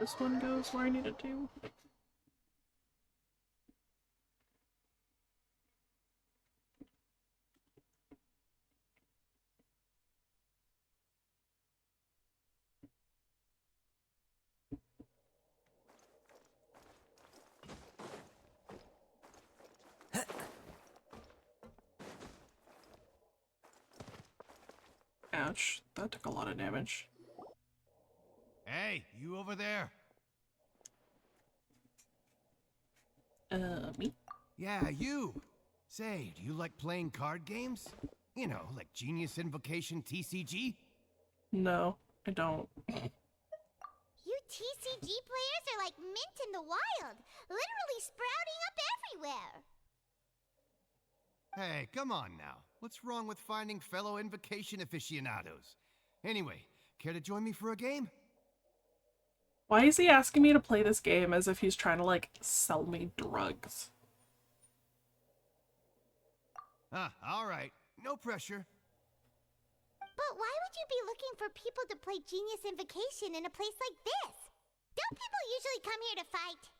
this one goes where I need it to. Ouch, that took a lot of damage. Hey, you over there? Me? Yeah, you. Say, do you like playing card games? You know, like Genius Invocation TCG? No, I don't. You TCG players are like mint in the wild, literally sprouting up everywhere. Hey, come on now. What's wrong with finding fellow Invocation aficionados? Anyway, care to join me for a game? Why is he asking me to play this game as if he's trying to, like, sell me drugs? Alright. No pressure. But why would you be looking for people to play Genius Invocation in a place like this? Don't people usually come here to fight?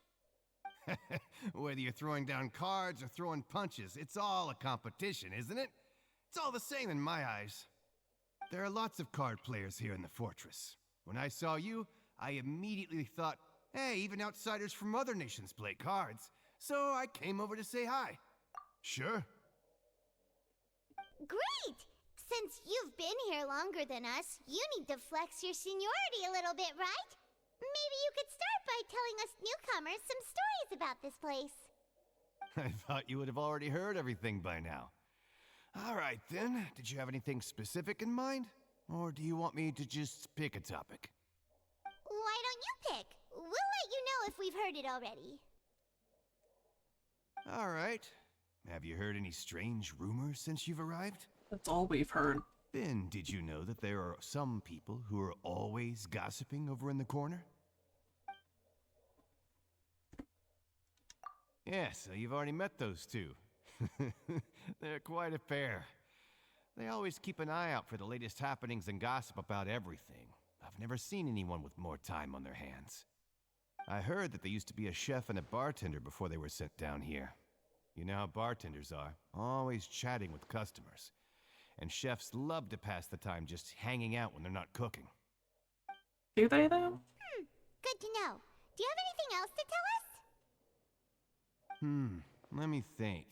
Whether you're throwing down cards or throwing punches, it's all a competition, isn't it? It's all the same in my eyes. There are lots of card players here in the fortress. When I saw you, I immediately thought, hey, even outsiders from other nations play cards. So I came over to say hi. Sure. Great! Since you've been here longer than us, you need to flex your seniority a little bit, right? Maybe you could start by telling us newcomers some stories about this place. I thought you would have already heard everything by now. All right, then. Did you have anything specific in mind? Or do you want me to just pick a topic? Why don't you pick? We'll let you know if we've heard it already. All right. Have you heard any strange rumors since you've arrived? That's all we've heard. Then, did you know that there are some people who are always gossiping over in the corner? Yeah, so you've already met those two. They're quite a pair. They always keep an eye out for the latest happenings and gossip about everything. I've never seen anyone with more time on their hands. I heard that they used to be a chef and a bartender before they were sent down here. You know how bartenders are, always chatting with customers. And chefs love to pass the time just hanging out when they're not cooking. Do they, though? Good to know. Do you have anything else to tell us? Let me think.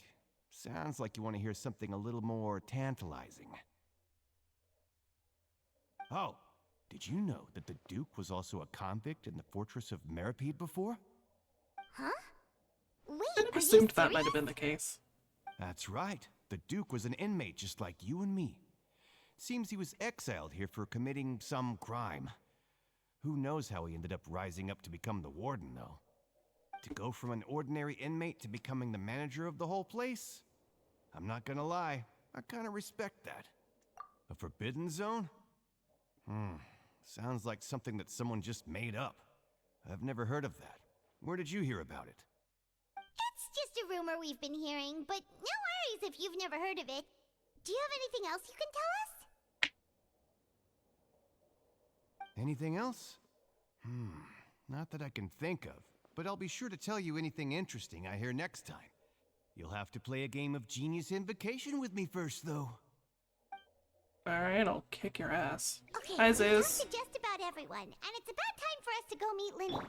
Sounds like you want to hear something a little more tantalizing. Oh, did you know that the Duke was also a convict in the fortress of Meripede before? Huh? Wait, I assumed that might have been the case. That's right. The Duke was an inmate just like you and me. Seems he was exiled here for committing some crime. Who knows how he ended up rising up to become the warden, though? To go from an ordinary inmate to becoming the manager of the whole place? I'm not gonna lie, I kinda respect that. A forbidden zone? Sounds like something that someone just made up. I've never heard of that. Where did you hear about it? It's just a rumor we've been hearing, but no worries if you've never heard of it. Do you have anything else you can tell us? Anything else? Not that I can think of, but I'll be sure to tell you anything interesting I hear next time. You'll have to play a game of Genius Invocation with me first, though. Alright, I'll kick your ass. Okay, Hi, we've talked Zeus. to just about everyone, and it's about time for us to go meet Linny.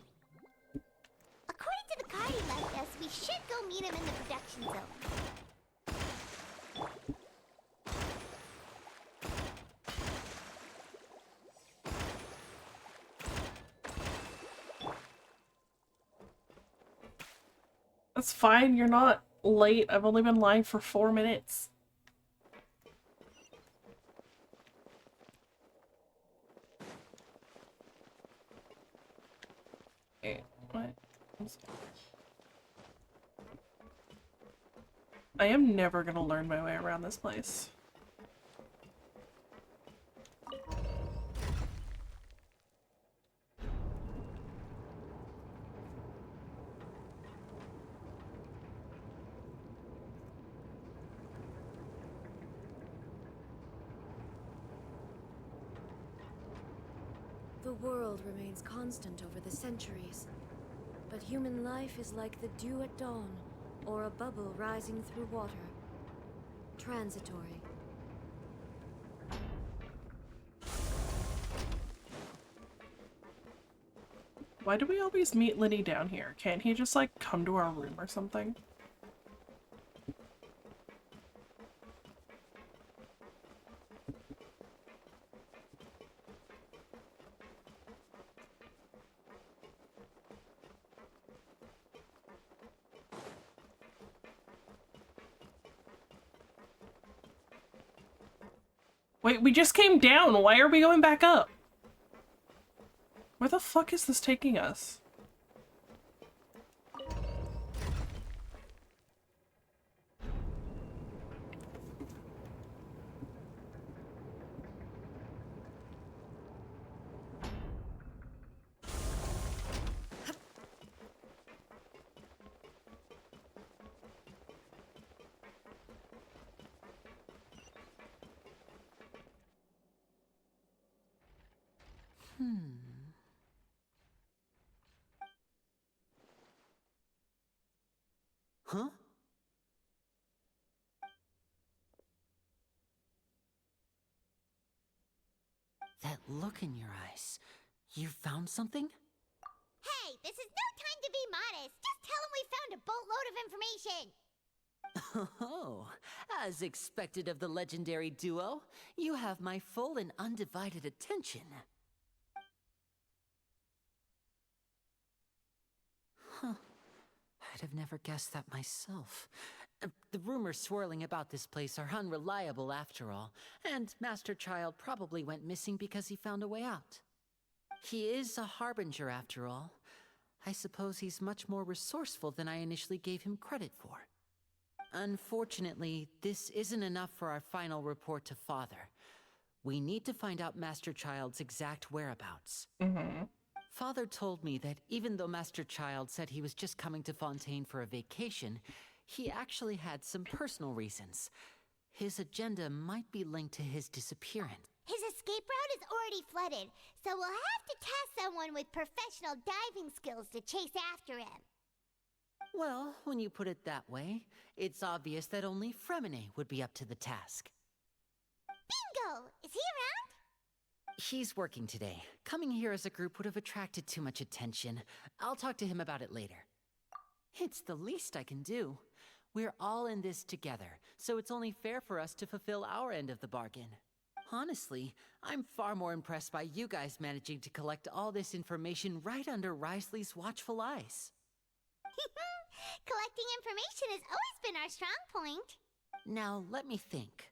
According to the card he left us, we should go meet him in the production zone. That's fine, you're not late. I've only been lying for 4 minutes. Wait, what? I am never gonna learn my way around this place. The world remains constant over the centuries, but human life is like the dew at dawn, or a bubble rising through water. Transitory. Why do we always meet Lenny down here? Can't he just, like, come to our room or something? Wait, we just came down. Why are we going back up? Where the fuck is this taking us? Huh? That look in your eyes. You found something? Hey, this is no time to be modest. Just tell him we found a boatload of information. Oh, as expected of the legendary duo, you have my full and undivided attention. Huh. I'd have never guessed that myself. The rumors swirling about this place are unreliable after all, and Master Child probably went missing because he found a way out. He is a harbinger after all. I suppose he's much more resourceful than I initially gave him credit for. Unfortunately, this isn't enough for our final report to Father. We need to find out Master Child's exact whereabouts. Father told me that even though Master Child said he was just coming to Fontaine for a vacation, he actually had some personal reasons. His agenda might be linked to his disappearance. His escape route is already flooded, so we'll have to task someone with professional diving skills to chase after him. Well, when you put it that way, it's obvious that only Fremine would be up to the task. Bingo! Is he around? He's working today. Coming here as a group would have attracted too much attention. I'll talk to him about it later. It's the least I can do. We're all in this together, so it's only fair for us to fulfill our end of the bargain. Honestly, I'm far more impressed by you guys managing to collect all this information right under Risley's watchful eyes. Collecting information has always been our strong point. Now, let me think.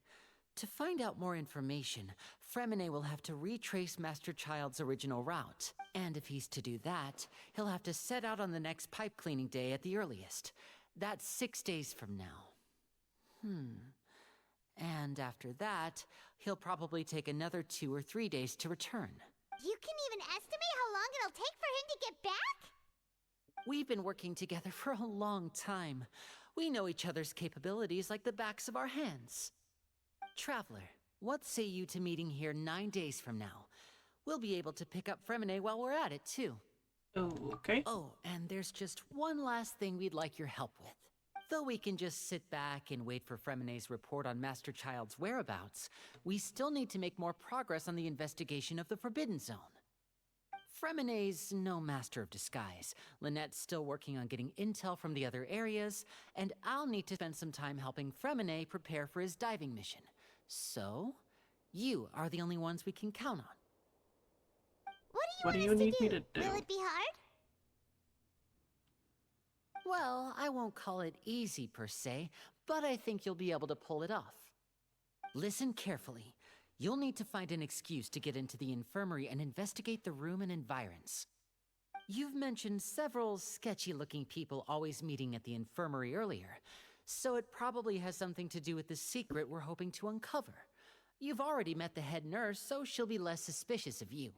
To find out more information, Fremine will have to retrace Master Child's original route. And if he's to do that, he'll have to set out on the next pipe cleaning day at the earliest. That's 6 days from now. And after that, he'll probably take another 2 or 3 days to return. You can even estimate how long it'll take for him to get back? We've been working together for a long time. We know each other's capabilities like the backs of our hands. Traveler, what say you to meeting here 9 days from now? We'll be able to pick up Fremine while we're at it, too. Okay. Oh, and there's just one last thing we'd like your help with. Though we can just sit back and wait for Fremine's report on Master Child's whereabouts, we still need to make more progress on the investigation of the Forbidden Zone. Fremine's no master of disguise. Lynette's still working on getting intel from the other areas, and I'll need to spend some time helping Fremine prepare for his diving mission. So, you are the only ones we can count on. What do you want us me to do? Will it be hard? Well, I won't call it easy per se, but I think you'll be able to pull it off. Listen carefully. You'll need to find an excuse to get into the infirmary and investigate the room and environs. You've mentioned several sketchy-looking people always meeting at the infirmary earlier, so it probably has something to do with the secret we're hoping to uncover. You've already met the head nurse, so she'll be less suspicious of you.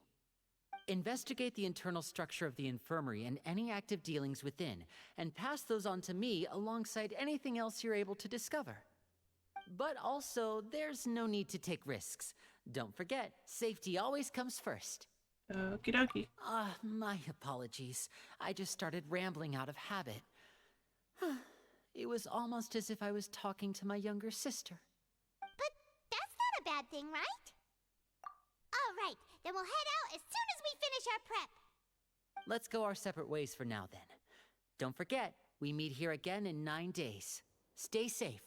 Investigate the internal structure of the infirmary and any active dealings within, and pass those on to me alongside anything else you're able to discover. But also, there's no need to take risks. Don't forget, safety always comes first. Okie dokie. My apologies. I just started rambling out of habit. It was almost as if I was talking to my younger sister. But that's not a bad thing, right? All right, then we'll head out as soon as we finish our prep. Let's go our separate ways for now, then. Don't forget, we meet here again in 9 days. Stay safe.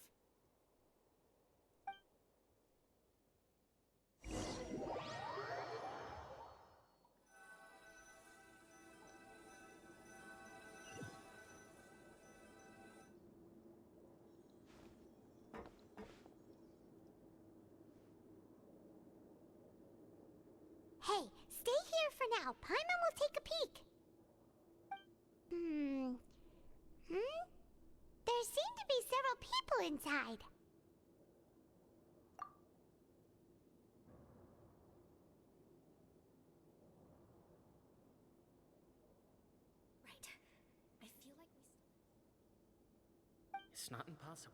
Hey, stay here for now. Paimon will take a peek. There seem to be several people inside. Right. I feel like we It's not impossible.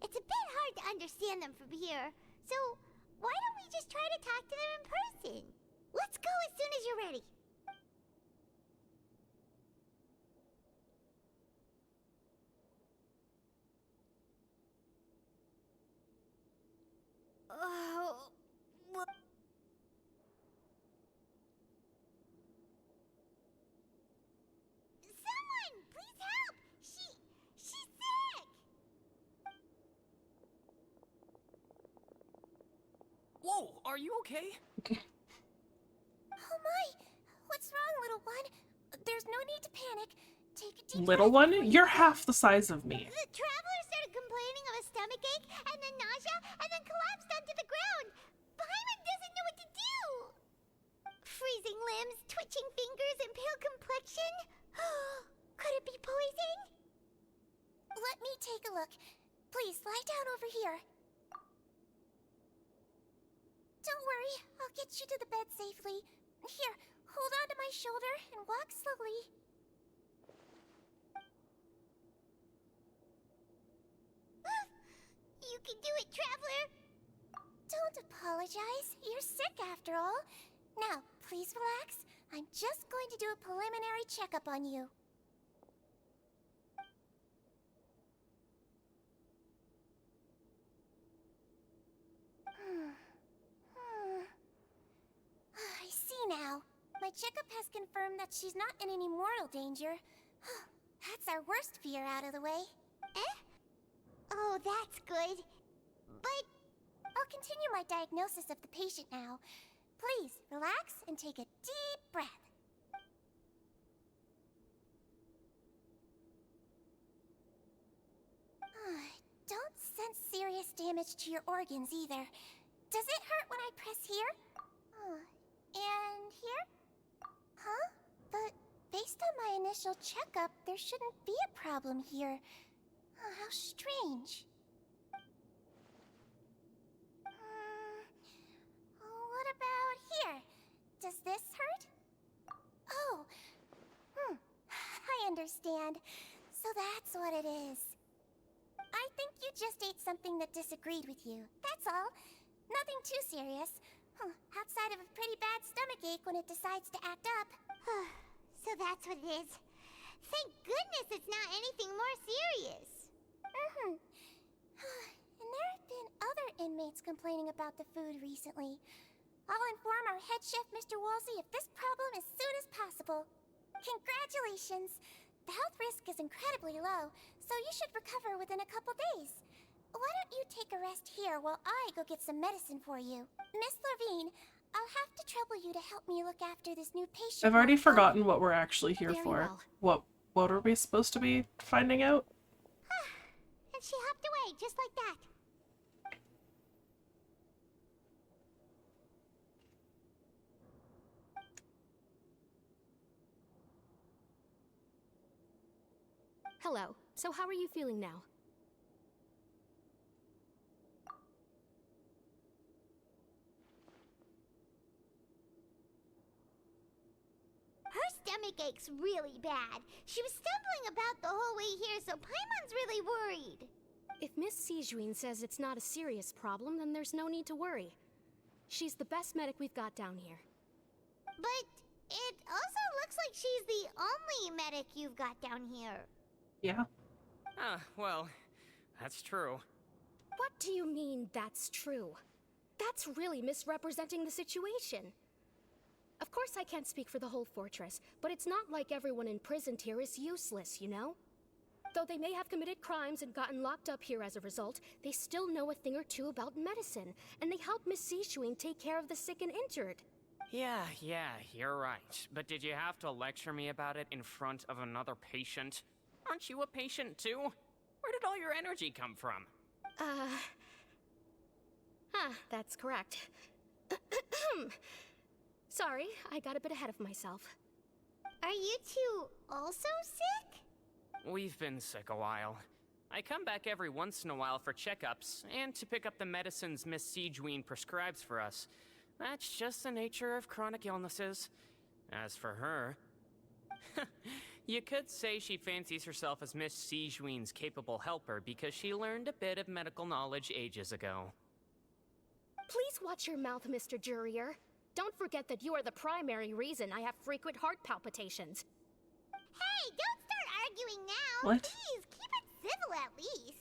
It's a bit hard to understand them from here, so why don't we just try to talk to them in person? Let's go as soon as you're ready. Oh, what? Someone, please help! She's sick! Whoa, are you okay? Oh my! What's wrong, little one? There's no need to panic. Take a deep Little breath one? before you- You're half the size of me. The traveler started complaining of a stomachache, and then nausea, and then collapsed onto the ground. Paimon doesn't know what to do. Freezing limbs, twitching fingers, and pale complexion? Could it be poison? Let me take a look. Please, lie down over here. Don't worry, I'll get you to the bed safely. Here, hold on to my shoulder and walk slowly. You can do it, Traveler! Don't apologize. You're sick after all. Now, please relax. I'm just going to do a preliminary checkup on you. I see now. My checkup has confirmed that she's not in any mortal danger. That's our worst fear out of the way. Eh? Oh, that's good. But I'll continue my diagnosis of the patient now. Please, relax and take a deep breath. Don't sense serious damage to your organs either. Does it hurt when I press here? And here? Huh? But based on my initial checkup, there shouldn't be a problem here. How strange. What about here? Does this hurt? Oh. I understand. So that's what it is. I think you just ate something that disagreed with you. That's all. Nothing too serious. Outside of a pretty bad stomachache when it decides to act up. So that's what it is. Thank goodness it's not anything more serious. And there have been other inmates complaining about the food recently. I'll inform our head chef, Mr. Woolsey, of this problem as soon as possible. Congratulations! The health risk is incredibly low, so you should recover within a couple days. Why don't you take a rest here while I go get some medicine for you? Miss Levine, I'll have to trouble you to help me look after this new patient. I've already forgotten what we're actually here Very for. well. What are we supposed to be finding out? And she hopped away just like that. Hello. So how are you feeling now? Her stomach ache's really bad. She was stumbling about the whole way here, so Paimon's really worried. If Miss Sijuin says it's not a serious problem, then there's no need to worry. She's the best medic we've got down here. But it also looks like she's the only medic you've got down here. Yeah. Ah, well, that's true. What do you mean, that's true? That's really misrepresenting the situation. Of course I can't speak for the whole fortress, but it's not like everyone imprisoned here is useless, you know? Though they may have committed crimes and gotten locked up here as a result, they still know a thing or two about medicine, and they help Miss Sijuin take care of the sick and injured. Yeah, you're right. But did you have to lecture me about it in front of another patient? Aren't you a patient too? Where did all your energy come from? That's correct. Sorry, I got a bit ahead of myself. Are you two also sick? We've been sick a while. I come back every once in a while for checkups, and to pick up the medicines Miss Sijuin prescribes for us. That's just the nature of chronic illnesses. As for her... you could say she fancies herself as Miss Sijuin's capable helper because she learned a bit of medical knowledge ages ago. Please watch your mouth, Mr. Jurier. Don't forget that you are the primary reason I have frequent heart palpitations. Hey, don't start arguing now! What? Please, keep it civil at least!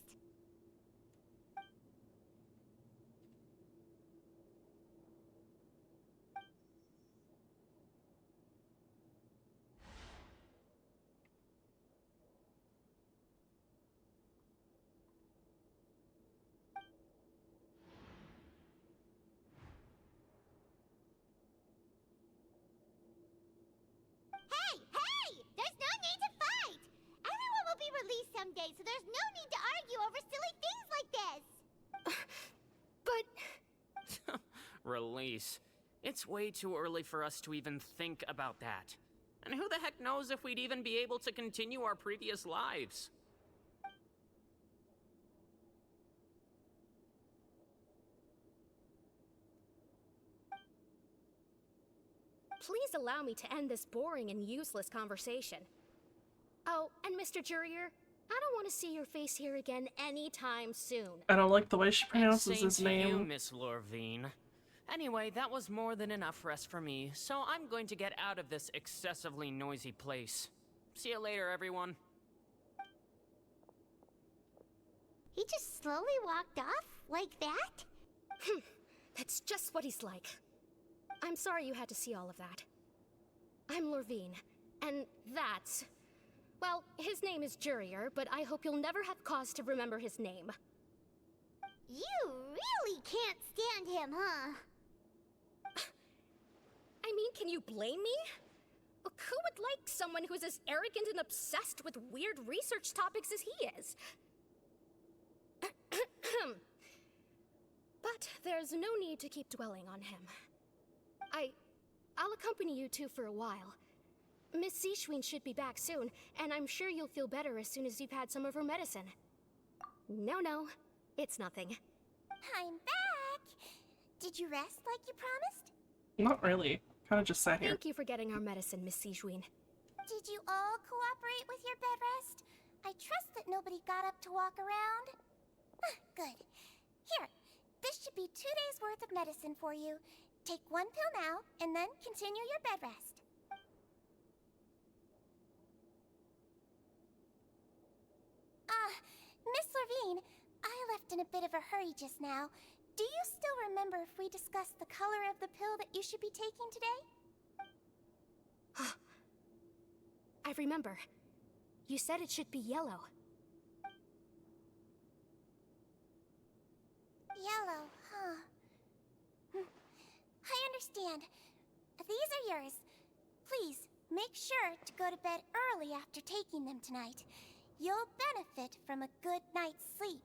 Hey! There's no need to fight! Everyone will be released someday, so there's no need to argue over silly things like this! But... Release. It's way too early for us to even think about that. And who the heck knows if we'd even be able to continue our previous lives? Please allow me to end this boring and useless conversation. Oh, and Mr. Jurier, I don't want to see your face here again anytime soon. I don't like the way she pronounces Same his to name. you, Miss Lorvine. Anyway, that was more than enough rest for me, so I'm going to get out of this excessively noisy place. See you later, everyone. He just slowly walked off? Like that? That's just what he's like. I'm sorry you had to see all of that. I'm Lorvine, and that's... Well, his name is Jurier, but I hope you'll never have cause to remember his name. You really can't stand him, huh? I mean, can you blame me? Who would like someone who's as arrogant and obsessed with weird research topics as he is? But there's no need to keep dwelling on him. I'll accompany you two for a while. Miss Sijuin should be back soon, and I'm sure you'll feel better as soon as you've had some of her medicine. No, it's nothing. I'm back! Did you rest like you promised? Not really. Kind of just sat here. Thank you for getting our medicine, Miss Sijuin. Did you all cooperate with your bed rest? I trust that nobody got up to walk around. Good. Here, this should be 2 days' worth of medicine for you. Take 1 pill now, and then continue your bed rest. Miss Lorvine, I left in a bit of a hurry just now. Do you still remember if we discussed the color of the pill that you should be taking today? I remember. You said it should be yellow. Yellow, huh? I understand. These are yours. Please, make sure to go to bed early after taking them tonight. You'll benefit from a good night's sleep.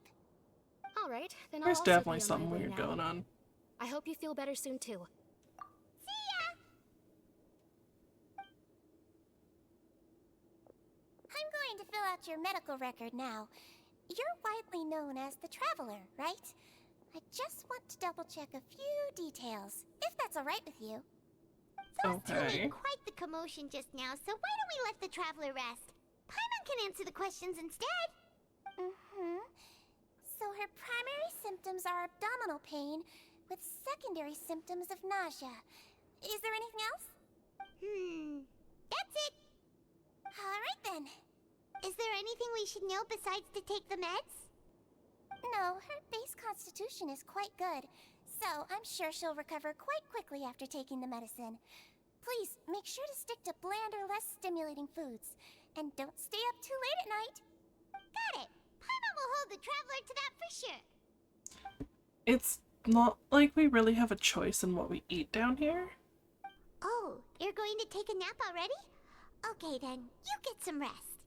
All right, then There's I'll also definitely be on my something way weird now. going on. I hope you feel better soon, too. See ya! I'm going to fill out your medical record now. You're widely known as the Traveler, right? I just want to double-check a few details, if that's all right with you. Those two Okay. made quite the commotion just now, so why don't we let the Traveler rest? Paimon can answer the questions instead. So her primary symptoms are abdominal pain with secondary symptoms of nausea. Is there anything else? That's it. Alright then. Is there anything we should know besides to take the meds? No, her base constitution is quite good, so I'm sure she'll recover quite quickly after taking the medicine. Please, make sure to stick to bland or less stimulating foods. And don't stay up too late at night. Got it. Paimon will hold the traveler to that for sure. It's not like we really have a choice in what we eat down here. Oh, you're going to take a nap already? Okay then, you get some rest.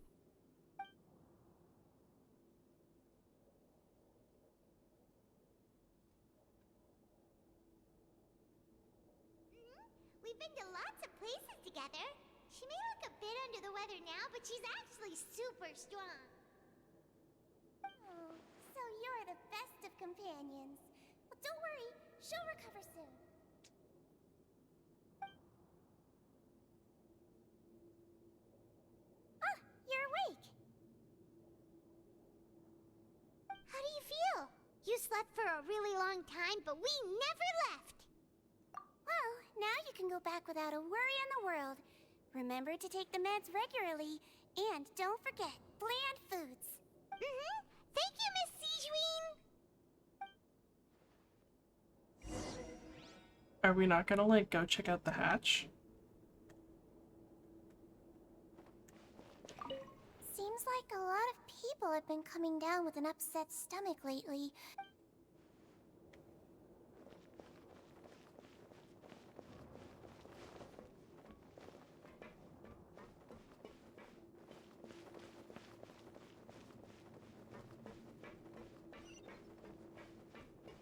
We've been to lots of places together. She may look a bit under the weather now, but she's actually super strong. Oh, so you're the best of companions. Well, don't worry, she'll recover soon. Ah, you're awake. How do you feel? You slept for a really long time, but we never left. Well, now you can go back without a worry in the world. Remember to take the meds regularly, and don't forget, bland foods. Thank you, Miss Sijuin. Are we not gonna, like, go check out the hatch? Seems like a lot of people have been coming down with an upset stomach lately.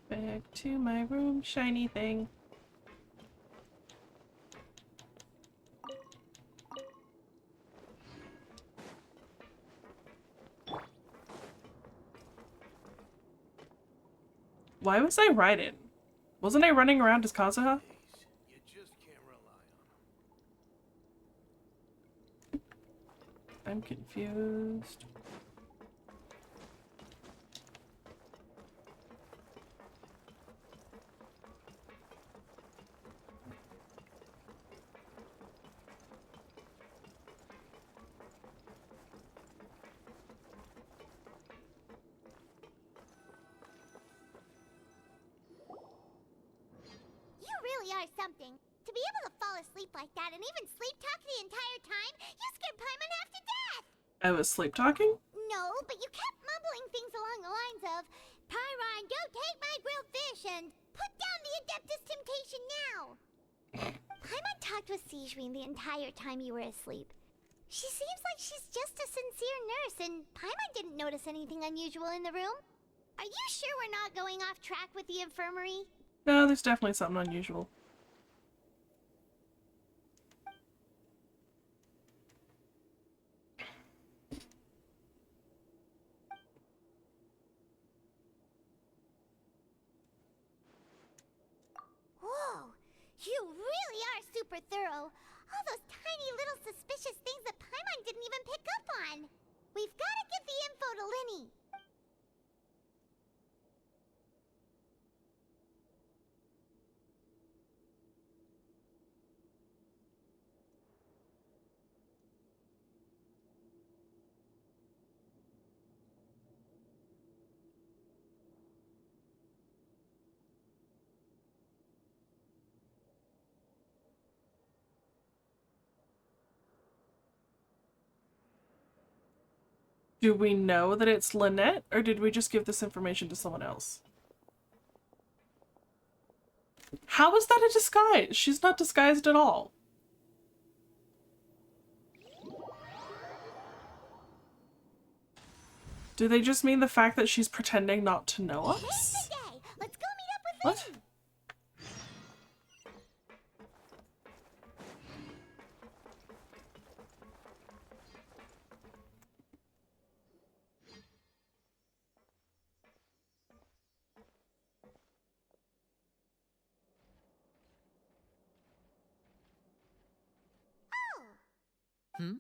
Back to my room, shiny thing. Why was I riding? Wasn't I running around as Kazuha? You just can't rely on them. I'm confused. You really are something. To be able to fall asleep like that and even sleep talk the entire time, you scared Paimon half to death! I was sleep talking? No, but you kept mumbling things along the lines of, Pyron, don't take my grilled fish, and put down the Adeptus Temptation now! Paimon talked with Sijuin the entire time you were asleep. She seems like she's just a sincere nurse, and Paimon didn't notice anything unusual in the room. Are you sure we're not going off track with the infirmary? No, there's definitely something unusual. Whoa! You really are super thorough. All those tiny little suspicious things that Paimon didn't even pick up on. We've got to get the info to Linny. Do we know that it's Lynette, or did we just give this information to someone else? How is that a disguise? She's not disguised at all. Do they just mean the fact that she's pretending not to know us? Today's the day. Let's go meet up with What? Linny. Hmm?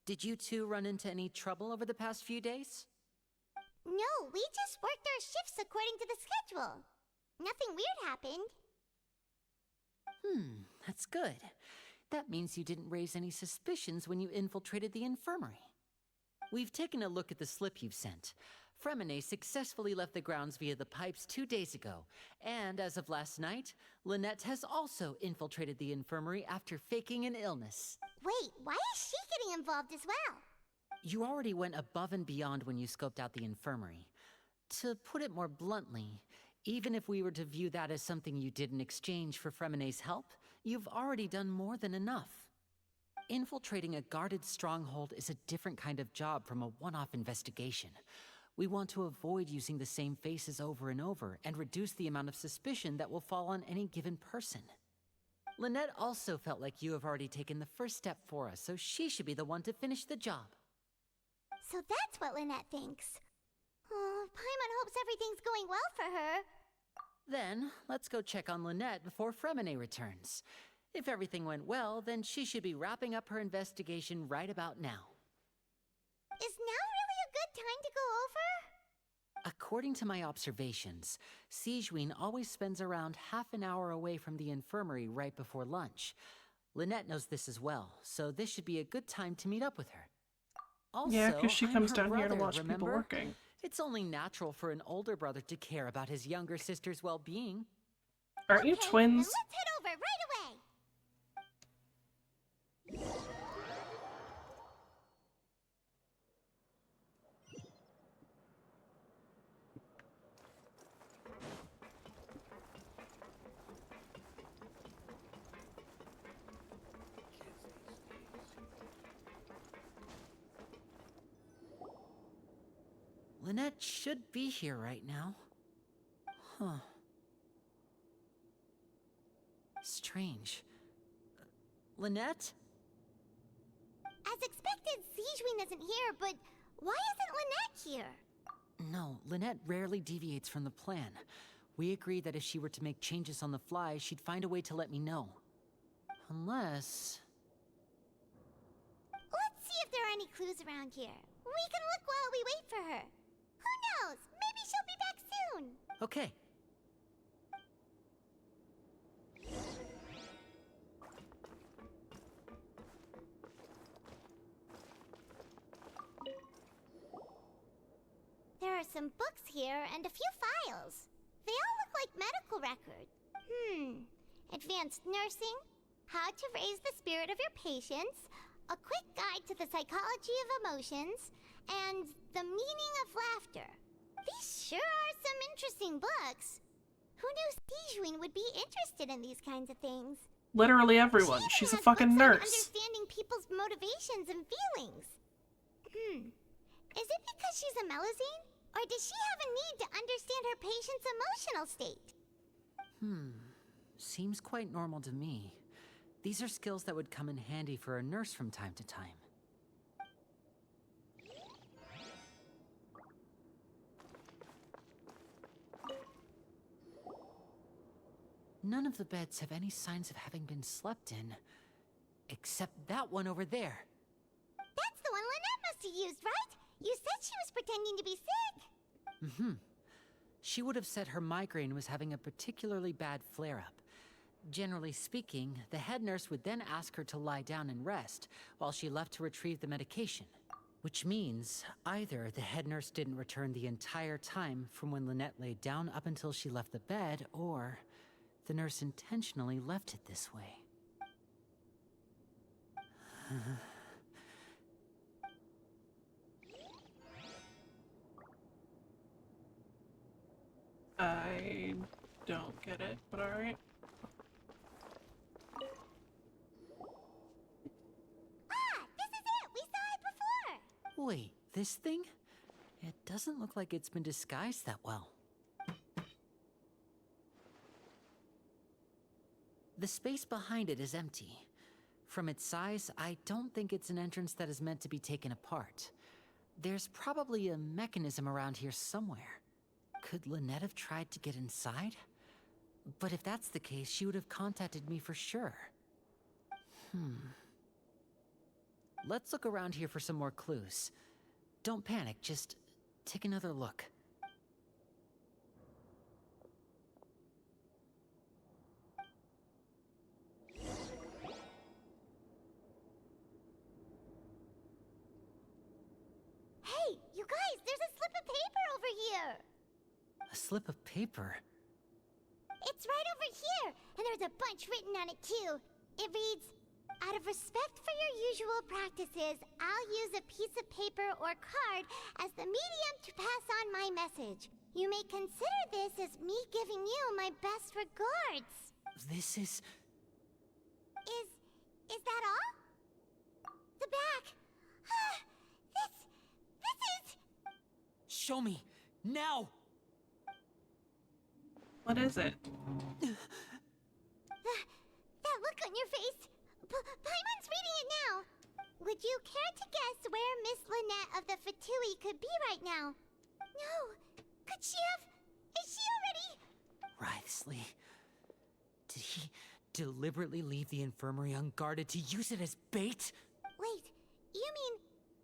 Did you two run into any trouble over the past few days? No, we just worked our shifts according to the schedule. Nothing weird happened. That's good. That means you didn't raise any suspicions when you infiltrated the infirmary. We've taken a look at the slip you've sent. Fremine successfully left the grounds via the pipes 2 days ago, and as of last night, Lynette has also infiltrated the infirmary after faking an illness. Wait, why is she getting involved as well? You already went above and beyond when you scoped out the infirmary. To put it more bluntly, even if we were to view that as something you did in exchange for Fremine's help, you've already done more than enough. Infiltrating a guarded stronghold is a different kind of job from a one-off investigation. We want to avoid using the same faces over and over and reduce the amount of suspicion that will fall on any given person. Lynette also felt like you have already taken the first step for us, so she should be the one to finish the job. So that's what Lynette thinks. Oh, Paimon hopes everything's going well for her. Then, let's go check on Lynette before Fremine returns. If everything went well, then she should be wrapping up her investigation right about now. Is now really a good time to go over? According to my observations, Sigewinne always spends around half an hour away from the infirmary right before lunch. Lynette knows this as well, so this should be a good time to meet up with her. Also, Yeah, because she I'm comes her down here to brother, watch people remember? working. It's only natural for an older brother to care about his younger sister's well-being. Aren't you Okay, twins? Then let's head over right away. Lynette should be here right now. Huh. Strange. Lynette? As expected, Sigewinne isn't here, but why isn't Lynette here? No, Lynette rarely deviates from the plan. We agreed that if she were to make changes on the fly, she'd find a way to let me know. Unless... Let's see if there are any clues around here. We can look while we wait for her. Who knows? Maybe she'll be back soon. Okay. There are some books here and a few files. They all look like medical records. Advanced nursing, how to raise the spirit of your patients, a quick guide to the psychology of emotions, and the meaning of laughter. These sure are some interesting books. Who knew Sigewinne would be interested in these kinds of things? Literally everyone. She She's a even has fucking books on nurse. understanding people's motivations and feelings. Is it because she's a Melusine? Or does she have a need to understand her patient's emotional state? Seems quite normal to me. These are skills that would come in handy for a nurse from time to time. None of the beds have any signs of having been slept in. Except that one over there. That's the one Lynette must have used, right? You said she was pretending to be sick. She would have said her migraine was having a particularly bad flare-up. Generally speaking, the head nurse would then ask her to lie down and rest, while she left to retrieve the medication. Which means, either the head nurse didn't return the entire time from when Lynette laid down up until she left the bed, or the nurse intentionally left it this way. I don't get it, but alright. Ah, this is it! We saw it before! Wait, this thing? It doesn't look like it's been disguised that well. The space behind it is empty. From its size, I don't think it's an entrance that is meant to be taken apart. There's probably a mechanism around here somewhere. Could Lynette have tried to get inside? But if that's the case, she would have contacted me for sure. Let's look around here for some more clues. Don't panic, just take another look. Hey, you guys, there's a slip of paper over here! A slip of paper? It's right over here, and there's a bunch written on it too. It reads, "Out of respect for your usual practices, I'll use a piece of paper or card as the medium to pass on my message. You may consider this as me giving you my best regards." This is... Is that all? The back. This is... Show me! Now! What is it? That look on your face. Paimon's reading it now. Would you care to guess where Miss Lynette of the Fatui could be right now? No. Could she have... Is she already... Writhsley. Did he deliberately leave the infirmary unguarded to use it as bait? Wait, you mean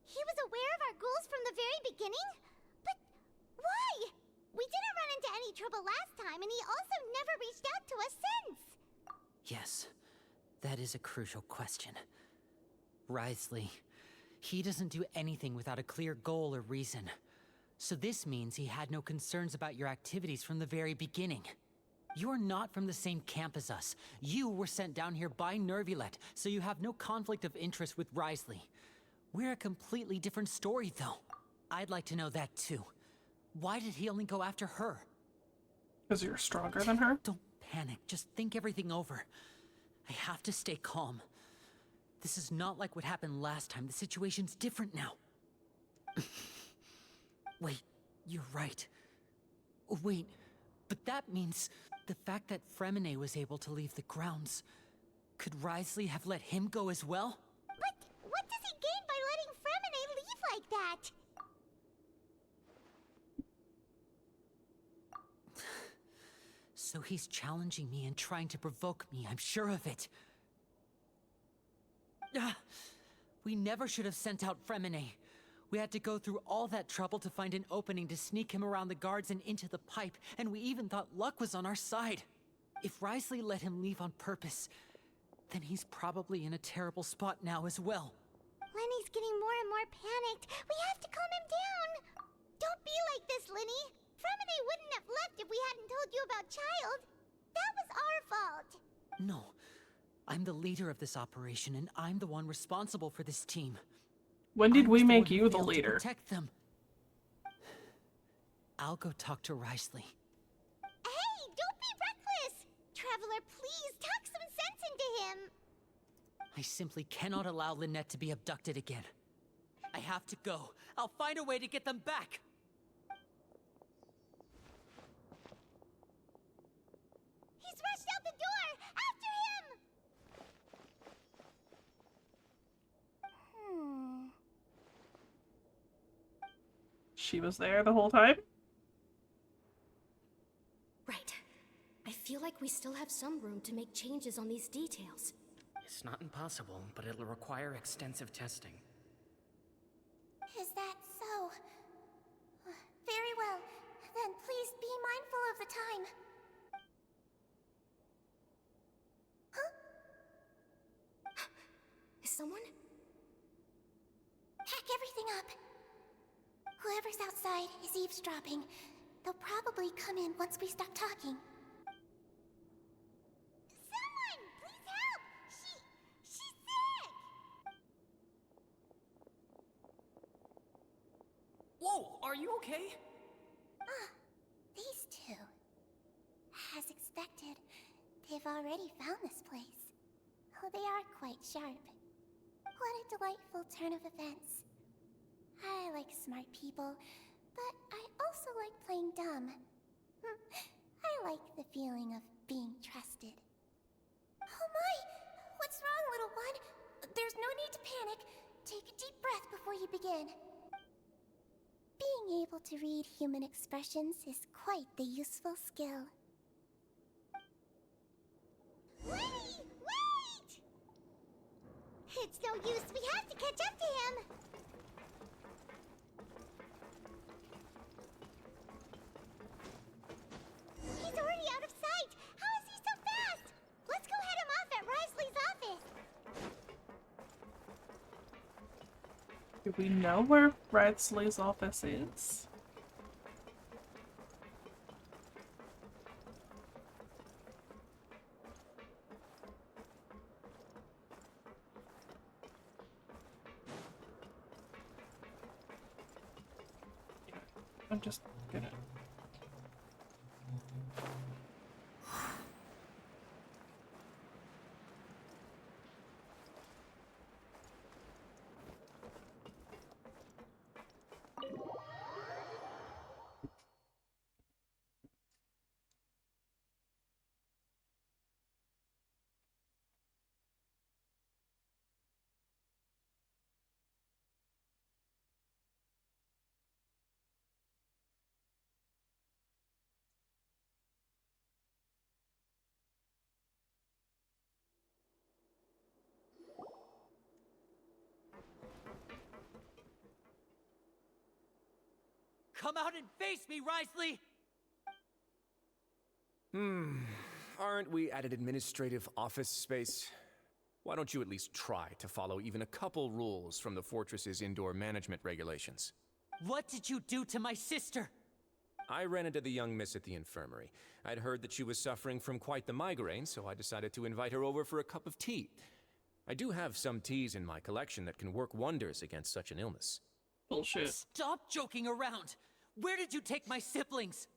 he was aware of our goals from the very beginning? But why? We didn't run into any trouble last time, and he also never reached out to us since. Yes, that is a crucial question. Writhsley, he doesn't do anything without a clear goal or reason. So this means he had no concerns about your activities from the very beginning. You're not from the same camp as us. You were sent down here by Nervulet, so you have no conflict of interest with Writhsley. We're a completely different story, though. I'd like to know that, too. Why did he only go after her? Because you're stronger than her? Don't panic. Just think everything over. I have to stay calm. This is not like what happened last time. The situation's different now. Wait, you're right. Wait, but that means the fact that Fremine was able to leave the grounds. Could Writhsley have let him go as well? But what does he gain by letting Fremine leave like that? So he's challenging me and trying to provoke me, I'm sure of it. We never should have sent out Fremine. We had to go through all that trouble to find an opening to sneak him around the guards and into the pipe, and we even thought luck was on our side. If Writhsley let him leave on purpose, then he's probably in a terrible spot now as well. Lenny's getting more and more panicked. We have to calm him down. Don't be like this, Lenny. Fremine wouldn't have left if we hadn't told you about Child. That was our fault. No, I'm the leader of this operation, and I'm the one responsible for this team. When did I we was the make one who you the failed to leader? protect them. I'll go talk to Writhsley. Hey, don't be reckless. Traveler, please talk some sense into him. I simply cannot allow Lynette to be abducted again. I have to go. I'll find a way to get them back. He's rushed out the door. After him. She was there the whole time? Right. I feel like we still have some room to make changes on these details. It's not impossible, but it'll require extensive testing. Is that so? Very well. Then please be mindful of the time. Huh? Is someone? Pack everything up. Whoever's outside is eavesdropping. They'll probably come in once we stop talking. Someone, please help. She's sick. Whoa, are you okay? These two. As expected, they've already found this place. Oh, they are quite sharp. What a delightful turn of events. I like smart people, but I also like playing dumb. I like the feeling of being trusted. Oh my! What's wrong, little one? There's no need to panic. Take a deep breath before you begin. Being able to read human expressions is quite the useful skill. Lenny, wait! It's no use. We have to catch up to him. He's already out of sight. How is he so fast? Let's go head him off at Risley's office. Do we know where Redsley's office is? I'm just gonna... Come out and face me, Risley! Aren't we at an administrative office space? Why don't you at least try to follow even a couple rules from the fortress's indoor management regulations? What did you do to my sister? I ran into the young miss at the infirmary. I'd heard that she was suffering from quite the migraine, so I decided to invite her over for a cup of tea. I do have some teas in my collection that can work wonders against such an illness. Bullshit. Stop joking around! Where did you take my siblings?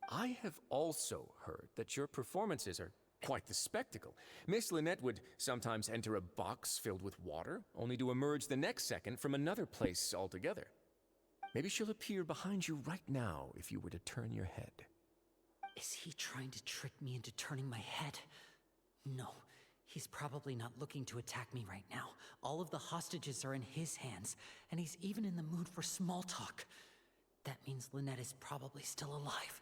I have also heard that your performances are quite the spectacle. Miss Lynette would sometimes enter a box filled with water, only to emerge the next second from another place altogether. Maybe she'll appear behind you right now if you were to turn your head. Is he trying to trick me into turning my head? No, he's probably not looking to attack me right now. All of the hostages are in his hands, and he's even in the mood for small talk. That means Lynette is probably still alive.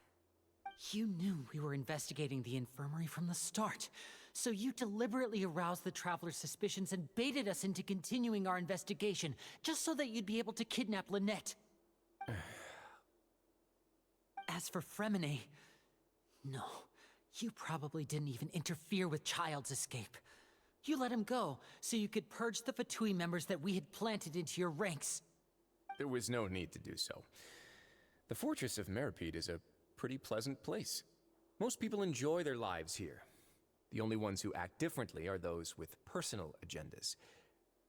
You knew we were investigating the infirmary from the start, so you deliberately aroused the Traveler's suspicions and baited us into continuing our investigation, just so that you'd be able to kidnap Lynette. As for Fremine, no, you probably didn't even interfere with Child's escape. You let him go, so you could purge the Fatui members that we had planted into your ranks. There was no need to do so. The Fortress of Meripede is a pretty pleasant place. Most people enjoy their lives here. The only ones who act differently are those with personal agendas.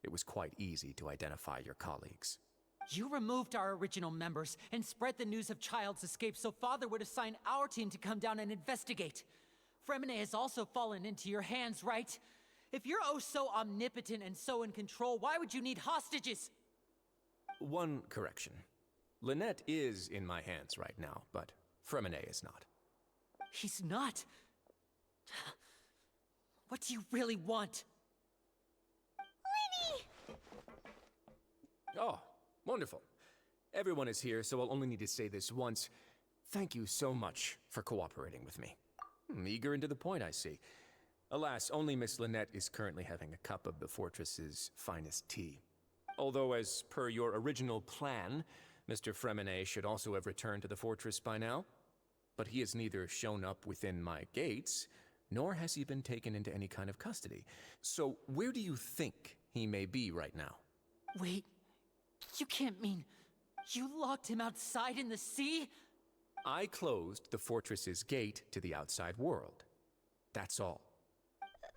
It was quite easy to identify your colleagues. You removed our original members and spread the news of Child's escape so Father would assign our team to come down and investigate. Fremine has also fallen into your hands, right? If you're oh so omnipotent and so in control, why would you need hostages? One correction. Lynette is in my hands right now, but Fremine is not. He's not? What do you really want? Lenny! Oh, wonderful. Everyone is here, so I'll only need to say this once. Thank you so much for cooperating with me. Eager and to the point, I see. Alas, only Miss Lynette is currently having a cup of the fortress's finest tea. Although, as per your original plan, Mr. Fremine should also have returned to the fortress by now. But he has neither shown up within my gates, nor has he been taken into any kind of custody. So where do you think he may be right now? Wait, you can't mean you locked him outside in the sea? I closed the fortress's gate to the outside world. That's all.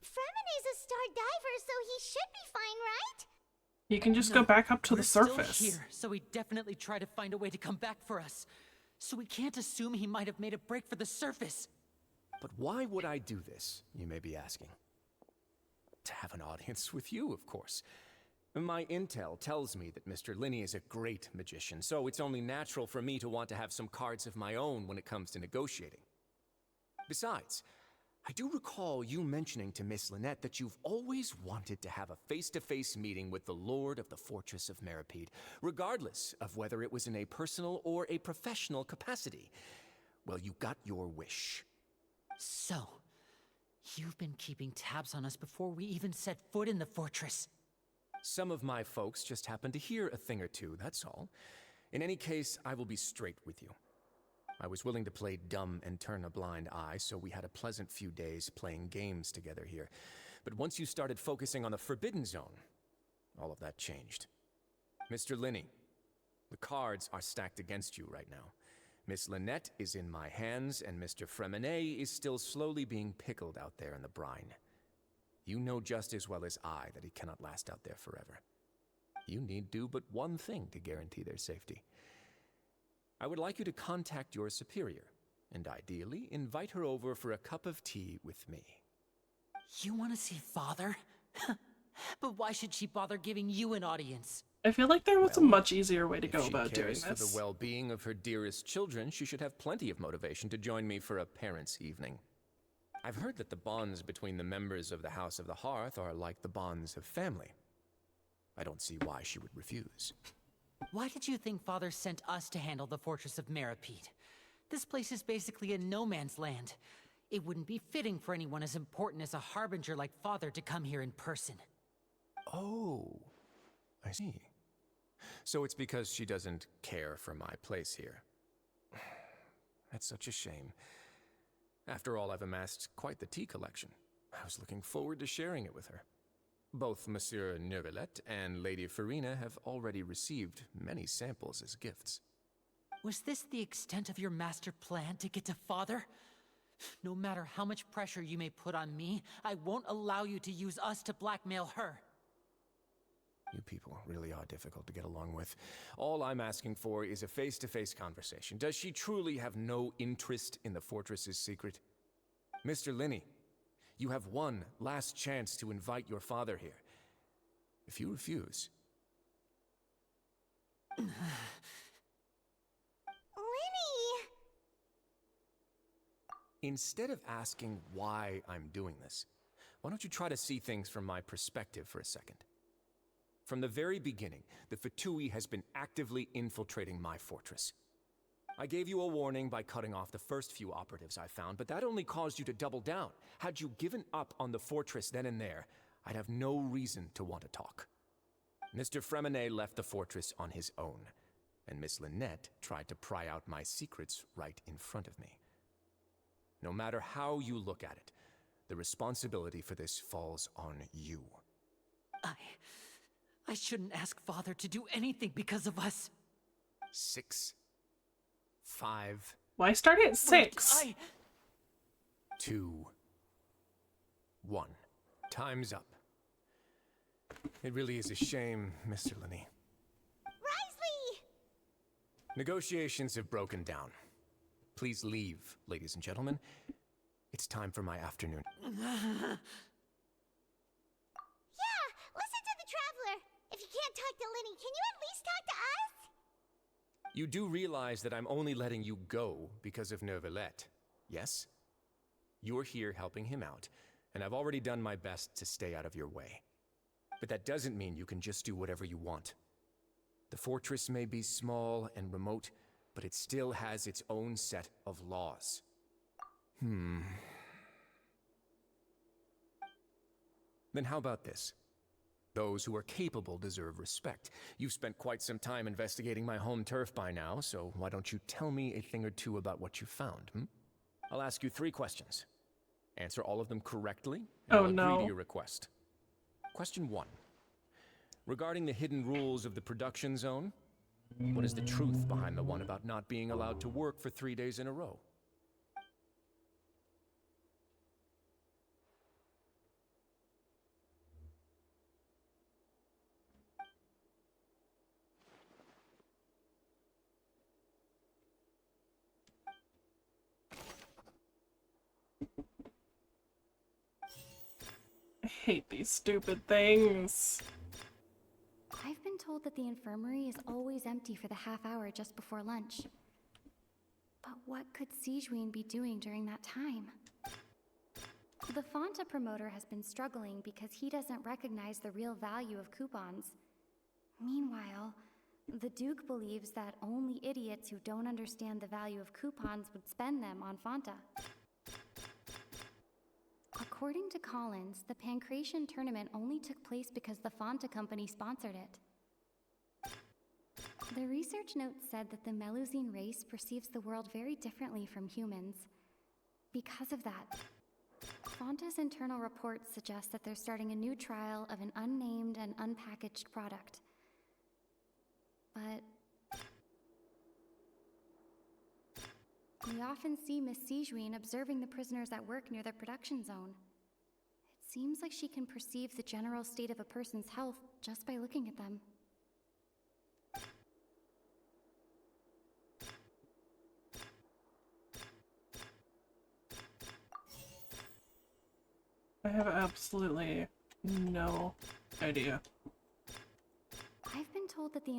Fremine's a star diver, so he should be fine, right? You can just go back up to the surface. Still here, so he definitely tried to find a way to come back for us. So we can't assume he might have made a break for the surface. But why would I do this, you may be asking? To have an audience with you, of course. My intel tells me that Mr. Linney is a great magician, so it's only natural for me to want to have some cards of my own when it comes to negotiating. Besides, I do recall you mentioning to Miss Lynette that you've always wanted to have a face-to-face meeting with the Lord of the Fortress of Meripede, regardless of whether it was in a personal or a professional capacity. Well, you got your wish. So, you've been keeping tabs on us before we even set foot in the fortress. Some of my folks just happen to hear a thing or two, that's all. In any case, I will be straight with you. I was willing to play dumb and turn a blind eye, so we had a pleasant few days playing games together here. But once you started focusing on the Forbidden Zone, all of that changed. Mr. Linney, the cards are stacked against you right now. Miss Lynette is in my hands, and Mr. Fremenet is still slowly being pickled out there in the brine. You know just as well as I that he cannot last out there forever. You need do but one thing to guarantee their safety. I would like you to contact your superior, and ideally invite her over for a cup of tea with me. You want to see Father? But why should she bother giving you an audience? I feel like there was a much easier way to go If about she doing cares this. for the well-being of her dearest children, she should have plenty of motivation to join me for a parents' evening. I've heard that the bonds between the members of the House of the Hearth are like the bonds of family. I don't see why she would refuse. Why did you think Father sent us to handle the Fortress of Meripede? This place is basically a no-man's land. It wouldn't be fitting for anyone as important as a Harbinger like Father to come here in person. Oh, I see. So it's because she doesn't care for my place here. That's such a shame. After all, I've amassed quite the tea collection. I was looking forward to sharing it with her. Both Monsieur Neuvillette and Lady Farina have already received many samples as gifts. Was this the extent of your master plan to get to Father? No matter how much pressure you may put on me, I won't allow you to use us to blackmail her. You people really are difficult to get along with. All I'm asking for is a face-to-face conversation. Does she truly have no interest in the fortress's secret? Mr. Linney, you have one last chance to invite your father here. If you refuse... Linny! Instead of asking why I'm doing this, why don't you try to see things from my perspective for a second? From the very beginning, the Fatui has been actively infiltrating my fortress. I gave you a warning by cutting off the first few operatives I found, but that only caused you to double down. Had you given up on the fortress then and there, I'd have no reason to want to talk. Mr. Fremenet left the fortress on his own, and Miss Lynette tried to pry out my secrets right in front of me. No matter how you look at it, the responsibility for this falls on you. I shouldn't ask Father to do anything because of us. 6, 5... Why start at 6? 2, 1. Time's up. It really is a shame, Mr. Linney. Risley! Negotiations have broken down. Please leave, ladies and gentlemen. It's time for my afternoon. Yeah, listen to the Traveler. If you can't talk to Linny, can you at least talk to us? You do realize that I'm only letting you go because of Neuvillette, yes? You're here helping him out, and I've already done my best to stay out of your way. But that doesn't mean you can just do whatever you want. The fortress may be small and remote, but it still has its own set of laws. Then how about this? Those who are capable deserve respect. You've spent quite some time investigating my home turf by now, so why don't you tell me a thing or two about what you found, I'll ask you 3 questions. Answer all of them correctly, and I'll agree to your request. Question 1. Regarding the hidden rules of the production zone, what is the truth behind the one about not being allowed to work for 3 days in a row? I hate these stupid things. I've been told that the infirmary is always empty for the half hour just before lunch. But what could Sijuin be doing during that time? The Fonta promoter has been struggling because he doesn't recognize the real value of coupons. Meanwhile, the Duke believes that only idiots who don't understand the value of coupons would spend them on Fonta. According to Collins, the Pancration tournament only took place because the Fonta company sponsored it. The research note said that the Melusine race perceives the world very differently from humans. Because of that, Fonta's internal reports suggest that they're starting a new trial of an unnamed and unpackaged product. But we often see Miss Sijuin observing the prisoners at work near the production zone. It seems like she can perceive the general state of a person's health just by looking at them. I have absolutely no idea. I've been told that the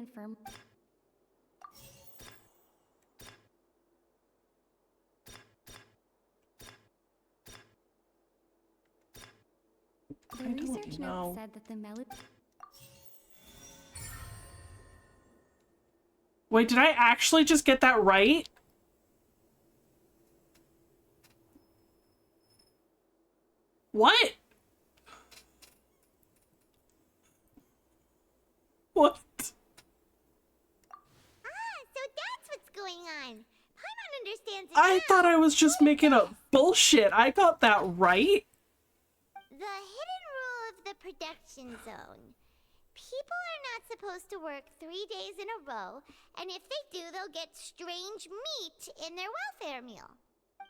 The research note said that the Wait, did I actually just get that right? What? What? So that's what's going on. Paimon understands it I now. thought I was just making up bullshit. I got that right. The hidden rule of the production zone. People are not supposed to work 3 days in a row, and if they do, they'll get strange meat in their welfare meal.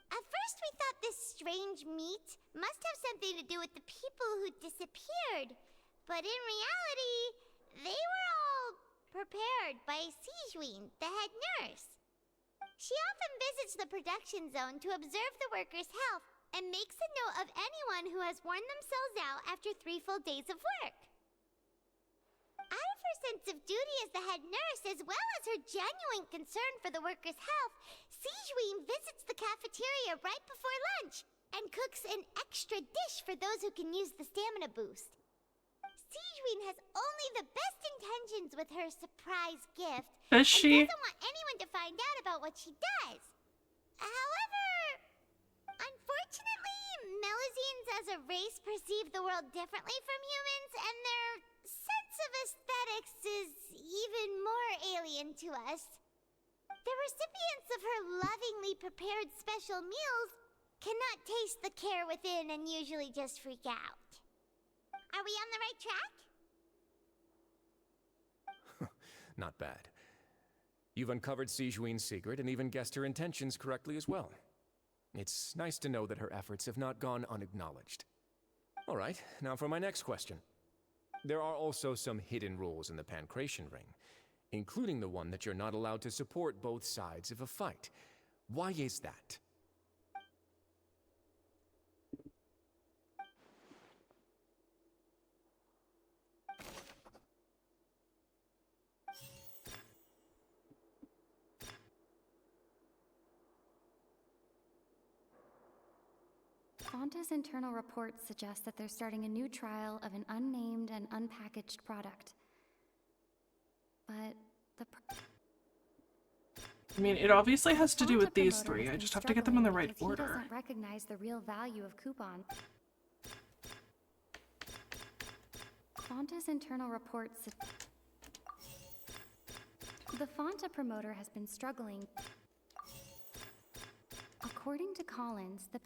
At first we thought this strange meat must have something to do with the people who disappeared, but in reality, they were all prepared by Sijuin, the head nurse. She often visits the production zone to observe the workers' health and makes a note of anyone who has worn themselves out after 3 full days of work. Out of her sense of duty as the head nurse, as well as her genuine concern for the workers' health, Sijuin visits the cafeteria right before lunch and cooks an extra dish for those who can use the stamina boost. Sijuin has only the best intentions with her surprise gift. Does she? And doesn't want anyone to find out about what she does. However, unfortunately, Melusines as a race perceive the world differently from humans, and their sense of aesthetics is even more alien to us. The recipients of her lovingly prepared special meals cannot taste the care within and usually just freak out. Are we on the right track? Not bad. You've uncovered Sijuin's secret and even guessed her intentions correctly as well. It's nice to know that her efforts have not gone unacknowledged. All right, now for my next question. There are also some hidden rules in the Pancration Ring, including the one that you're not allowed to support both sides of a fight. Why is that? Fonta's internal reports suggest that they're starting a new trial of an unnamed and unpackaged product. But I mean, it obviously has to do with these three. I just have to get them in the right order. He doesn't recognize the real value of coupon. Fonta's internal reports. The Fonta promoter has been struggling. According to Collins, the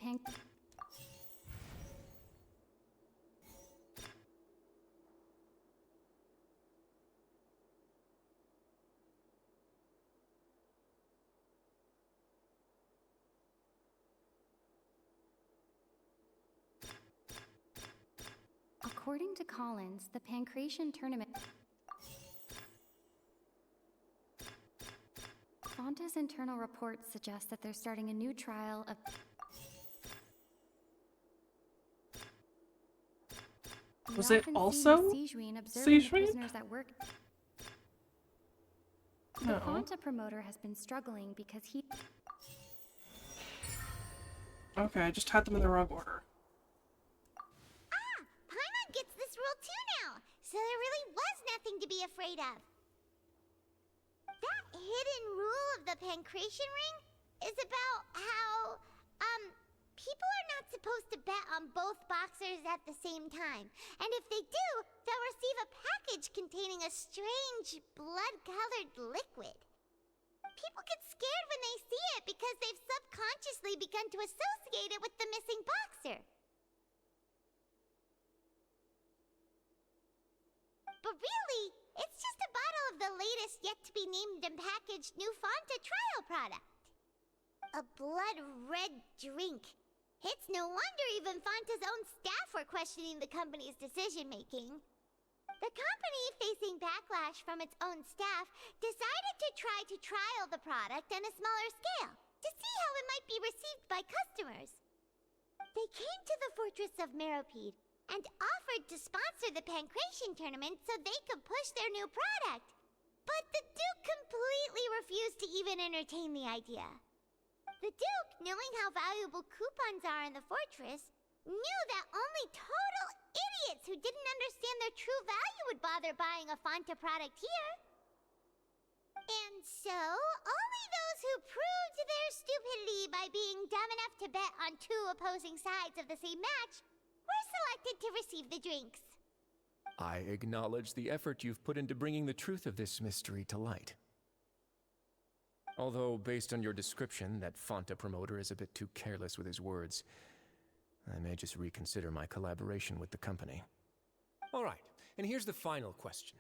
According to Collins, the Pancration tournament. Fonta's internal reports suggest that they're starting a new trial of. Was it also Sijuin? Prisoners at work. No. The Fonta promoter has been struggling because he. Okay, I just had them in the wrong order. Paimon gets this rule too now, so there really was nothing to be afraid of. That hidden rule of the Pancration Ring is about how, People are not supposed to bet on both boxers at the same time. And if they do, they'll receive a package containing a strange, blood-colored liquid. People get scared when they see it because they've subconsciously begun to associate it with the missing boxer. But really, it's just a bottle of the latest yet-to-be-named and packaged new Fanta trial product. A blood-red drink. It's no wonder even Fanta's own staff were questioning the company's decision-making. The company, facing backlash from its own staff, decided to try to trial the product on a smaller scale to see how it might be received by customers. They came to the Fortress of Meropide and offered to sponsor the Pancration tournament so they could push their new product. But the Duke completely refused to even entertain the idea. The Duke, knowing how valuable coupons are in the fortress, knew that only total idiots who didn't understand their true value would bother buying a Fanta product here. And so, only those who proved their stupidity by being dumb enough to bet on two opposing sides of the same match were selected to receive the drinks. I acknowledge the effort you've put into bringing the truth of this mystery to light. Although, based on your description, that Fanta promoter is a bit too careless with his words, I may just reconsider my collaboration with the company. All right, and here's the final question.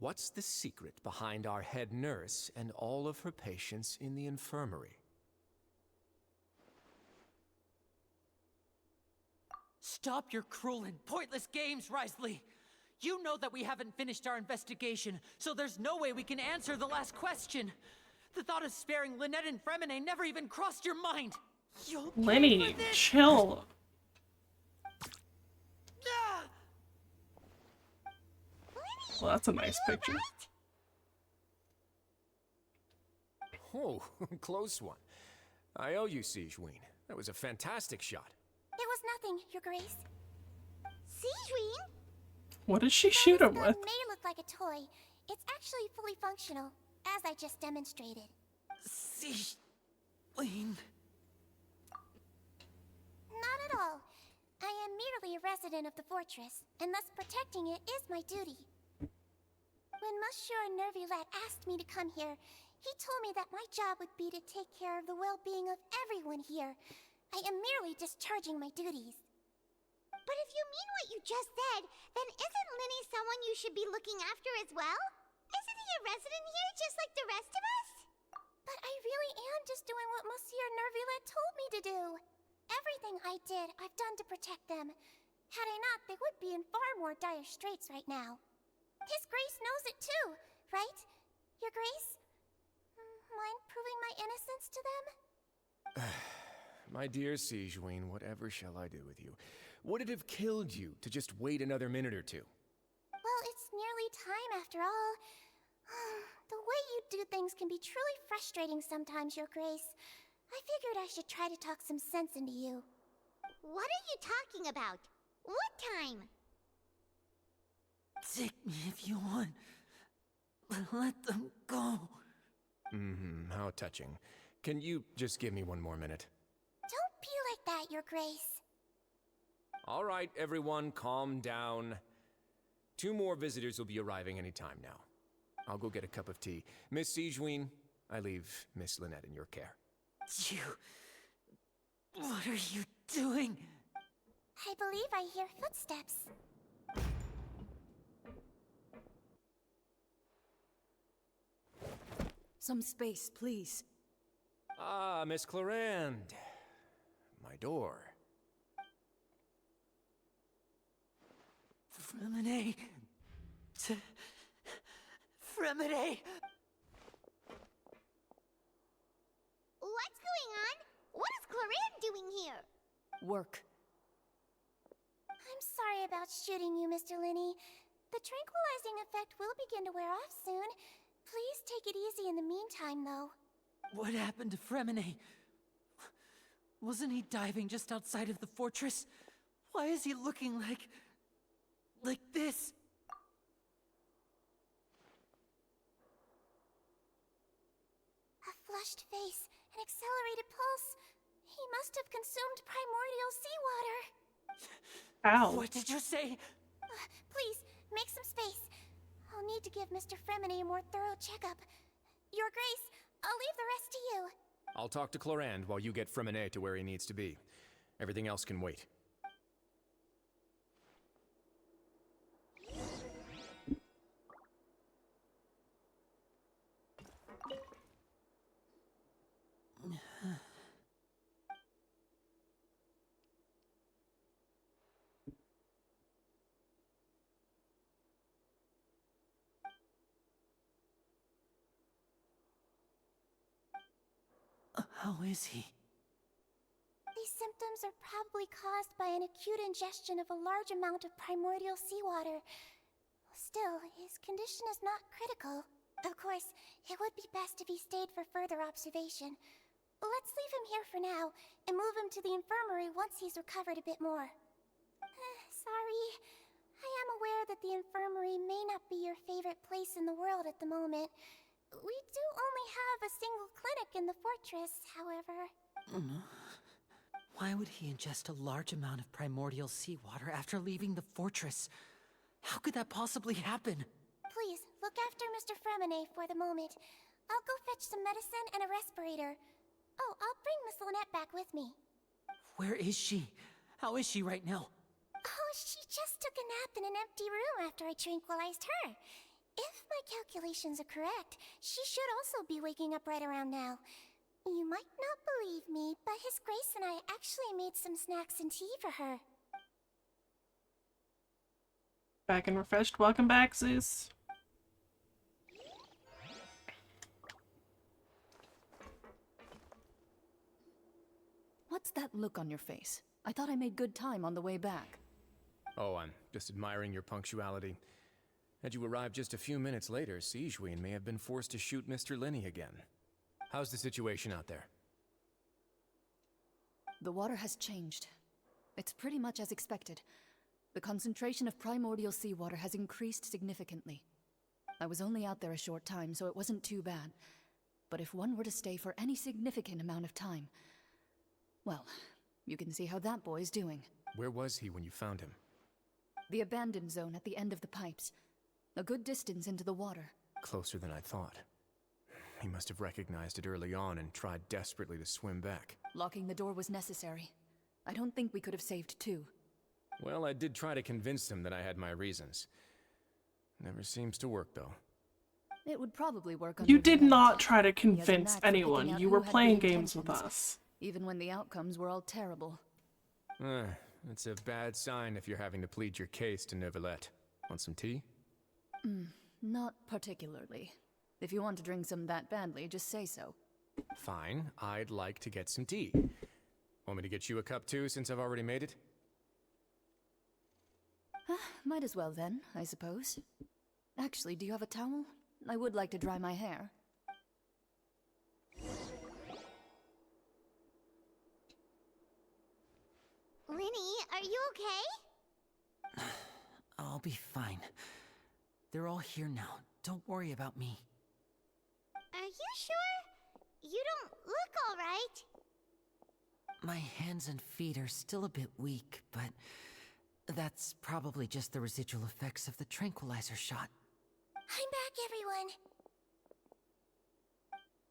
What's the secret behind our head nurse and all of her patients in the infirmary? Stop your cruel and pointless games, Risley! You know that we haven't finished our investigation, so there's no way we can answer the last question. The thought of sparing Lynette and Fremine never even crossed your mind. You'll Lenny, chill. Ah! Well, that's a nice picture. Oh, close one. I owe you, Sigewinne. That was a fantastic shot. It was nothing, Your Grace. Sigewinne? What did she shoot him with? It may look like a toy. It's actually fully functional, as I just demonstrated. Sigewinne. Not at all. I am merely a resident of the fortress, and thus protecting it is my duty. When Monsieur Nervulet asked me to come here, he told me that my job would be to take care of the well-being of everyone here. I am merely discharging my duties. But if you mean what you just said, then isn't Linny someone you should be looking after as well? Isn't he a resident here just like the rest of us? But I really am just doing what Monsieur Nervulet told me to do. Everything I did, I've done to protect them. Had I not, they would be in far more dire straits right now. His Grace knows it too, right? Your Grace? Mind proving my innocence to them? My dear Sigewinne, whatever shall I do with you? Would it have killed you to just wait another minute or two? Well, it's nearly time after all. The way you do things can be truly frustrating sometimes, Your Grace. I figured I should try to talk some sense into you. What are you talking about? What time? Take me if you want. Let them go. How touching. Can you just give me one more minute? Don't be like that, Your Grace. All right, everyone, calm down. 2 more visitors will be arriving any time now. I'll go get a cup of tea. Miss Sigewinne, I leave Miss Lynette in your care. You... What are you doing? I believe I hear footsteps. Some space, please. Ah, Miss Clarande. My door. Fremine... Fremine... What's going on? What is Clarande doing here? Work. I'm sorry about shooting you, Mr. Linny. The tranquilizing effect will begin to wear off soon. Please take it easy in the meantime, though. What happened to Fremine? Wasn't he diving just outside of the fortress? Why is he looking like this? A flushed face, an accelerated pulse. He must have consumed primordial seawater. Ow. What did you say? Please, make some space. I'll need to give Mr. Fremine a more thorough checkup. Your Grace, I'll leave the rest to you. I'll talk to Clorand while you get Fremine to where he needs to be. Everything else can wait. How is he? These symptoms are probably caused by an acute ingestion of a large amount of primordial seawater. Still, his condition is not critical. Of course, it would be best if he stayed for further observation. Let's leave him here for now, and move him to the infirmary once he's recovered a bit more. Sorry. I am aware that the infirmary may not be your favorite place in the world at the moment. We do only have a single clinic in the fortress, however. Why would he ingest a large amount of primordial seawater after leaving the fortress? How could that possibly happen? Please, look after Mr. Fremine for the moment. I'll go fetch some medicine and a respirator. Oh, I'll bring Miss Lynette back with me. Where is she? How is she right now? Oh, she just took a nap in an empty room after I tranquilized her. If my calculations are correct, she should also be waking up right around now. You might not believe me, but His Grace and I actually made some snacks and tea for her. Back and refreshed. Welcome back, Zeus. What's that look on your face? I thought I made good time on the way back. Oh, I'm just admiring your punctuality. Had you arrived just a few minutes later, Sigewinne may have been forced to shoot Mr. Lenny again. How's the situation out there? The water has changed. It's pretty much as expected. The concentration of primordial seawater has increased significantly. I was only out there a short time, so it wasn't too bad. But if one were to stay for any significant amount of time... well, you can see how that boy's doing. Where was he when you found him? The abandoned zone at the end of the pipes. A good distance into the water. Closer than I thought. He must have recognized it early on and tried desperately to swim back. Locking the door was necessary. I don't think we could have saved two. Well, I did try to convince him that I had my reasons. Never seems to work, though. It would probably work on You did not try to convince anyone. You were playing games with us. Even when the outcomes were all terrible. It's a bad sign if you're having to plead your case to Neuvillette. Want some tea? Not particularly. If you want to drink some that badly, just say so. Fine, I'd like to get some tea. Want me to get you a cup too, since I've already made it? Might as well then, I suppose. Actually, do you have a towel? I would like to dry my hair. Lenny, are you okay? I'll be fine. They're all here now. Don't worry about me. Are you sure? You don't look all right. My hands and feet are still a bit weak, but that's probably just the residual effects of the tranquilizer shot. I'm back, everyone.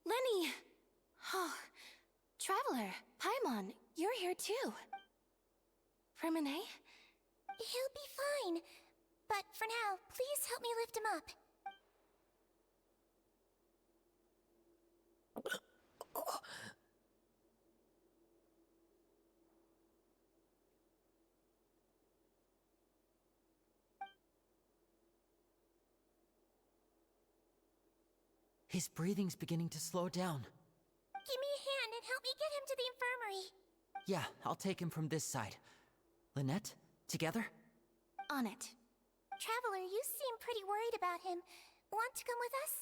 Lenny! Oh, Traveler, Paimon, you're here too. Fremine? He'll be fine. But for now, please help me lift him up. His breathing's beginning to slow down. Give me a hand and help me get him to the infirmary. Yeah, I'll take him from this side. Lynette, together? On it. Traveler, you seem pretty worried about him. Want to come with us?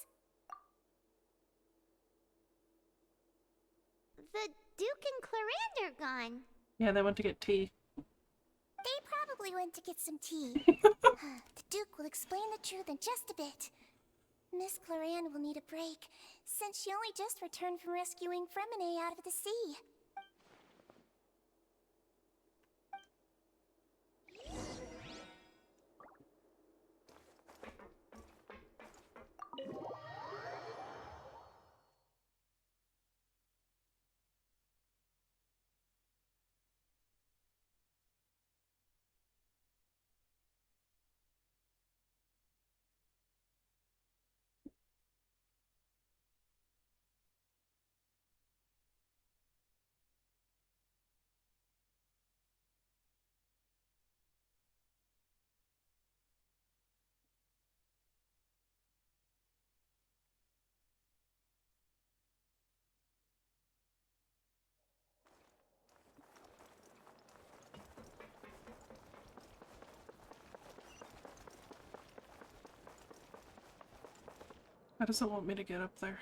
The Duke and Clorand are gone. Yeah, they went to get tea. They probably went to get some tea. The Duke will explain the truth in just a bit. Miss Clorand will need a break, since she only just returned from rescuing Fremine out of the sea. Why does it want me to get up there?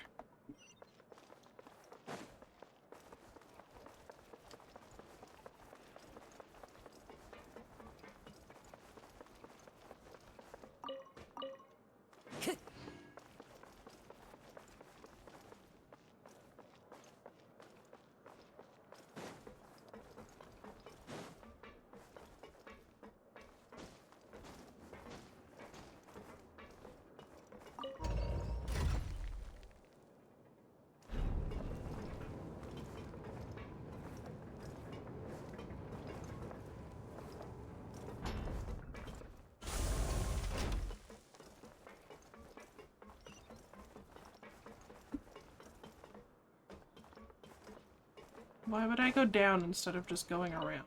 Why would I go down instead of just going around?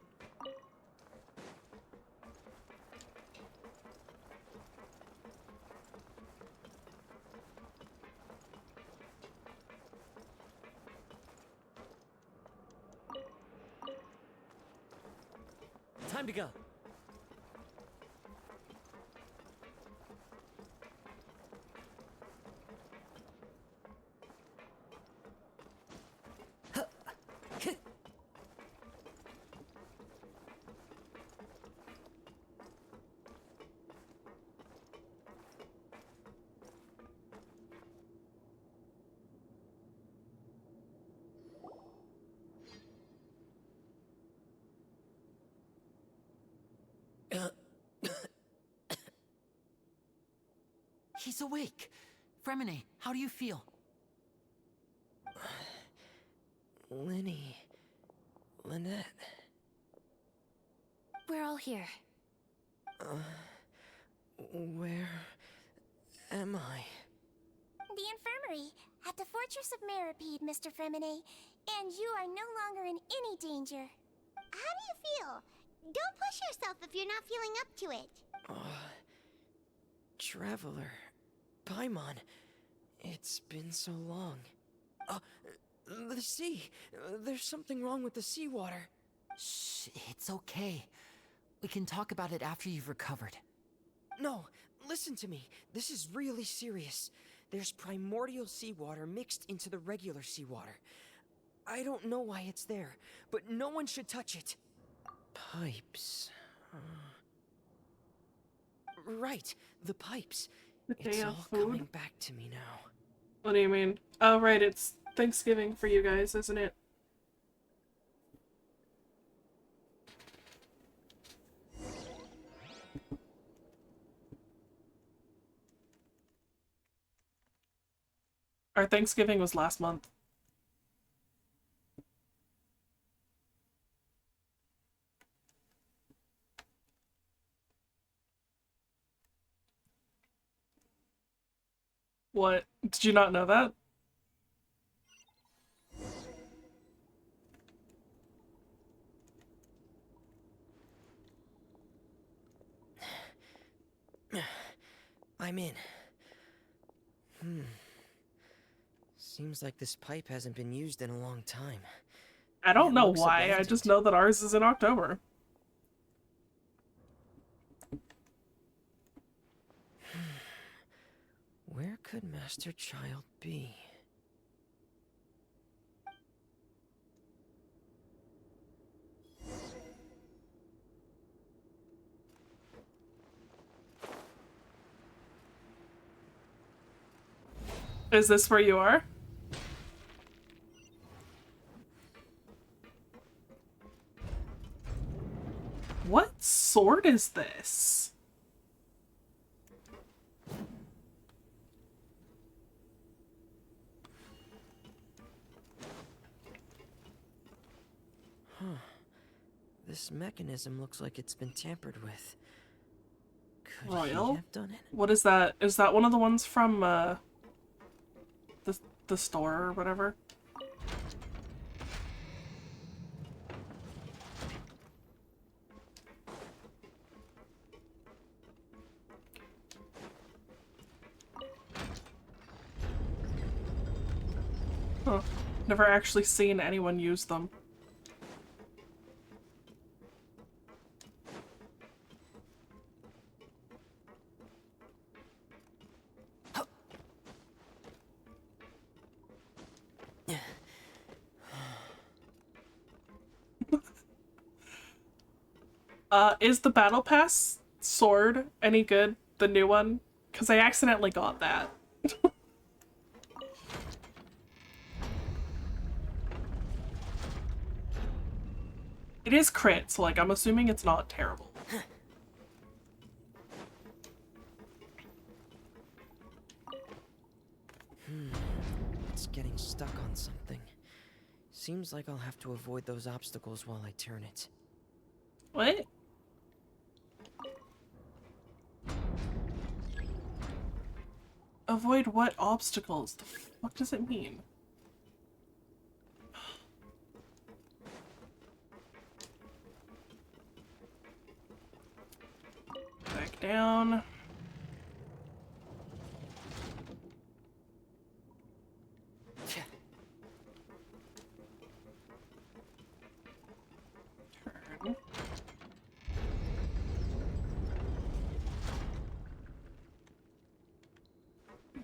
Time to go. He's awake. Fremine, how do you feel? Lenny. Lynette. We're all here. Where am I? The infirmary at the Fortress of Meripede, Mr. Fremine, and you are no longer in any danger. How do you feel? Don't push yourself if you're not feeling up to it. Traveler. Paimon. It's been so long. The sea. There's something wrong with the seawater. Shh, it's okay. We can talk about it after you've recovered. No, listen to me. This is really serious. There's primordial seawater mixed into the regular seawater. I don't know why it's there, but no one should touch it. Pipes. Right, the pipes. It's all coming back to me now. What do you mean? Oh, right, it's Thanksgiving for you guys, isn't it? Our Thanksgiving was last month. What? Did you not know that? I'm in. Seems like this pipe hasn't been used in a long time. I don't know looks why, I abandoned. just know that ours is in October. Where could Master Child be? Is this where you are? What sword is this? This mechanism looks like it's been tampered with. Could he Royal? have done it? What is that? Is that one of the ones from, the store or whatever? Huh. Never actually seen anyone use them. Is the Battle Pass sword any good? The new one? Because I accidentally got that. It is crit, so like I'm assuming it's not terrible. It's getting stuck on something. Seems like I'll have to avoid those obstacles while I turn it. What? Avoid what obstacles? The fuck does it mean? Back down. Turn.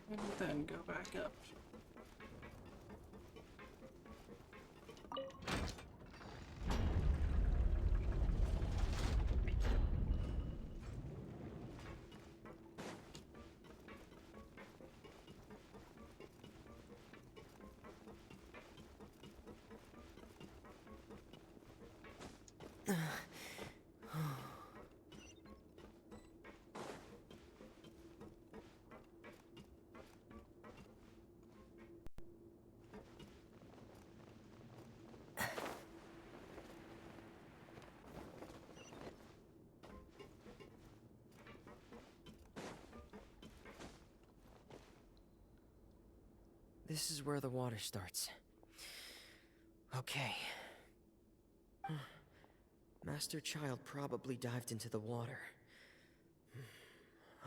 And then go back up. This is where the water starts. Okay. Master Child probably dived into the water.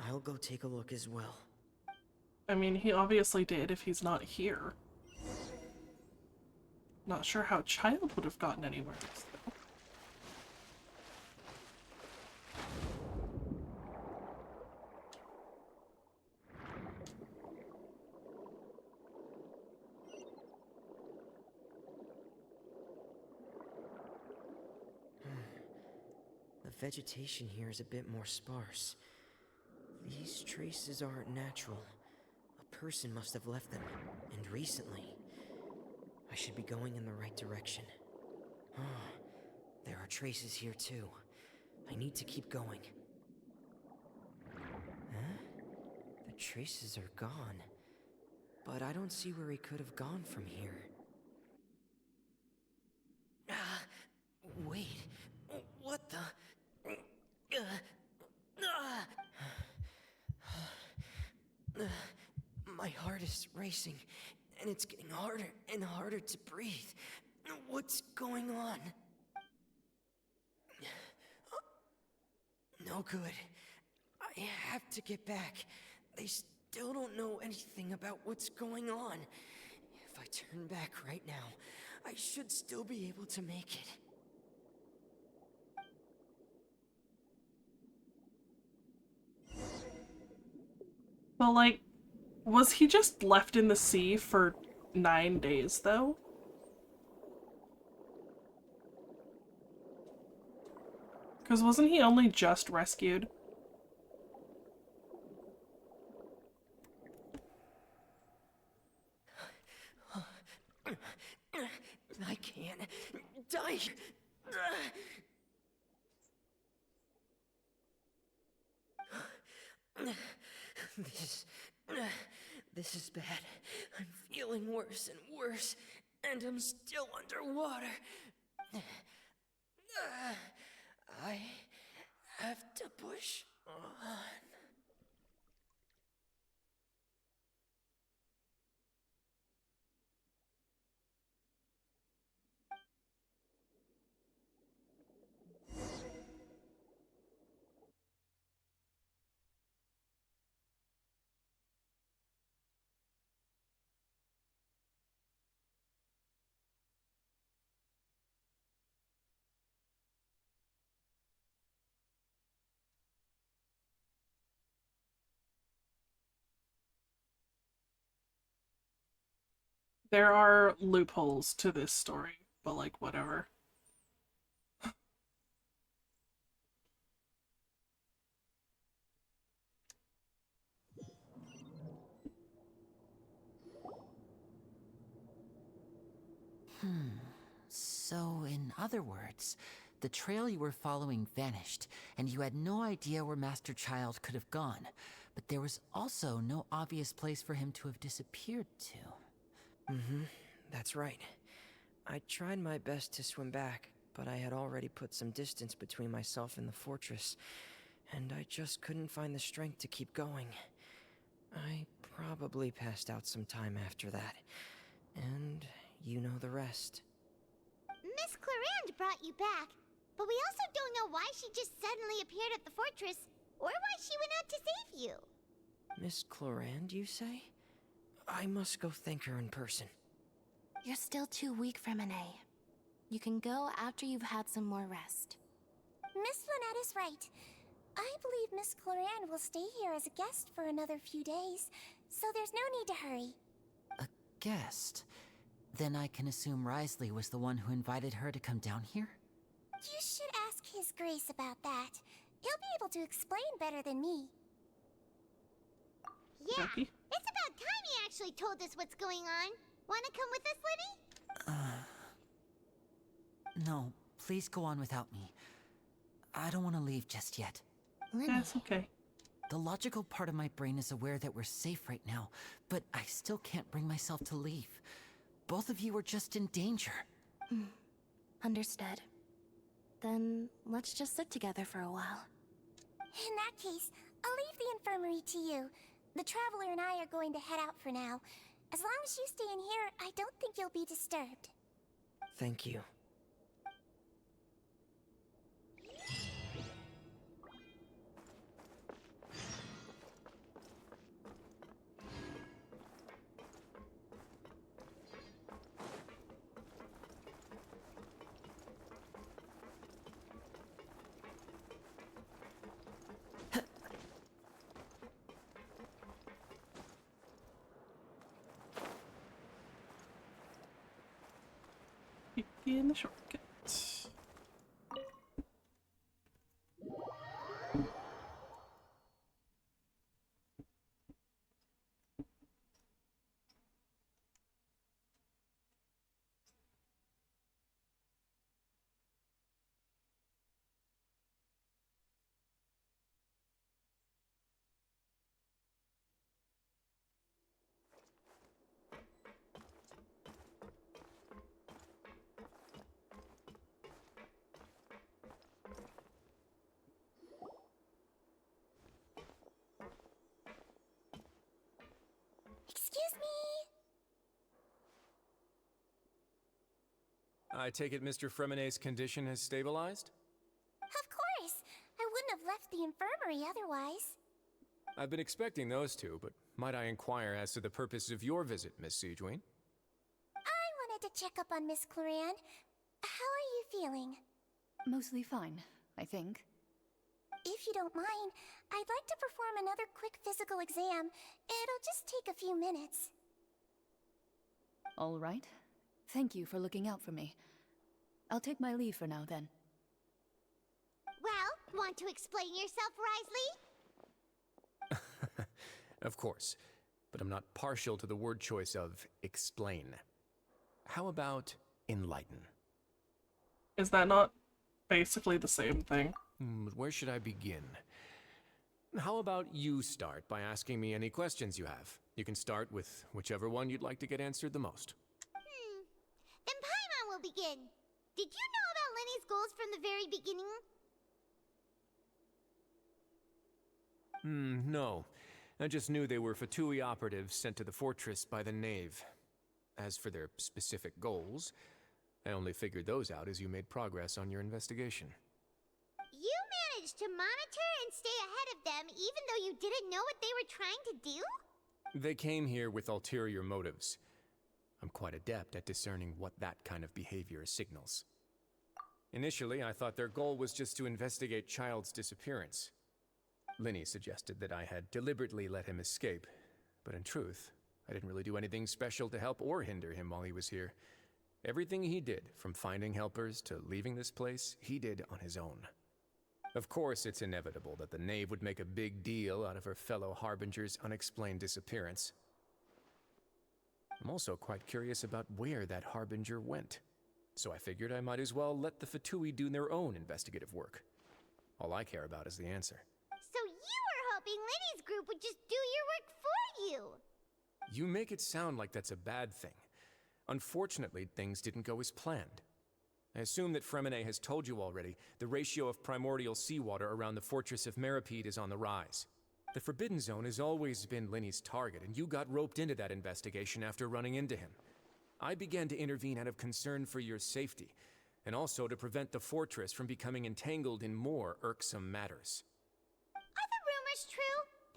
I'll go take a look as well. I mean, he obviously did if he's not here. Not sure how Child would have gotten anywhere else, though. The vegetation here is a bit more sparse. These traces aren't natural. A person must have left them, and recently. I should be going in the right direction. There are traces here too. I need to keep going. Huh? The traces are gone. But I don't see where he could have gone from here. Wait. What the? My heart is racing, and it's getting harder and harder to breathe. What's going on? No good. I have to get back. They still don't know anything about what's going on. If I turn back right now, I should still be able to make it. Well, like, was he just left in the sea for 9 days, though? Because wasn't he only just rescued? I can't die here. This is bad. I'm feeling worse and worse, and I'm still underwater. I have to push on. There are loopholes to this story, but like, whatever. in other words, the trail you were following vanished, and you had no idea where Master Child could have gone. But there was also no obvious place for him to have disappeared to. That's right. I tried my best to swim back, but I had already put some distance between myself and the fortress, and I just couldn't find the strength to keep going. I probably passed out some time after that, and you know the rest. Miss Clarande brought you back, but we also don't know why she just suddenly appeared at the fortress, or why she went out to save you. Miss Clarande, you say? I must go thank her in person. You're still too weak for Monet. You can go after you've had some more rest. Miss Lynette is right. I believe Miss Clarande will stay here as a guest for another few days, so there's no need to hurry. A guest? Then I can assume Risley was the one who invited her to come down here? You should ask His Grace about that. He'll be able to explain better than me. Yeah, it's about time he actually told us what's going on. Wanna come with us, Lenny? No, please go on without me. I don't want to leave just yet. That's okay. The logical part of my brain is aware that we're safe right now, but I still can't bring myself to leave. Both of you are just in danger. Understood. Then let's just sit together for a while. In that case, I'll leave the infirmary to you. The Traveler and I are going to head out for now. As long as you stay in here, I don't think you'll be disturbed. Thank you. In the shortcut. Excuse me? I take it Mr. Fremonet's condition has stabilized? Of course. I wouldn't have left the infirmary otherwise. I've been expecting those two, but might I inquire as to the purpose of your visit, Miss Siegewien? I wanted to check up on Miss Clarande. How are you feeling? Mostly fine, I think. If you don't mind, I'd like to perform another quick physical exam. It'll just take a few minutes. All right. Thank you for looking out for me. I'll take my leave for now, then. Well, want to explain yourself, Risley? Of course, but I'm not partial to the word choice of explain. How about enlighten? Is that not basically the same thing? But where should I begin? How about you start by asking me any questions you have? You can start with whichever one you'd like to get answered the most. Then Paimon will begin. Did you know about Lenny's goals from the very beginning? No. I just knew they were Fatui operatives sent to the fortress by the Knave. As for their specific goals, I only figured those out as you made progress on your investigation. You managed to monitor and stay ahead of them even though you didn't know what they were trying to do? They came here with ulterior motives. I'm quite adept at discerning what that kind of behavior signals. Initially, I thought their goal was just to investigate Child's disappearance. Linny suggested that I had deliberately let him escape, but in truth, I didn't really do anything special to help or hinder him while he was here. Everything he did, from finding helpers to leaving this place, he did on his own. Of course, it's inevitable that the Knave would make a big deal out of her fellow Harbinger's unexplained disappearance. I'm also quite curious about where that Harbinger went. So I figured I might as well let the Fatui do their own investigative work. All I care about is the answer. So you were hoping Lenny's group would just do your work for you! You make it sound like that's a bad thing. Unfortunately, things didn't go as planned. I assume that Fremine has told you already, the ratio of primordial seawater around the fortress of Meripede is on the rise. The Forbidden Zone has always been Lenny's target, and you got roped into that investigation after running into him. I began to intervene out of concern for your safety, and also to prevent the fortress from becoming entangled in more irksome matters. Are the rumors true?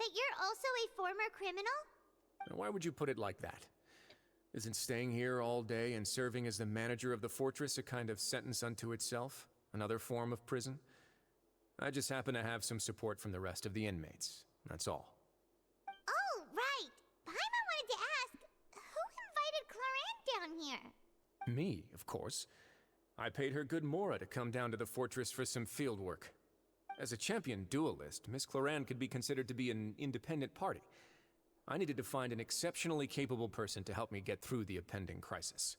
That you're also a former criminal? Now, why would you put it like that? Isn't staying here all day and serving as the manager of the fortress a kind of sentence unto itself? Another form of prison? I just happen to have some support from the rest of the inmates. That's all. Oh, right! Paimon wanted to ask, who invited Cloran down here? Me, of course. I paid her good mora to come down to the fortress for some field work. As a champion duelist, Miss Cloran could be considered to be an independent party. I needed to find an exceptionally capable person to help me get through the impending crisis.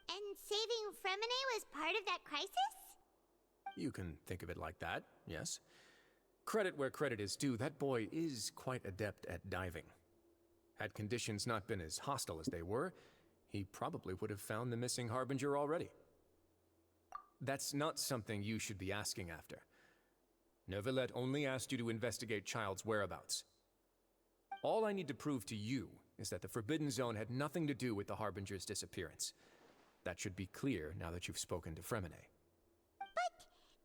And saving Fremine was part of that crisis? You can think of it like that, yes. Credit where credit is due, that boy is quite adept at diving. Had conditions not been as hostile as they were, he probably would have found the missing Harbinger already. That's not something you should be asking after. Neuvillette only asked you to investigate Child's whereabouts. All I need to prove to you is that the Forbidden Zone had nothing to do with the Harbinger's disappearance. That should be clear now that you've spoken to Fremine. But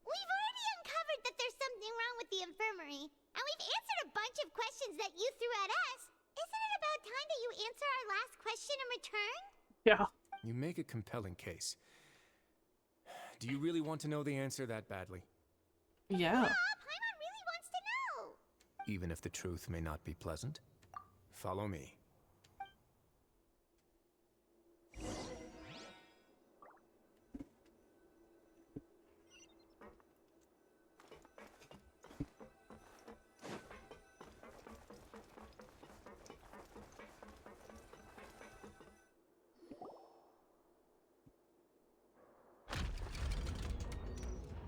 we've already uncovered that there's something wrong with the infirmary, and we've answered a bunch of questions that you threw at us. Isn't it about time that you answer our last question in return? Yeah. You make a compelling case. Do you really want to know the answer that badly? Yeah. Paimon really wants to know! Even if the truth may not be pleasant? Follow me.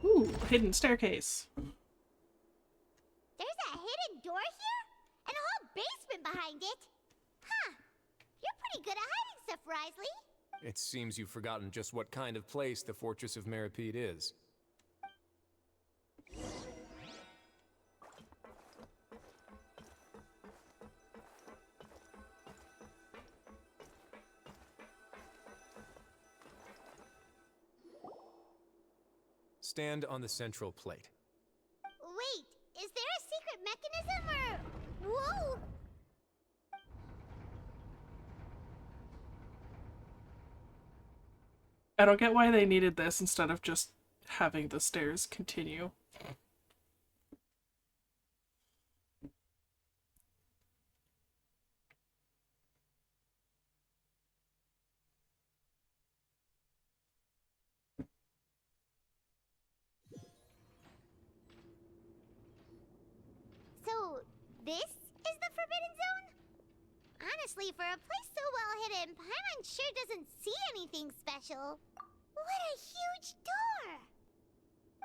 Ooh, hidden staircase. There's a hidden door here? And a whole basement behind it? Huh. You're pretty good at hiding stuff, Risley. It seems you've forgotten just what kind of place the Fortress of Meripede is. Stand on the central plate. Wait, is there a secret mechanism or... Whoa! I don't get why they needed this instead of just having the stairs continue. So, this is the Forbidden Zone? Honestly, for a place so well hidden, Paimon sure doesn't see anything special. What a huge door!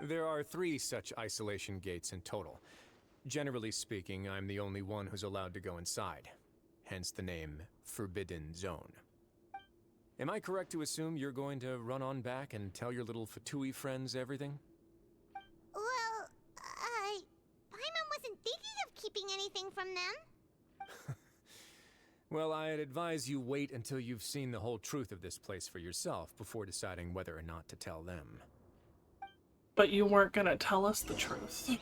There are 3 such isolation gates in total. Generally speaking, I'm the only one who's allowed to go inside. Hence the name Forbidden Zone. Am I correct to assume you're going to run on back and tell your little Fatui friends everything? Well, Paimon wasn't thinking of keeping anything from them. Well, I'd advise you wait until you've seen the whole truth of this place for yourself before deciding whether or not to tell them. But you weren't gonna tell us the truth.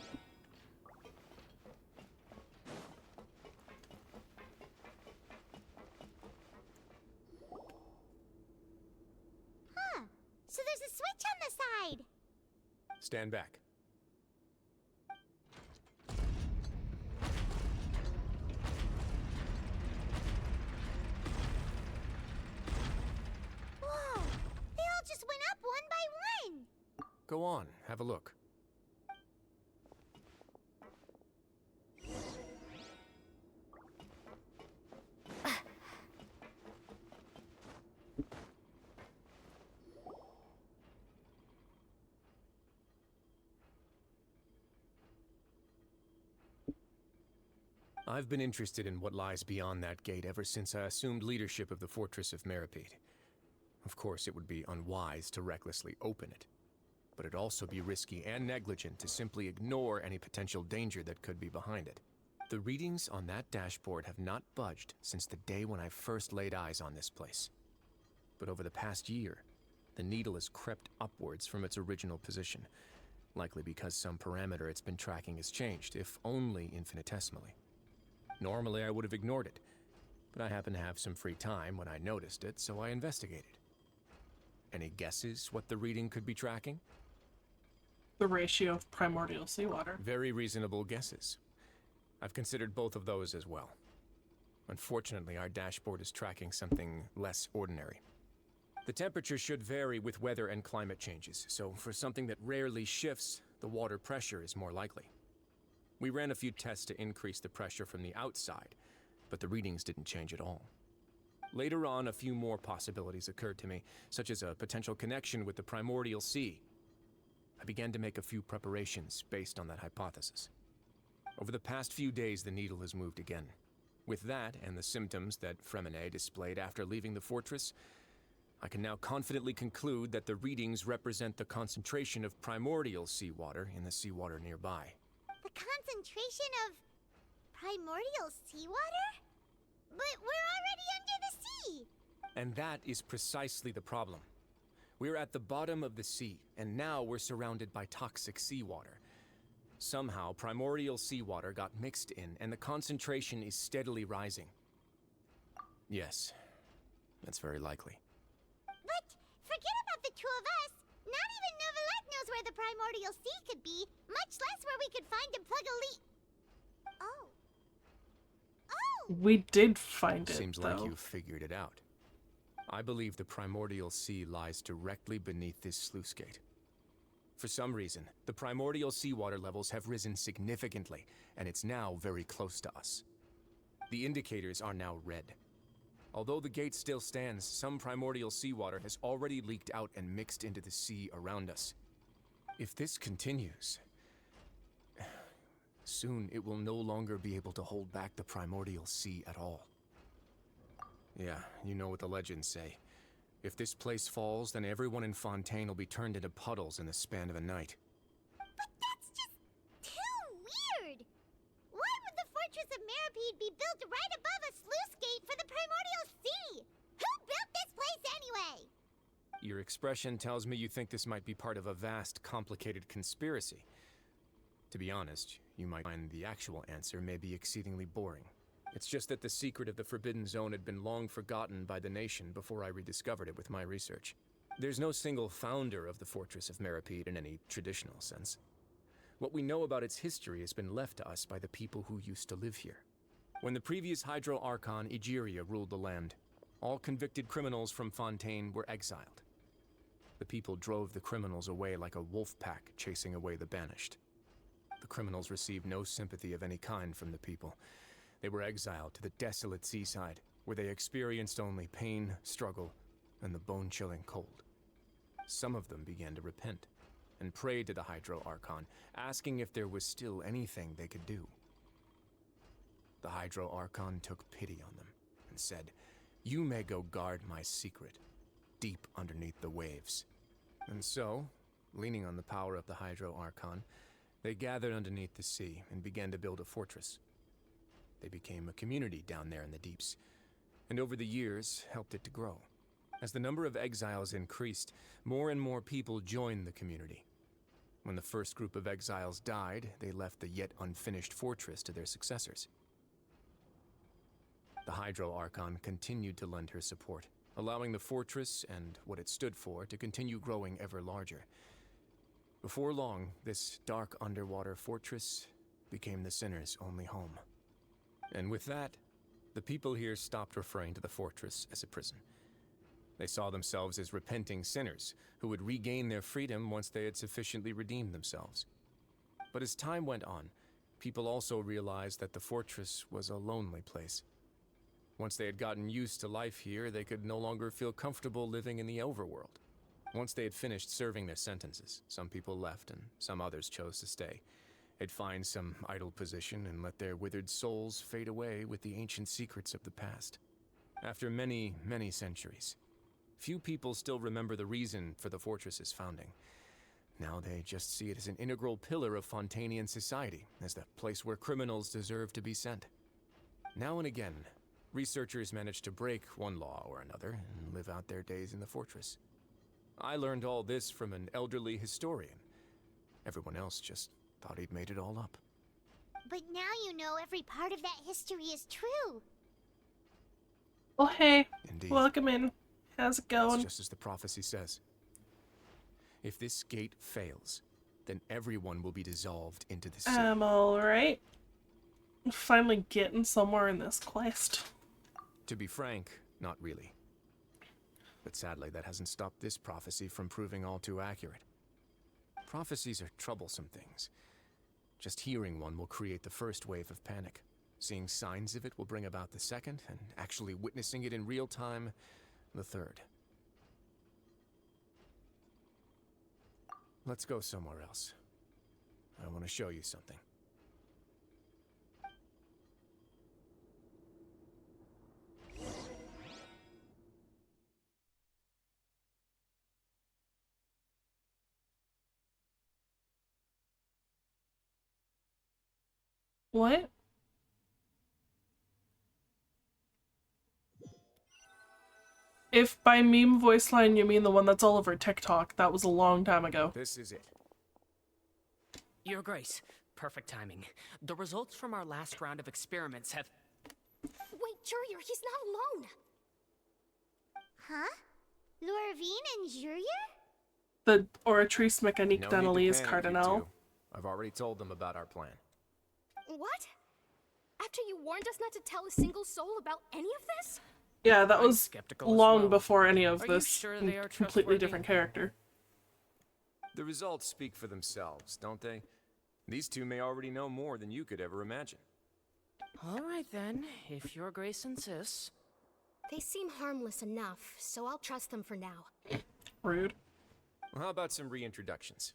Huh. So there's a switch on the side. Stand back. Whoa! They all just went up one by one. Go on, have a look. I've been interested in what lies beyond that gate ever since I assumed leadership of the Fortress of Meripede. Of course, it would be unwise to recklessly open it, but it'd also be risky and negligent to simply ignore any potential danger that could be behind it. The readings on that dashboard have not budged since the day when I first laid eyes on this place. But over the past year, the needle has crept upwards from its original position, likely because some parameter it's been tracking has changed, if only infinitesimally. Normally, I would have ignored it, but I happened to have some free time when I noticed it, so I investigated. Any guesses what the reading could be tracking? The ratio of primordial seawater. Very reasonable guesses. I've considered both of those as well. Unfortunately, our dashboard is tracking something less ordinary. The temperature should vary with weather and climate changes, so for something that rarely shifts, the water pressure is more likely. We ran a few tests to increase the pressure from the outside, but the readings didn't change at all. Later on, a few more possibilities occurred to me, such as a potential connection with the primordial sea. I began to make a few preparations based on that hypothesis. Over the past few days, the needle has moved again. With that, and the symptoms that Fremine displayed after leaving the fortress, I can now confidently conclude that the readings represent the concentration of primordial seawater in the seawater nearby. The concentration of primordial seawater? But we're already under the sea! And that is precisely the problem. We're at the bottom of the sea, and now we're surrounded by toxic seawater. Somehow, primordial seawater got mixed in, and the concentration is steadily rising. Yes, that's very likely. But forget about the two of us. Not even Neuvillette knows where the primordial sea could be, much less where we could find and plug a leak. Oh. Oh! We did find it, Seems though. like you figured it out. I believe the primordial sea lies directly beneath this sluice gate. For some reason, the primordial seawater levels have risen significantly, and it's now very close to us. The indicators are now red. Although the gate still stands, some primordial seawater has already leaked out and mixed into the sea around us. If this continues, soon it will no longer be able to hold back the primordial sea at all. Yeah, you know what the legends say. If this place falls, then everyone in Fontaine will be turned into puddles in the span of a night. But that's just too weird! Why would the Fortress of Meripede be built right above a sluice gate for the primordial sea? Who built this place anyway? Your expression tells me you think this might be part of a vast, complicated conspiracy. To be honest, you might find the actual answer may be exceedingly boring. It's just that the secret of the Forbidden Zone had been long forgotten by the nation before I rediscovered it with my research. There's no single founder of the Fortress of Meripede in any traditional sense. What we know about its history has been left to us by the people who used to live here. When the previous Hydro Archon Egeria ruled the land, all convicted criminals from Fontaine were exiled. The people drove the criminals away like a wolf pack chasing away the banished. The criminals received no sympathy of any kind from the people. They were exiled to the desolate seaside, where they experienced only pain, struggle, and the bone-chilling cold. Some of them began to repent, and prayed to the Hydro Archon, asking if there was still anything they could do. The Hydro Archon took pity on them, and said, "You may go guard my secret, deep underneath the waves." And so, leaning on the power of the Hydro Archon, they gathered underneath the sea and began to build a fortress. They became a community down there in the deeps, and over the years helped it to grow. As the number of exiles increased, more and more people joined the community. When the first group of exiles died, they left the yet unfinished fortress to their successors. The Hydro Archon continued to lend her support, allowing the fortress and what it stood for to continue growing ever larger. Before long, this dark underwater fortress became the sinner's only home. And with that, the people here stopped referring to the fortress as a prison. They saw themselves as repenting sinners who would regain their freedom once they had sufficiently redeemed themselves. But as time went on, people also realized that the fortress was a lonely place. Once they had gotten used to life here, they could no longer feel comfortable living in the overworld. Once they had finished serving their sentences, some people left and some others chose to stay. They'd find some idle position and let their withered souls fade away with the ancient secrets of the past. After many, many centuries, few people still remember the reason for the fortress's founding. Now they just see it as an integral pillar of Fontainian society, as the place where criminals deserve to be sent. Now and again, researchers manage to break one law or another and live out their days in the fortress. I learned all this from an elderly historian. Everyone else just thought he'd made it all up. But now you know every part of that history is true. Oh, hey. Indeed. Welcome in. How's it going? It's just as the prophecy says. If this gate fails, then everyone will be dissolved into the sea. Alright. Finally getting somewhere in this quest. To be frank, not really. But sadly, that hasn't stopped this prophecy from proving all too accurate. Prophecies are troublesome things. Just hearing one will create the first wave of panic. Seeing signs of it will bring about the second, and actually witnessing it in real time, the third. Let's go somewhere else. I want to show you something. What? If by meme voice line you mean the one that's all over TikTok, that was a long time ago. This is it. Your Grace, perfect timing. The results from our last round of experiments have... Wait, Jurier, he's not alone! Huh? Lorvine and Jurier? The Oratrice Mécanique No d'Analyse need to panic, you Cardinal. two. I've already told them about our plan. What? After you warned us not to tell a single soul about any of this? Yeah, that I'm was skeptical as long well. before any of Are you this. sure and they are completely trustworthy? different character. The results speak for themselves, don't they? These two may already know more than you could ever imagine. All right then, if Your Grace insists. They seem harmless enough, so I'll trust them for now. Rude. Well, how about some reintroductions?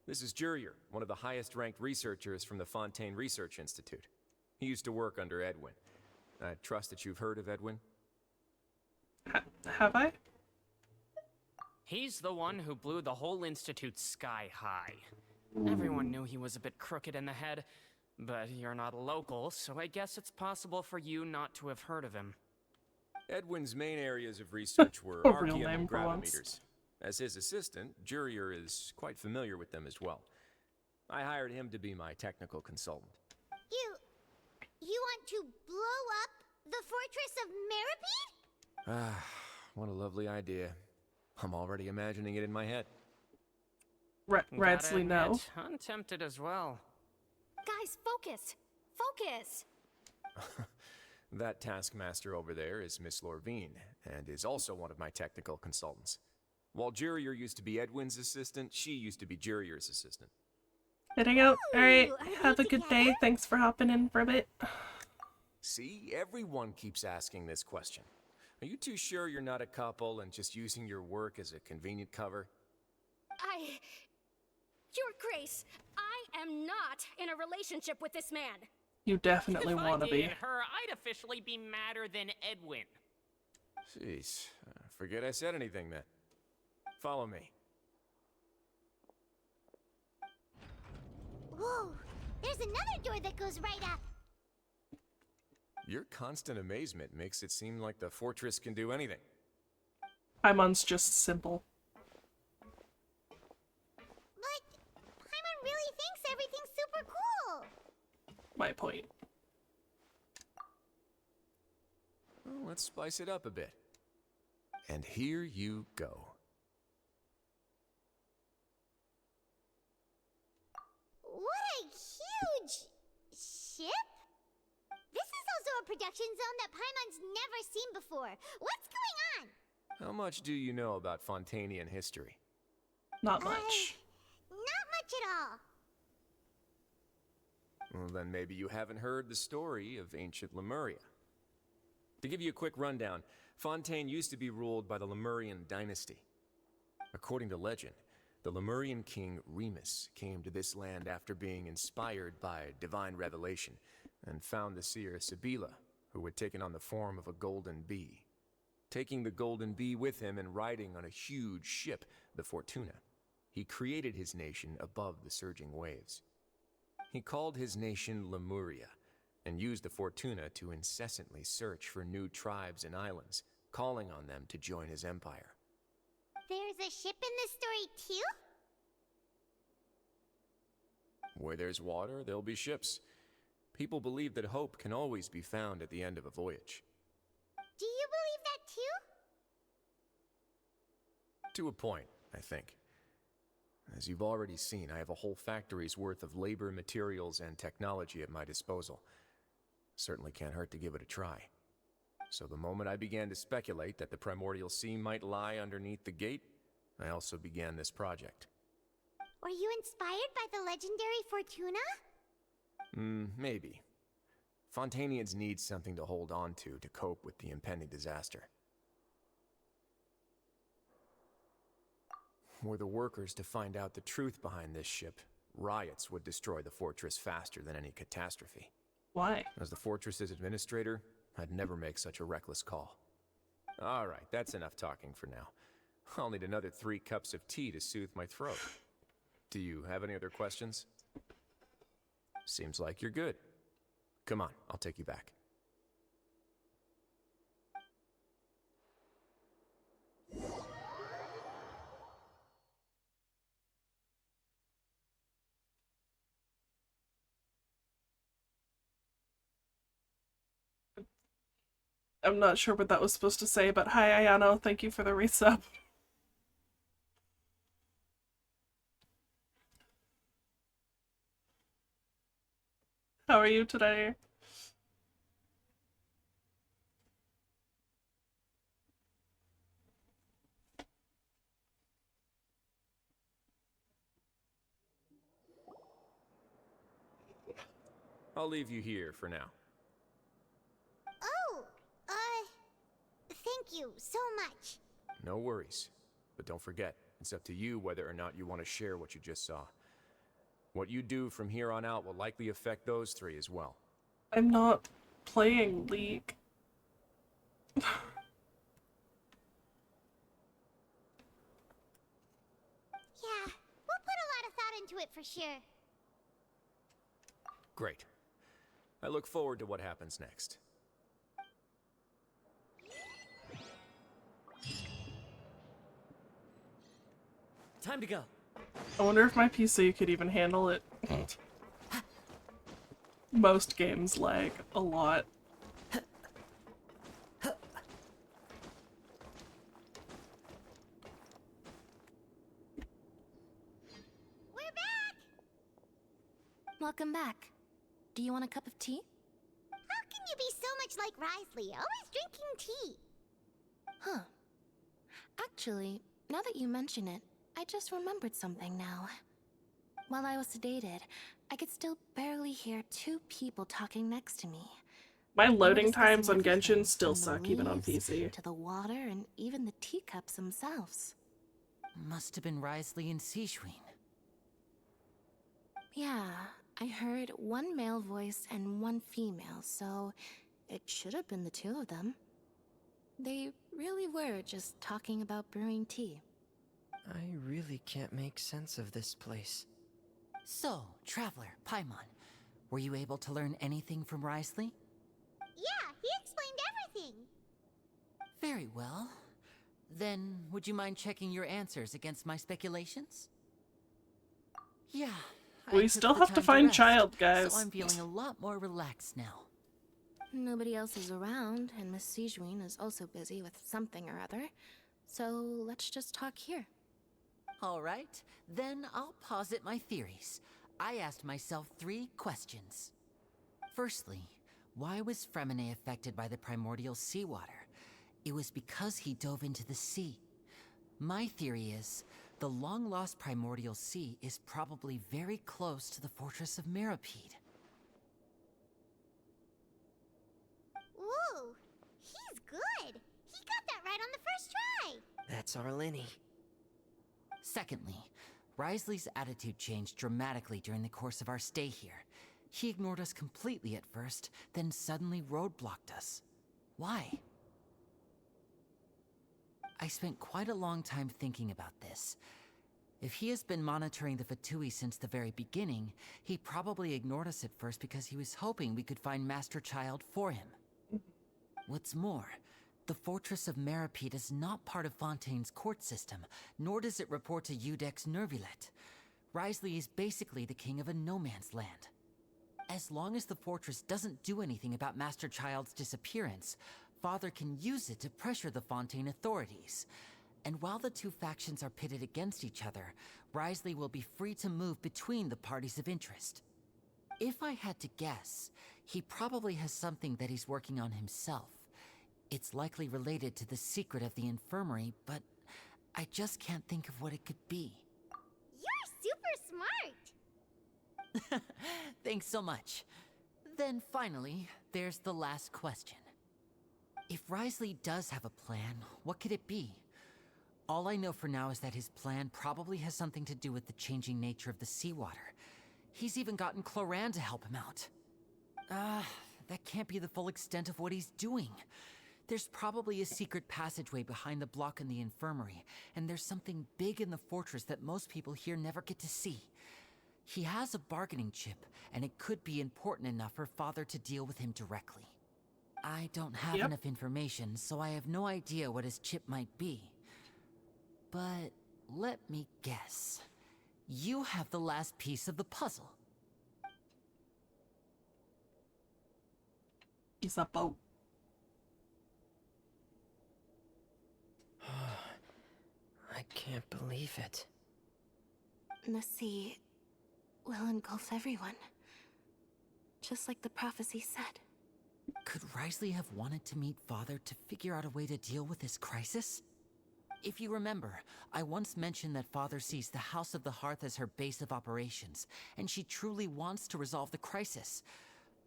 This is Jurier, one of the highest-ranked researchers from the Fontaine Research Institute. He used to work under Edwin. I trust that you've heard of Edwin? Have I? He's the one who blew the whole institute sky high. Everyone knew he was a bit crooked in the head, but you're not a local, so I guess it's possible for you not to have heard of him. Edwin's main areas of research were A real Archeum name and for once. gravimeters. As his assistant, Jurier is quite familiar with them as well. I hired him to be my technical consultant. You want to blow up the fortress of Meripede? Ah, what a lovely idea. I'm already imagining it in my head. Radsley, no. admit, I'm tempted as well. Guys, focus! Focus! That taskmaster over there is Miss Lorvine, and is also one of my technical consultants. While Jurier used to be Edwin's assistant, she used to be Jurier's assistant. Heading out. Alright, Ooh, are we have a good day. together? Thanks for hopping in for a bit. See, everyone keeps asking this question. Are you too sure you're not a couple and just using your work as a convenient cover? Your Grace, I am not in a relationship with this man. You definitely If I want to be. dated her, I'd officially be madder than Edwin. Jeez, forget I said anything then. Follow me. Whoa, there's another door that goes right up. Your constant amazement makes it seem like the fortress can do anything. Paimon's just simple. But Paimon really thinks everything's super cool. My point. Well, let's spice it up a bit. And here you go. What a huge ship! This is also a production zone that Paimon's never seen before. What's going on? How much do you know about Fontainian history? Not much. Not much at all. Well, then maybe you haven't heard the story of ancient Lemuria. To give you a quick rundown, Fontaine used to be ruled by the Lemurian dynasty. According to legend, the Lemurian king Remus came to this land after being inspired by divine revelation and found the seer Sibila, who had taken on the form of a golden bee. Taking the golden bee with him and riding on a huge ship, the Fortuna, he created his nation above the surging waves. He called his nation Lemuria and used the Fortuna to incessantly search for new tribes and islands, calling on them to join his empire. There's a ship in this story too? Where there's water, there'll be ships. People believe that hope can always be found at the end of a voyage. Do you believe that too? To a point, I think. As you've already seen, I have a whole factory's worth of labor, materials, and technology at my disposal. Certainly can't hurt to give it a try. So the moment I began to speculate that the primordial sea might lie underneath the gate, I also began this project. Were you inspired by the legendary Fortuna? Maybe. Fontainians need something to hold on to cope with the impending disaster. Were the workers to find out the truth behind this ship, riots would destroy the fortress faster than any catastrophe. Why? As the fortress's administrator, I'd never make such a reckless call. All right, that's enough talking for now. I'll need another 3 cups of tea to soothe my throat. Do you have any other questions? Seems like you're good. Come on, I'll take you back. I'm not sure what that was supposed to say, but hi, Ayano. Thank you for the resub. How are you today? I'll leave you here for now. Oh, thank you so much. No worries. But don't forget, it's up to you whether or not you want to share what you just saw. What you do from here on out will likely affect those 3 as well. I'm not playing League. Yeah, we'll put a lot of thought into it for sure. Great. I look forward to what happens next. Time to go. I wonder if my PC could even handle it. Most games lag a lot. We're back! Welcome back. Do you want a cup of tea? How can you be so much like Risley, always drinking tea? Huh. Actually, now that you mention it, I just remembered something now. While I was sedated, I could still barely hear 2 people talking next to me. My They were loading discussing times on everything, Genshin still from the suck, even on leaves PC. to the water and even the teacups themselves. Must have been Risley and Sijuin. Yeah, I heard 1 male voice and 1 female, so it should have been the 2 of them. They really were just talking about brewing tea. I really can't make sense of this place. So, Traveler, Paimon, were you able to learn anything from Risley? Yeah, he explained everything. Very well. Then, would you mind checking your answers against my speculations? Yeah. I We took still the have to time find rest, child, guys. So I'm feeling a lot more relaxed now. Nobody else is around, and Miss Sijuin is also busy with something or other, so let's just talk here. All right, then I'll posit my theories. I asked myself 3 questions. Firstly, why was Fremine affected by the primordial seawater? It was because he dove into the sea. My theory is, the long-lost primordial sea is probably very close to the fortress of Mirapede. Ooh, he's good. He got that right on the first try. That's our Lenny. Secondly, Risley's attitude changed dramatically during the course of our stay here. He ignored us completely at first, then suddenly roadblocked us. Why? I spent quite a long time thinking about this. If he has been monitoring the Fatui since the very beginning, he probably ignored us at first because he was hoping we could find Master Child for him. What's more, the Fortress of Meripede is not part of Fontaine's court system, nor does it report to Udex Nervulet. Risley is basically the king of a no-man's land. As long as the fortress doesn't do anything about Master Child's disappearance, Father can use it to pressure the Fontaine authorities. And while the two factions are pitted against each other, Risley will be free to move between the parties of interest. If I had to guess, he probably has something that he's working on himself. It's likely related to the secret of the infirmary, but I just can't think of what it could be. You're super smart! Thanks so much. Then finally, there's the last question. If Risley does have a plan, what could it be? All I know for now is that his plan probably has something to do with the changing nature of the seawater. He's even gotten Cloran to help him out. That can't be the full extent of what he's doing. There's probably a secret passageway behind the block in the infirmary, and there's something big in the fortress that most people here never get to see. He has a bargaining chip, and it could be important enough for Father to deal with him directly. I don't have enough information, so I have no idea what his chip might be. But let me guess. You have the last piece of the puzzle. It's a boat. I can't believe it. The sea will engulf everyone. Just like the prophecy said. Could Risley have wanted to meet Father to figure out a way to deal with this crisis? If you remember, I once mentioned that Father sees the House of the Hearth as her base of operations, and she truly wants to resolve the crisis.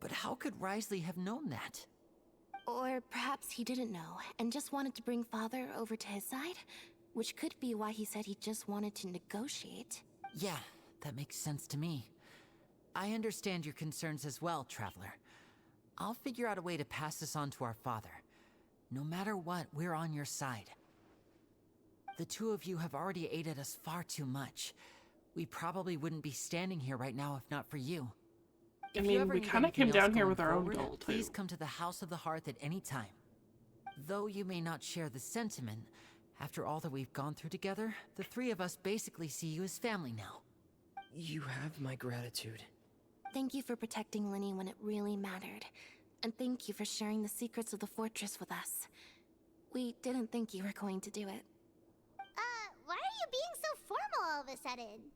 But how could Risley have known that? Or perhaps he didn't know, and just wanted to bring Father over to his side? Which could be why he said he just wanted to negotiate. Yeah, that makes sense to me. I understand your concerns as well, Traveler. I'll figure out a way to pass this on to our father. No matter what, we're on your side. The two of you have already aided us far too much. We probably wouldn't be standing here right now if not for you. I mean, we kind of came down here with our own goal, too. Please come to the House of the Hearth at any time. Though you may not share the sentiment, after all that we've gone through together, the three of us basically see you as family now. You have my gratitude. Thank you for protecting Linny when it really mattered. And thank you for sharing the secrets of the fortress with us. We didn't think you were going to do it. Why are you being so formal all of a sudden?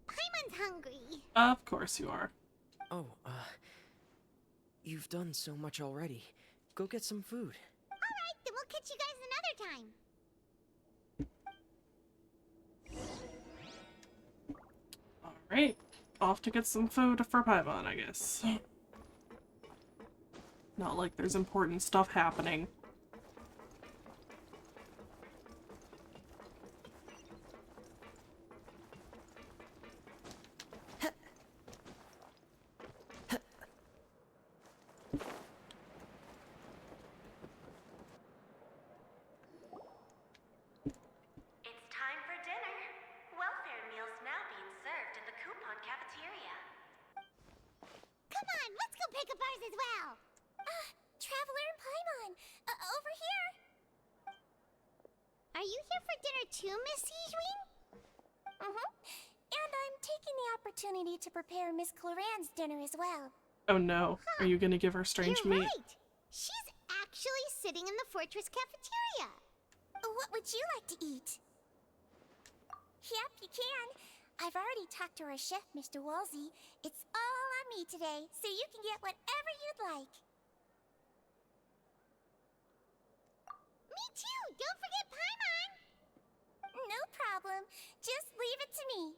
Paimon's hungry. Of course you are. Oh, you've done so much already. Go get some food. Alright, then we'll catch you guys another time. Alright, off to get some food for Paimon, I guess. Not like there's important stuff happening. It's time for dinner. Welfare meals now being served in the coupon cafeteria. Come on, let's go pick up ours as well. Traveler and Paimon, over here. Are you here for dinner too, Miss Sijween? And I'm taking the opportunity to prepare Miss Cloran's dinner as well. Oh no, are you gonna give her strange You're meat? right. She's actually sitting in the fortress cafeteria. What would you like to eat? Yep, you can. I've already talked to our chef, Mr. Wolsey. It's all on me today, so you can get whatever you'd like. Me too! Don't forget Paimon! No problem. Just leave it to me.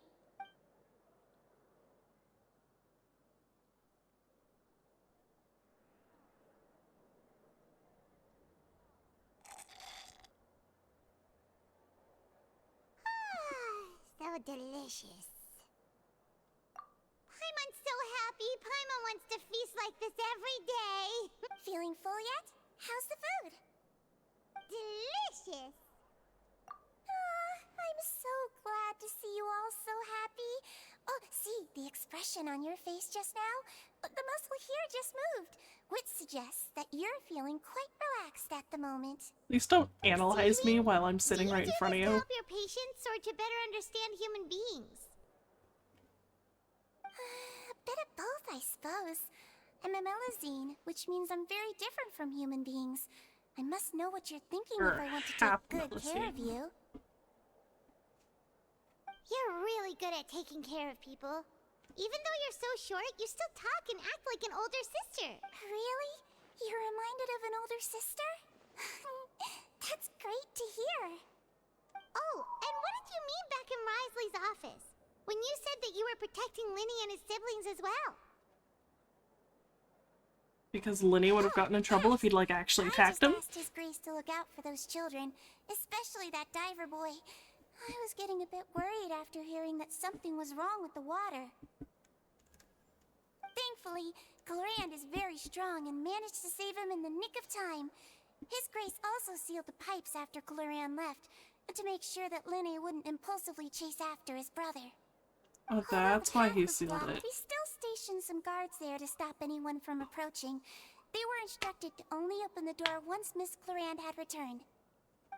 delicious. Paimon's so happy. Paimon wants to feast like this every day. Feeling full yet? How's the food? Delicious. I'm so glad to see you all so happy. Oh, see, the expression on your face just now? The muscle here just moved, which suggests that you're feeling quite relaxed at the moment. Please don't analyze me while I'm sitting right in front of To you. help your patients or to better understand human beings? A bit of both, I suppose. I'm a Melazine, which means I'm very different from human beings. I must know what you're thinking if I want to take good care of you. You're really good at taking care of people. Even though you're so short, you still talk and act like an older sister. Really? You're reminded of an older sister? That's great to hear. Oh, and what did you mean back in Risley's office? When you said that you were protecting Linny and his siblings as well? Because Linny would have gotten in trouble if he'd, like, actually attacked him. I just asked His Grace to look out for those children, especially that diver boy. I was getting a bit worried after hearing that something was wrong with the water. Thankfully, Clorand is very strong and managed to save him in the nick of time. His Grace also sealed the pipes after Clorand left, to make sure that Linny wouldn't impulsively chase after his brother. Oh, that's why he sealed it. We still stationed some guards there to stop anyone from approaching. They were instructed to only open the door once Miss Clorand had returned.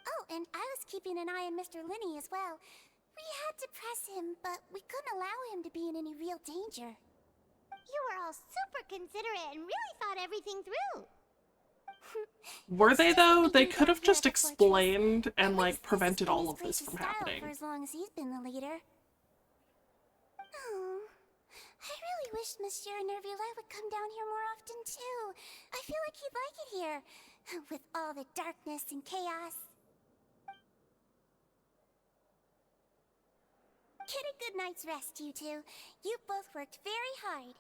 Oh, and I was keeping an eye on Mr. Linny as well. We had to press him, but we couldn't allow him to be in any real danger. You were all super considerate and really thought everything through. Were they, though? They could have just explained and, like, prevented all of this from happening. For as long as he's been the leader. Oh, I really wish Monsieur Nervula would come down here more often, too. I feel like he'd like it here, with all the darkness and chaos. Get a good night's rest, you two. You both worked very hard.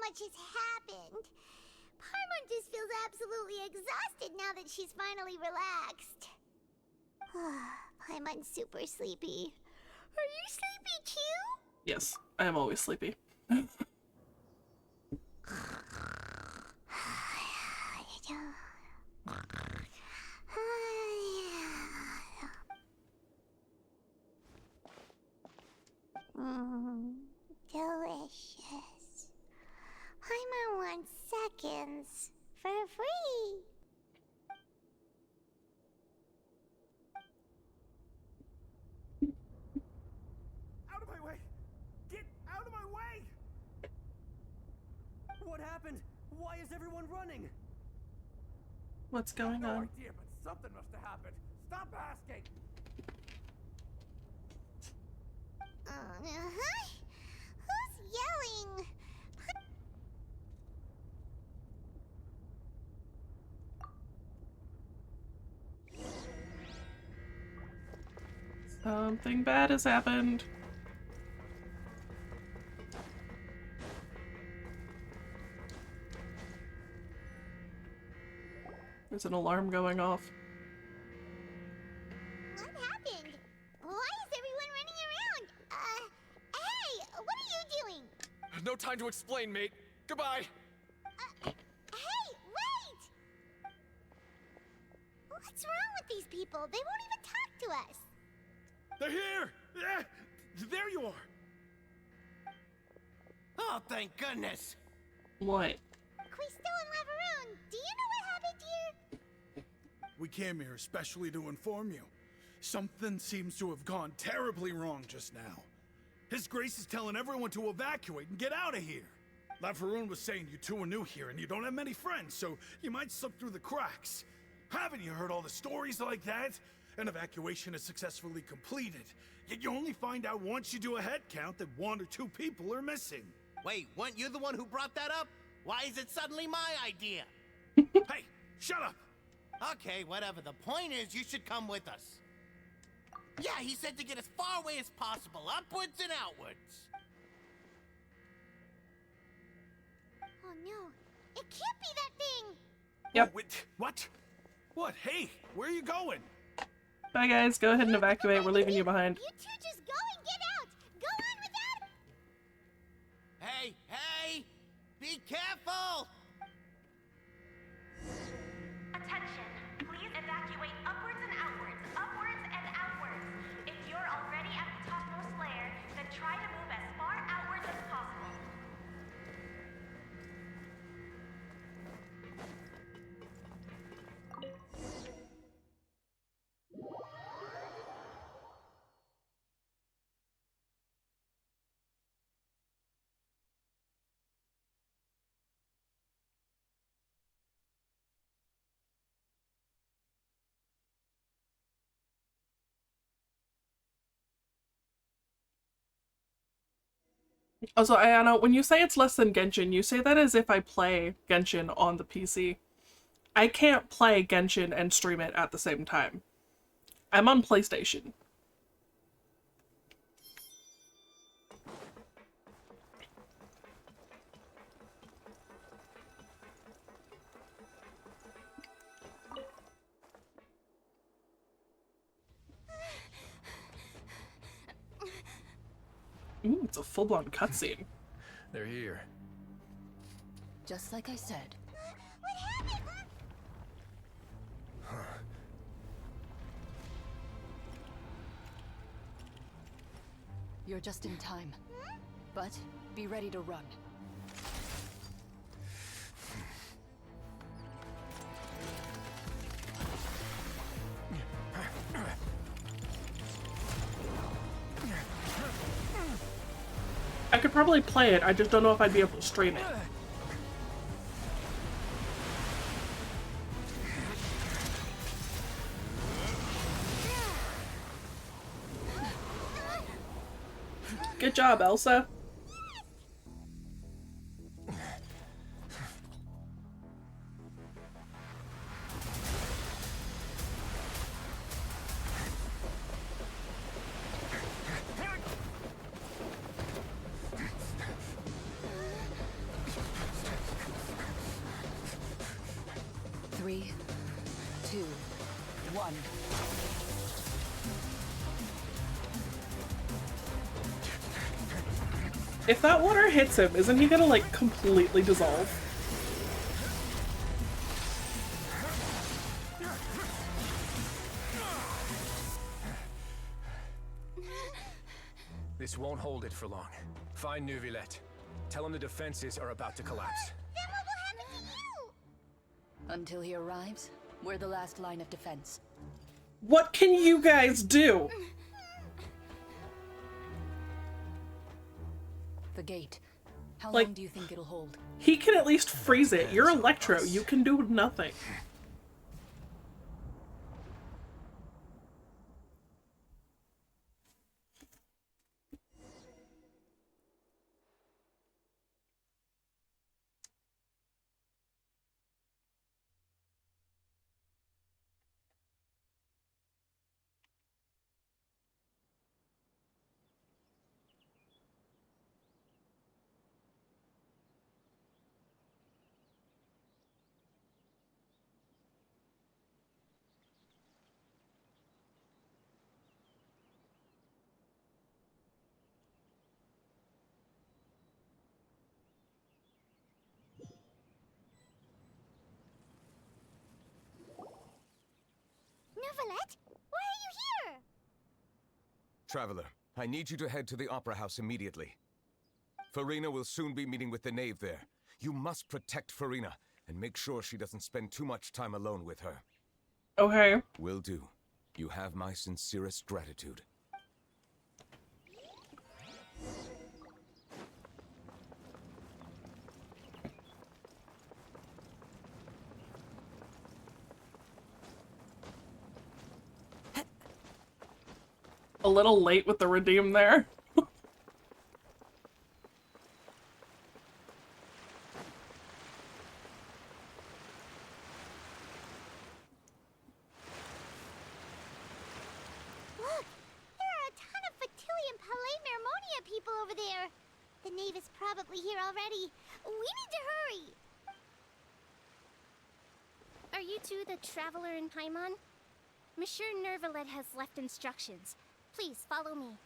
Much has happened. Paimon just feels absolutely exhausted now that she's finally relaxed. Paimon's super sleepy. Are you sleepy too? Yes, I am always sleepy. Delicious. Paimon wants seconds for free. Out of my way! Get out of my way! What happened? Why is everyone running? What's going no on? idea, but something must have happened. Stop asking! Who's yelling? Something bad has happened. There's an alarm going off. time to explain, mate. Goodbye. Hey, wait! What's wrong with these people? They won't even talk to us. They're here! There you are! Oh, thank goodness! What? Quisto and Laveroon, do you know what happened here? We came here especially to inform you. Something seems to have gone terribly wrong just now. His Grace is telling everyone to evacuate and get out of here. Laveroon was saying you two are new here and you don't have many friends, so you might slip through the cracks. Haven't you heard all the stories like that? An evacuation is successfully completed, yet you only find out once you do a head count that 1 or 2 people are missing. Wait, weren't you the one who brought that up? Why is it suddenly my idea? Hey, shut up! Okay, whatever. The point is, you should come with us. Yeah, he said to get as far away as possible, upwards and outwards. Oh no, it can't be that thing! Yep. Oh, wait, what? What? Hey, where are you going? Bye guys, go ahead and evacuate. We're leaving you behind. You two just go and get out! Go on without... Hey, hey! Be careful! Attention, please evacuate upwards and outwards, upwards and outwards. If you're already at the topmost layer, then try to move as far outwards as possible. Also, Ayana, when you say it's less than Genshin, you say that as if I play Genshin on the PC. I can't play Genshin and stream it at the same time. I'm on PlayStation. Ooh, it's a full-blown cutscene. They're here. Just like I said. What happened? You're just in time. But be ready to run. I could probably play it, I just don't know if I'd be able to stream it. Good job, Elsa. Three, two, one. If that water hits him, isn't he gonna, like, completely dissolve? This won't hold it for long. Find Neuvillette. Tell him the defenses are about to collapse. Then what will happen to you? Until he arrives, we're the last line of defense. What can you guys do? The gate. How Like- long do you think it'll hold? He can at least freeze it. You're Electro. You can do nothing. Traveler, I need you to head to the Opera House immediately. Farina will soon be meeting with the knave there. You must protect Farina, and make sure she doesn't spend too much time alone with her. Okay. Will do. You have my sincerest gratitude. A little late with the redeem there. Look! There are a ton of Fatili and Palais Mermonia people over there! The knave is probably here already. We need to hurry! Are you two the traveler in Paimon? Monsieur Nervalet has left instructions. Please follow me.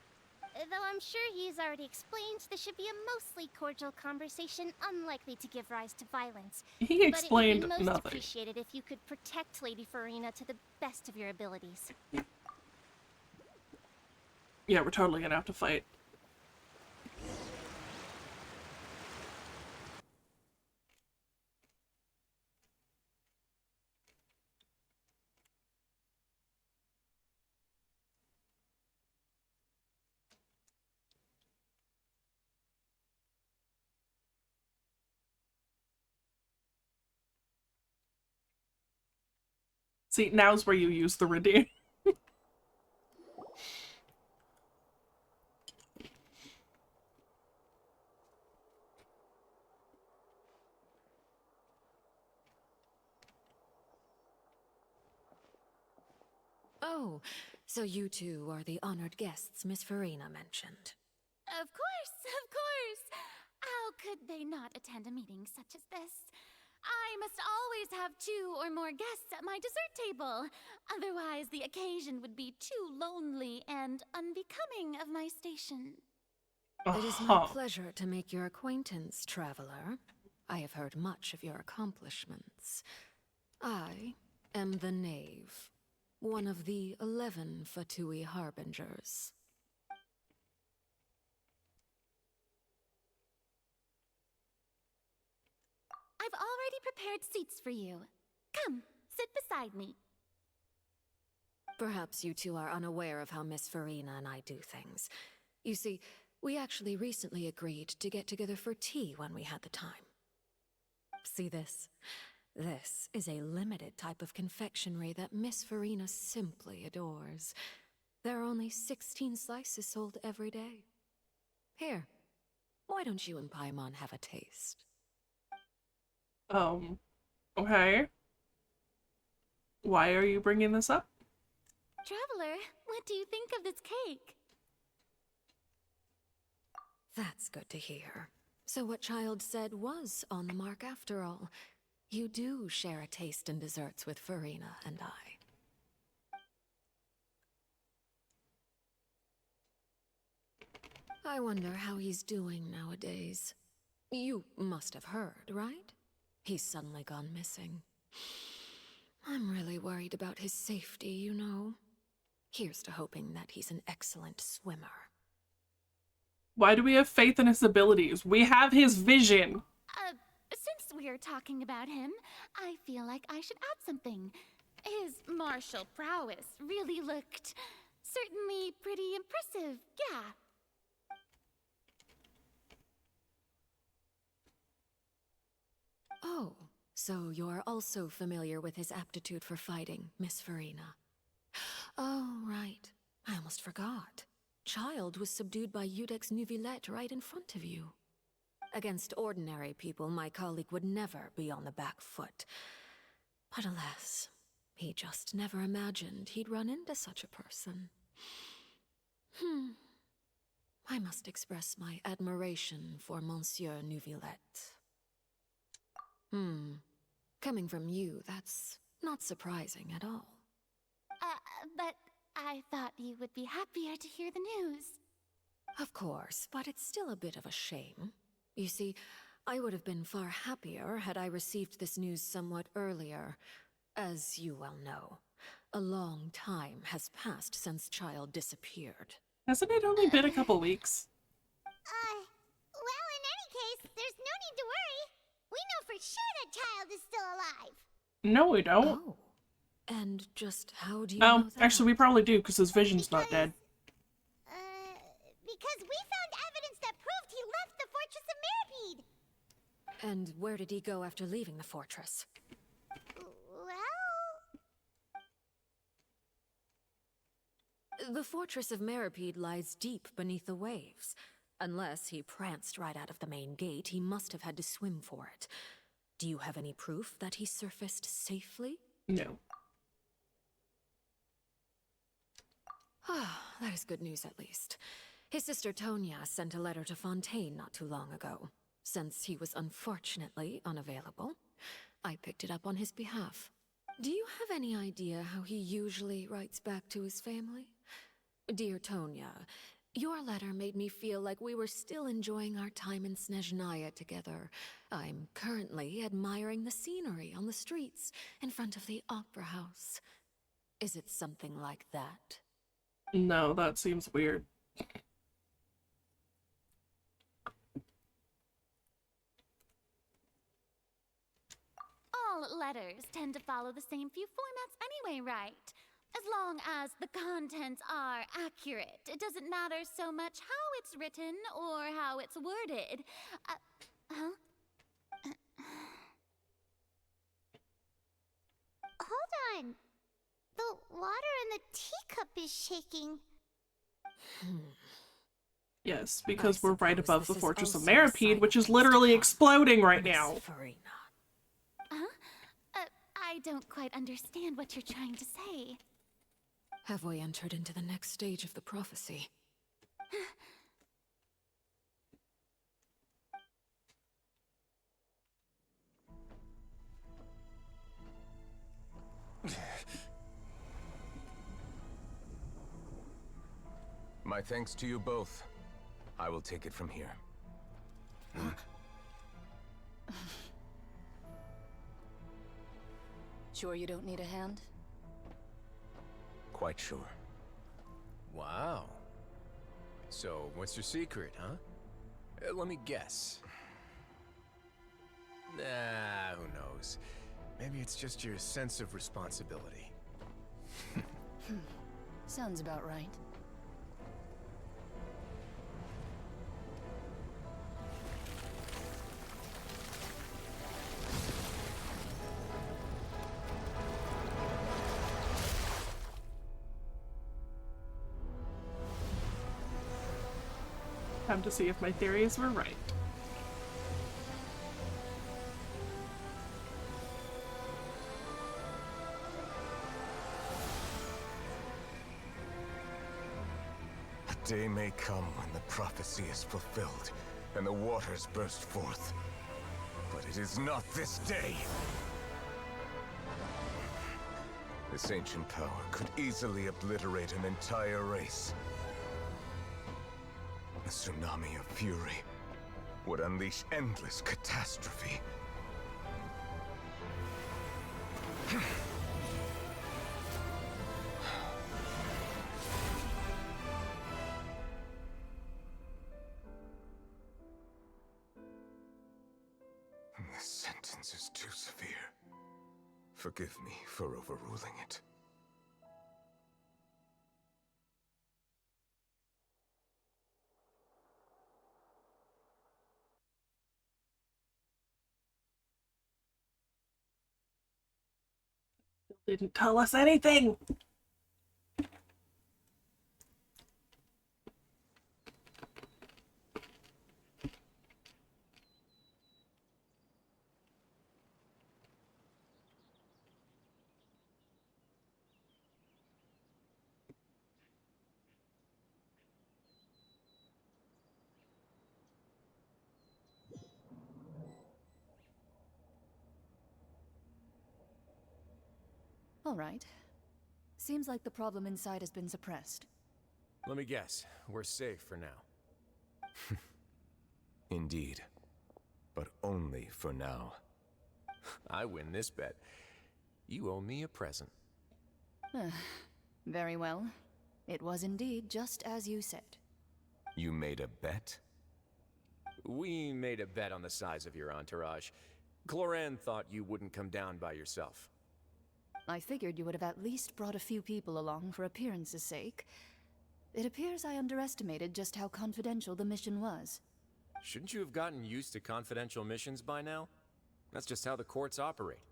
Though I'm sure he's already explained, this should be a mostly cordial conversation, unlikely to give rise to violence. He explained but it would be most nothing. appreciated if you could protect Lady Farina to the best of your abilities. Yeah, we're totally gonna have to fight. See, now's where you use the redeem. Oh, so you two are the honored guests Miss Farina mentioned. Of course, of course. How could they not attend a meeting such as this? I must always have 2 or more guests at my dessert table. Otherwise, the occasion would be too lonely and unbecoming of my station. It is my pleasure to make your acquaintance, traveler. I have heard much of your accomplishments. I am the knave, one of the 11 Fatui harbingers. I've already prepared seats for you. Come, sit beside me. Perhaps you two are unaware of how Miss Farina and I do things. You see, we actually recently agreed to get together for tea when we had the time. See this? This is a limited type of confectionery that Miss Farina simply adores. There are only 16 slices sold every day. Here, why don't you and Paimon have a taste? Okay. Why are you bringing this up? Traveler, what do you think of this cake? That's good to hear. So what Child said was on the mark after all. You do share a taste in desserts with Farina and I. I wonder how he's doing nowadays. You must have heard, right? He's suddenly gone missing. I'm really worried about his safety, you know. Here's to hoping that he's an excellent swimmer. Why do we have faith in his abilities? We have his vision. Since we're talking about him, I feel like I should add something. His martial prowess really looked certainly pretty impressive, yeah. Oh, so you're also familiar with his aptitude for fighting, Miss Farina. Oh, right. I almost forgot. Child was subdued by Udex Nuvillette right in front of you. Against ordinary people, my colleague would never be on the back foot. But alas, he just never imagined he'd run into such a person. I must express my admiration for Monsieur Nuvillette. Coming from you, that's not surprising at all. But I thought you would be happier to hear the news. Of course, but it's still a bit of a shame. You see, I would have been far happier had I received this news somewhat earlier. As you well know, a long time has passed since Child disappeared. Hasn't it only been a couple weeks? Well, in any case, there's no need to worry. We know for sure that child is still alive. No, we don't. Oh. And just how do you Oh, know that? actually, we probably do, because his vision's not dead. Because we found evidence that proved he left the Fortress of Mirapede. And where did he go after leaving the fortress? Well... The Fortress of Mirapede lies deep beneath the waves. Unless he pranced right out of the main gate, he must have had to swim for it. Do you have any proof that he surfaced safely? No. Ah, that is good news at least. His sister Tonya sent a letter to Fontaine not too long ago. Since he was unfortunately unavailable, I picked it up on his behalf. Do you have any idea how he usually writes back to his family? Dear Tonya, your letter made me feel like we were still enjoying our time in Snezhnaya together. I'm currently admiring the scenery on the streets in front of the opera house. Is it something like that? No, that seems weird. All letters tend to follow the same few formats anyway, right? As long as the contents are accurate, it doesn't matter so much how it's written or how it's worded. Hold on. The water in the teacup is shaking. Yes, because we're right above the Fortress of Mirapede, which is literally exploding right now. I don't quite understand what you're trying to say. Have we entered into the next stage of the prophecy? My thanks to you both. I will take it from here. Sure you don't need a hand? Quite sure. Wow. So, what's your secret, huh? Let me guess. Nah, who knows? Maybe it's just your sense of responsibility. Sounds about right. Time to see if my theories were right. A day may come when the prophecy is fulfilled, and the waters burst forth. But it is not this day! This ancient power could easily obliterate an entire race. A tsunami of fury would unleash endless catastrophe. This sentence is too severe. Forgive me for overruling it. Didn't tell us anything! All right. Seems like the problem inside has been suppressed. Let me guess. We're safe for now. Indeed. But only for now. I win this bet. You owe me a present. Very well. It was indeed just as you said. You made a bet? We made a bet on the size of your entourage. Cloran thought you wouldn't come down by yourself. I figured you would have at least brought a few people along for appearance's sake. It appears I underestimated just how confidential the mission was. Shouldn't you have gotten used to confidential missions by now? That's just how the courts operate.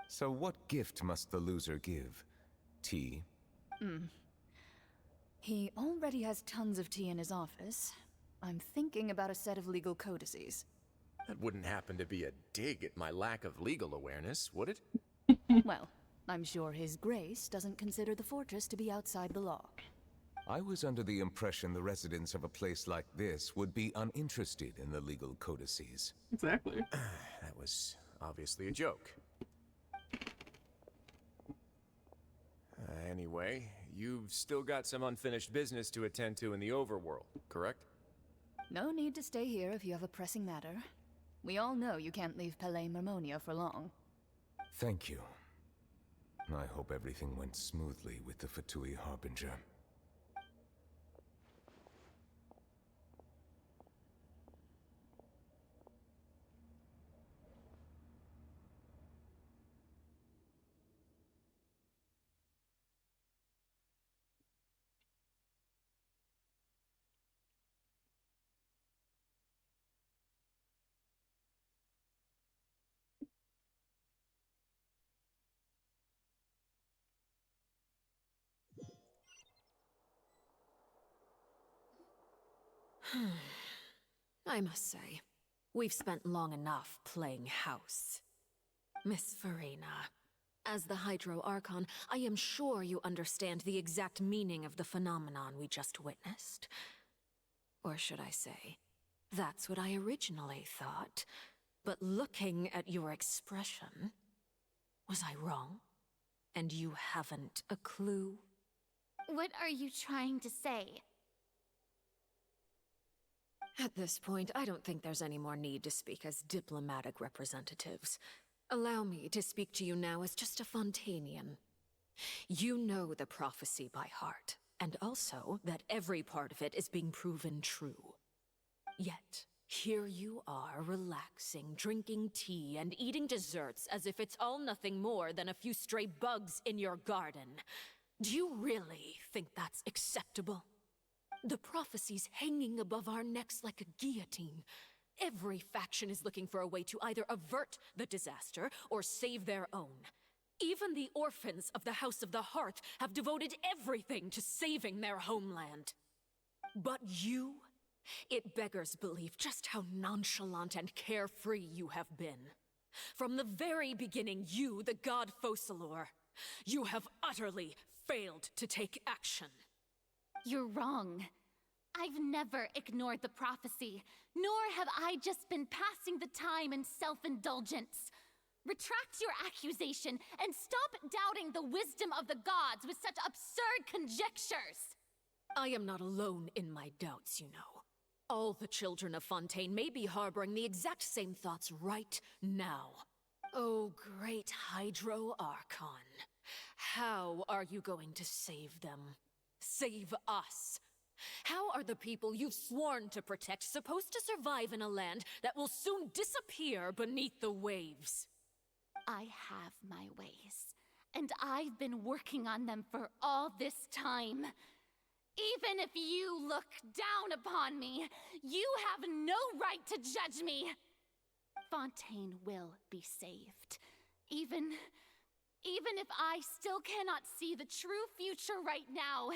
So what gift must the loser give? Tea? He already has tons of tea in his office. I'm thinking about a set of legal codices. That wouldn't happen to be a dig at my lack of legal awareness, would it? Well, I'm sure His Grace doesn't consider the fortress to be outside the law. I was under the impression the residents of a place like this would be uninterested in the legal codices. Exactly. That was obviously a joke. Anyway, you've still got some unfinished business to attend to in the overworld, correct? No need to stay here if you have a pressing matter. We all know you can't leave Palais Marmonia for long. Thank you. I hope everything went smoothly with the Fatui Harbinger. I must say, we've spent long enough playing house. Miss Farina, as the Hydro Archon, I am sure you understand the exact meaning of the phenomenon we just witnessed. Or should I say, that's what I originally thought. But looking at your expression, was I wrong? And you haven't a clue? What are you trying to say? At this point, I don't think there's any more need to speak as diplomatic representatives. Allow me to speak to you now as just a Fontainian. You know the prophecy by heart, and also that every part of it is being proven true. Yet, here you are, relaxing, drinking tea, and eating desserts as if it's all nothing more than a few stray bugs in your garden. Do you really think that's acceptable? The prophecy's hanging above our necks like a guillotine. Every faction is looking for a way to either avert the disaster or save their own. Even the orphans of the House of the Hearth have devoted everything to saving their homeland. But you? It beggars belief just how nonchalant and carefree you have been. From the very beginning, you, the god Focalor, you have utterly failed to take action. You're wrong. I've never ignored the prophecy, nor have I just been passing the time in self-indulgence. Retract your accusation and stop doubting the wisdom of the gods with such absurd conjectures. I am not alone in my doubts, you know. All the children of Fontaine may be harboring the exact same thoughts right now. Oh, great Hydro Archon. How are you going to save them? Save us? How are the people you've sworn to protect supposed to survive in a land that will soon disappear beneath the waves? I have my ways, and I've been working on them for all this time. Even if you look down upon me, you have no right to judge me. Fontaine will be saved. Even if I still cannot see the true future right now,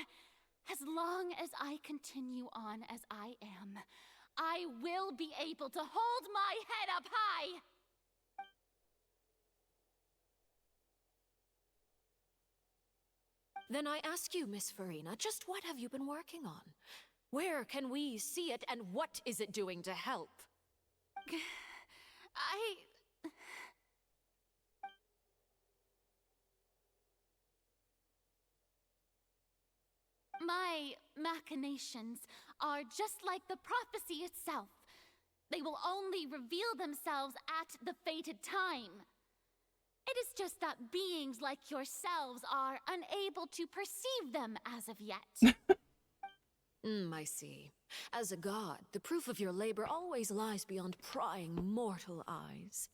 as long as I continue on as I am, I will be able to hold my head up high. Then I ask you, Miss Farina, just what have you been working on? Where can we see it, and what is it doing to help? My machinations are just like the prophecy itself. They will only reveal themselves at the fated time. It is just that beings like yourselves are unable to perceive them as of yet. I see. As a god, the proof of your labor always lies beyond prying mortal eyes.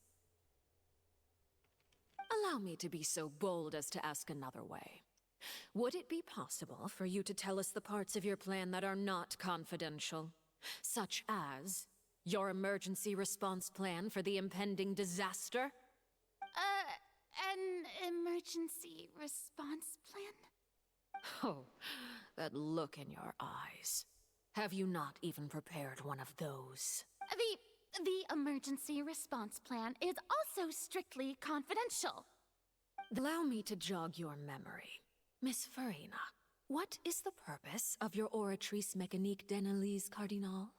Allow me to be so bold as to ask another way. Would it be possible for you to tell us the parts of your plan that are not confidential? Such as your emergency response plan for the impending disaster? An emergency response plan? Oh, that look in your eyes. Have you not even prepared one of those? The emergency response plan is also strictly confidential. Allow me to jog your memory. Miss Farina, what is the purpose of your Oratrice Mécanique d'Analyse Cardinal?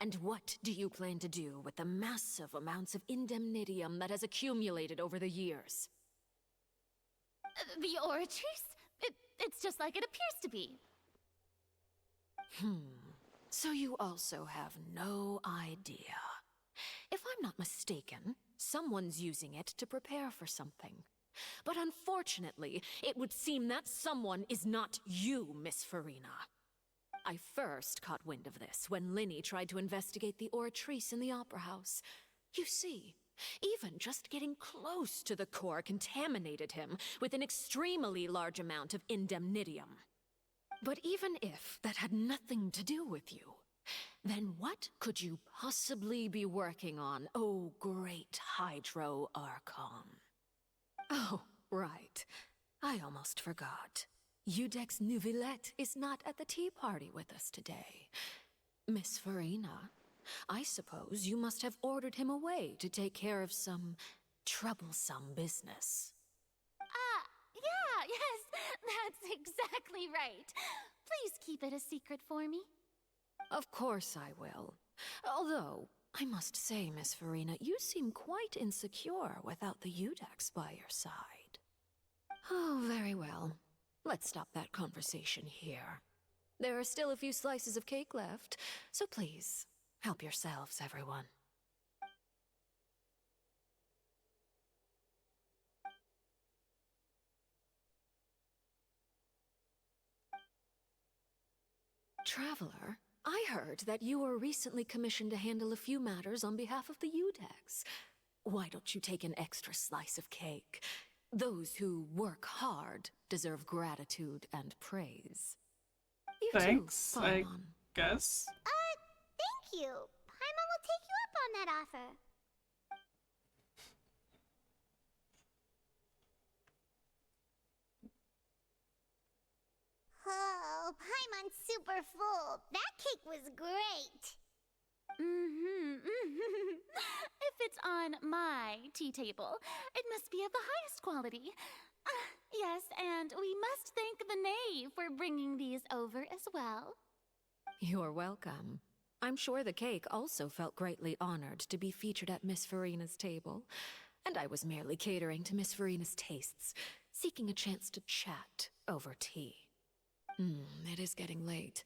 And what do you plan to do with the massive amounts of indemnitium that has accumulated over the years? The Oratrice? It's just like it appears to be. So you also have no idea. If I'm not mistaken, someone's using it to prepare for something. But unfortunately, it would seem that someone is not you, Miss Farina. I first caught wind of this when Linny tried to investigate the Oratrice in the Opera House. You see, even just getting close to the core contaminated him with an extremely large amount of indemnitium. But even if that had nothing to do with you, then what could you possibly be working on, oh great Hydro Archon? Oh, right. I almost forgot. Udex Nouvillette is not at the tea party with us today. Miss Farina, I suppose you must have ordered him away to take care of some troublesome business. Yeah, yes, that's exactly right. Please keep it a secret for me. Of course I will. Although, I must say, Miss Farina, you seem quite insecure without the Udex by your side. Oh, very well. Let's stop that conversation here. There are still a few slices of cake left, so please, help yourselves, everyone. Traveler, I heard that you were recently commissioned to handle a few matters on behalf of the Udex. Why don't you take an extra slice of cake? Those who work hard deserve gratitude and praise. You Thanks, too, I Paimon. guess. Thank you. Paimon will take you up on that offer. Oh, Paimon's super full. That cake was great. If it's on my tea table, it must be of the highest quality. Yes, and we must thank the knave for bringing these over as well. You're welcome. I'm sure the cake also felt greatly honored to be featured at Miss Farina's table, and I was merely catering to Miss Farina's tastes, seeking a chance to chat over tea. It is getting late.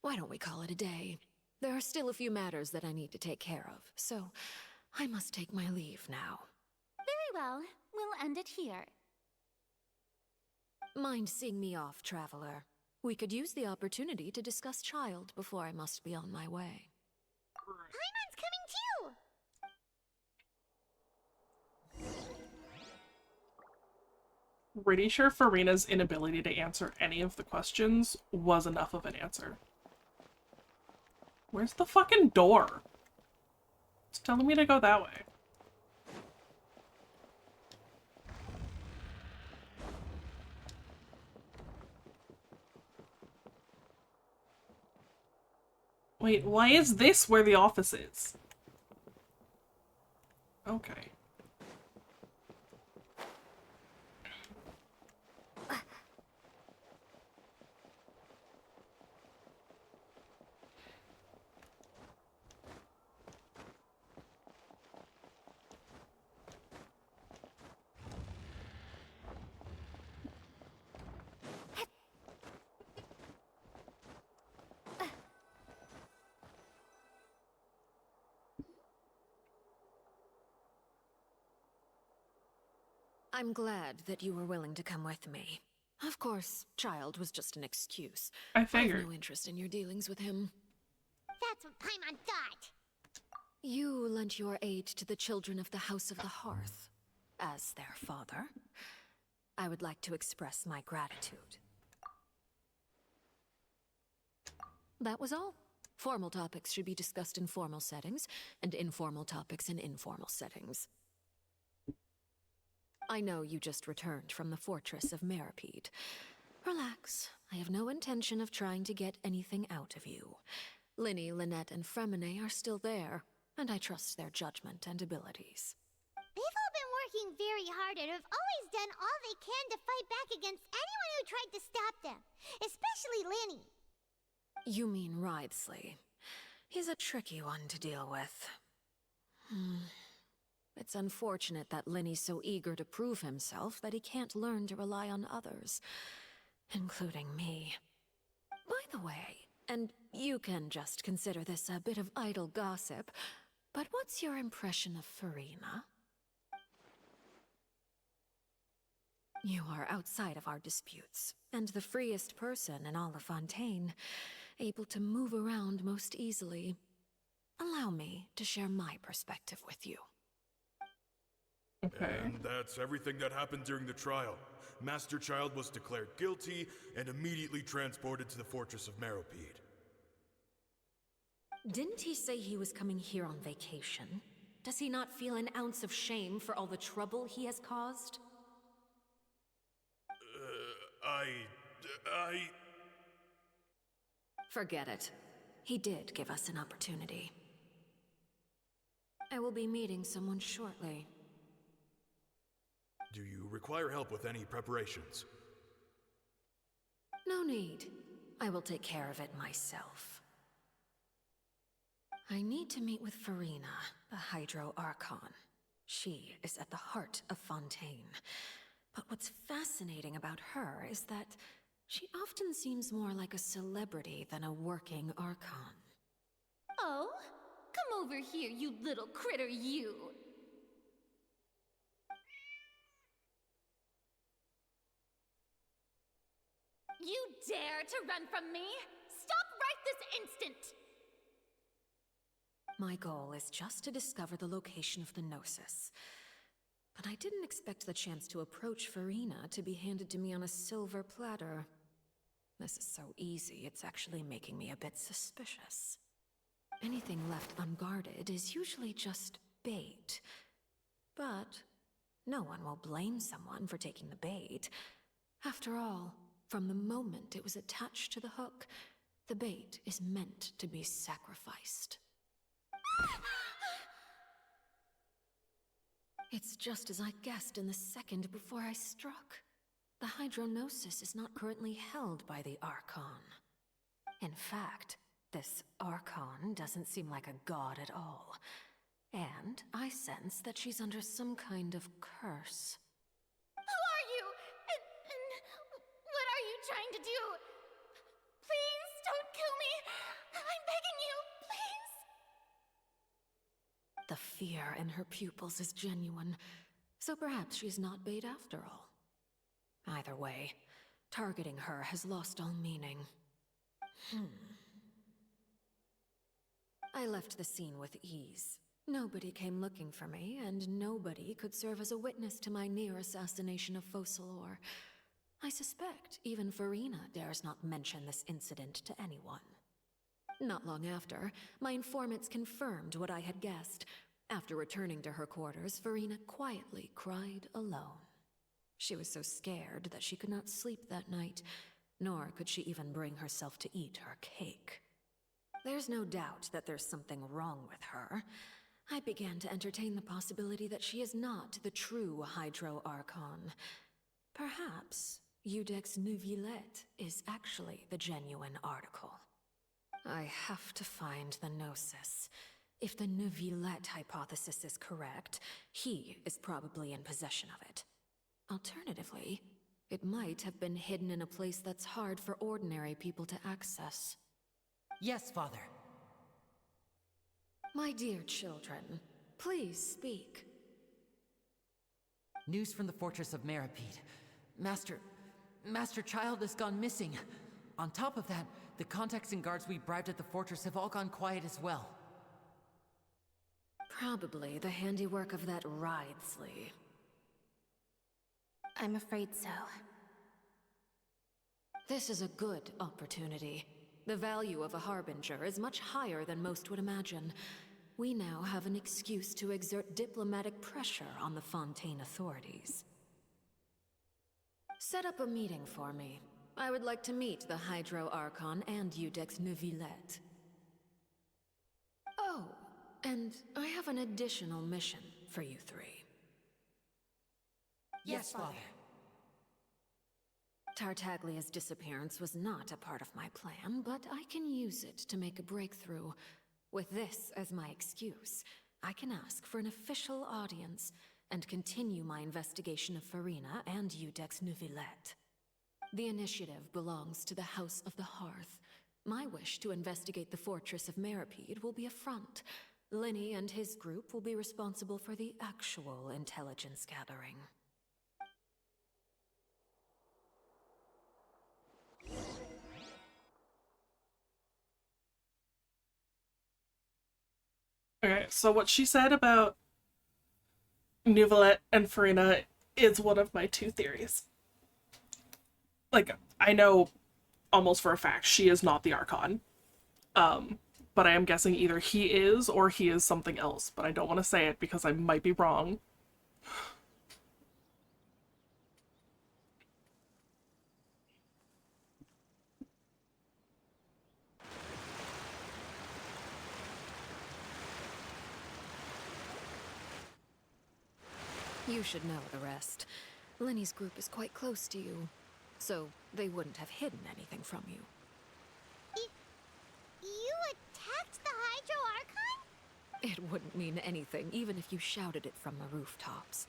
Why don't we call it a day? There are still a few matters that I need to take care of, so I must take my leave now. Very well. We'll end it here. Mind seeing me off, Traveler? We could use the opportunity to discuss Child before I must be on my way. Paimon's coming too! Pretty sure Farina's inability to answer any of the questions was enough of an answer. Where's the fucking door? It's telling me to go that way. Wait, why is this where the office is? Okay. I'm glad that you were willing to come with me. Of course, child was just an excuse. I have figured. no interest in your dealings with him. That's what Paimon thought. You lent your aid to the children of the House of the Hearth. As their father, I would like to express my gratitude. That was all. Formal topics should be discussed in formal settings, and informal topics in informal settings. I know you just returned from the fortress of Meripede. Relax. I have no intention of trying to get anything out of you. Linny, Lynette, and Fremine are still there, and I trust their judgment and abilities. They've all been working very hard and have always done all they can to fight back against anyone who tried to stop them, especially Linny. You mean Wriothesley. He's a tricky one to deal with. It's unfortunate that Linny's so eager to prove himself that he can't learn to rely on others, including me. By the way, and you can just consider this a bit of idle gossip, but what's your impression of Farina? You are outside of our disputes, and the freest person in all of Fontaine, able to move around most easily. Allow me to share my perspective with you. Okay. And that's everything that happened during the trial. Master Child was declared guilty and immediately transported to the Fortress of Meripede. Didn't he say he was coming here on vacation? Does he not feel an ounce of shame for all the trouble he has caused? Forget it. He did give us an opportunity. I will be meeting someone shortly. Do you require help with any preparations? No need. I will take care of it myself. I need to meet with Farina, the Hydro Archon. She is at the heart of Fontaine. But what's fascinating about her is that she often seems more like a celebrity than a working Archon. Oh, come over here, you little critter, you! You dare to run from me? Stop right this instant! My goal is just to discover the location of the Gnosis. But I didn't expect the chance to approach Farina to be handed to me on a silver platter. This is so easy, it's actually making me a bit suspicious. Anything left unguarded is usually just bait. But no one will blame someone for taking the bait. After all, from the moment it was attached to the hook, the bait is meant to be sacrificed. It's just as I guessed in the second before I struck. The Hydronosis is not currently held by the Archon. In fact, this Archon doesn't seem like a god at all. And I sense that she's under some kind of curse. Who are you? And what are you trying to do? Please don't kill me! I'm begging you, please! The fear in her pupils is genuine, so perhaps she's not bait after all. Either way, targeting her has lost all meaning. I left the scene with ease. Nobody came looking for me, and nobody could serve as a witness to my near assassination of Focalor. I suspect even Farina dares not mention this incident to anyone. Not long after, my informants confirmed what I had guessed. After returning to her quarters, Farina quietly cried alone. She was so scared that she could not sleep that night, nor could she even bring herself to eat her cake. There's no doubt that there's something wrong with her. I began to entertain the possibility that she is not the true Hydro Archon. Perhaps Eudex Neuvillette is actually the genuine article. I have to find the Gnosis. If the Neuvillette hypothesis is correct, he is probably in possession of it. Alternatively, it might have been hidden in a place that's hard for ordinary people to access. Yes, Father. My dear children, please speak. News from the fortress of Meripede. Master Child has gone missing. On top of that, the contacts and guards we bribed at the fortress have all gone quiet as well. Probably the handiwork of that Wriothesley. I'm afraid so. This is a good opportunity. The value of a harbinger is much higher than most would imagine. We now have an excuse to exert diplomatic pressure on the Fontaine authorities. Set up a meeting for me. I would like to meet the Hydro Archon and Iudex Neuvillette. Oh, and I have an additional mission for you three. Yes, Father. Tartaglia's disappearance was not a part of my plan, but I can use it to make a breakthrough. With this as my excuse, I can ask for an official audience and continue my investigation of Farina and Iudex Neuvillette. The initiative belongs to the House of the Hearth. My wish to investigate the fortress of Meripede will be a front. Linny and his group will be responsible for the actual intelligence gathering. Okay, so what she said about Neuvillette and Farina is one of my two theories. Like, I know almost for a fact she is not the Archon. But I am guessing either he is or he is something else, but I don't want to say it because I might be wrong. You should know the rest. Linny's group is quite close to you, so they wouldn't have hidden anything from you. You attacked the Hydro Archon? It wouldn't mean anything, even if you shouted it from the rooftops.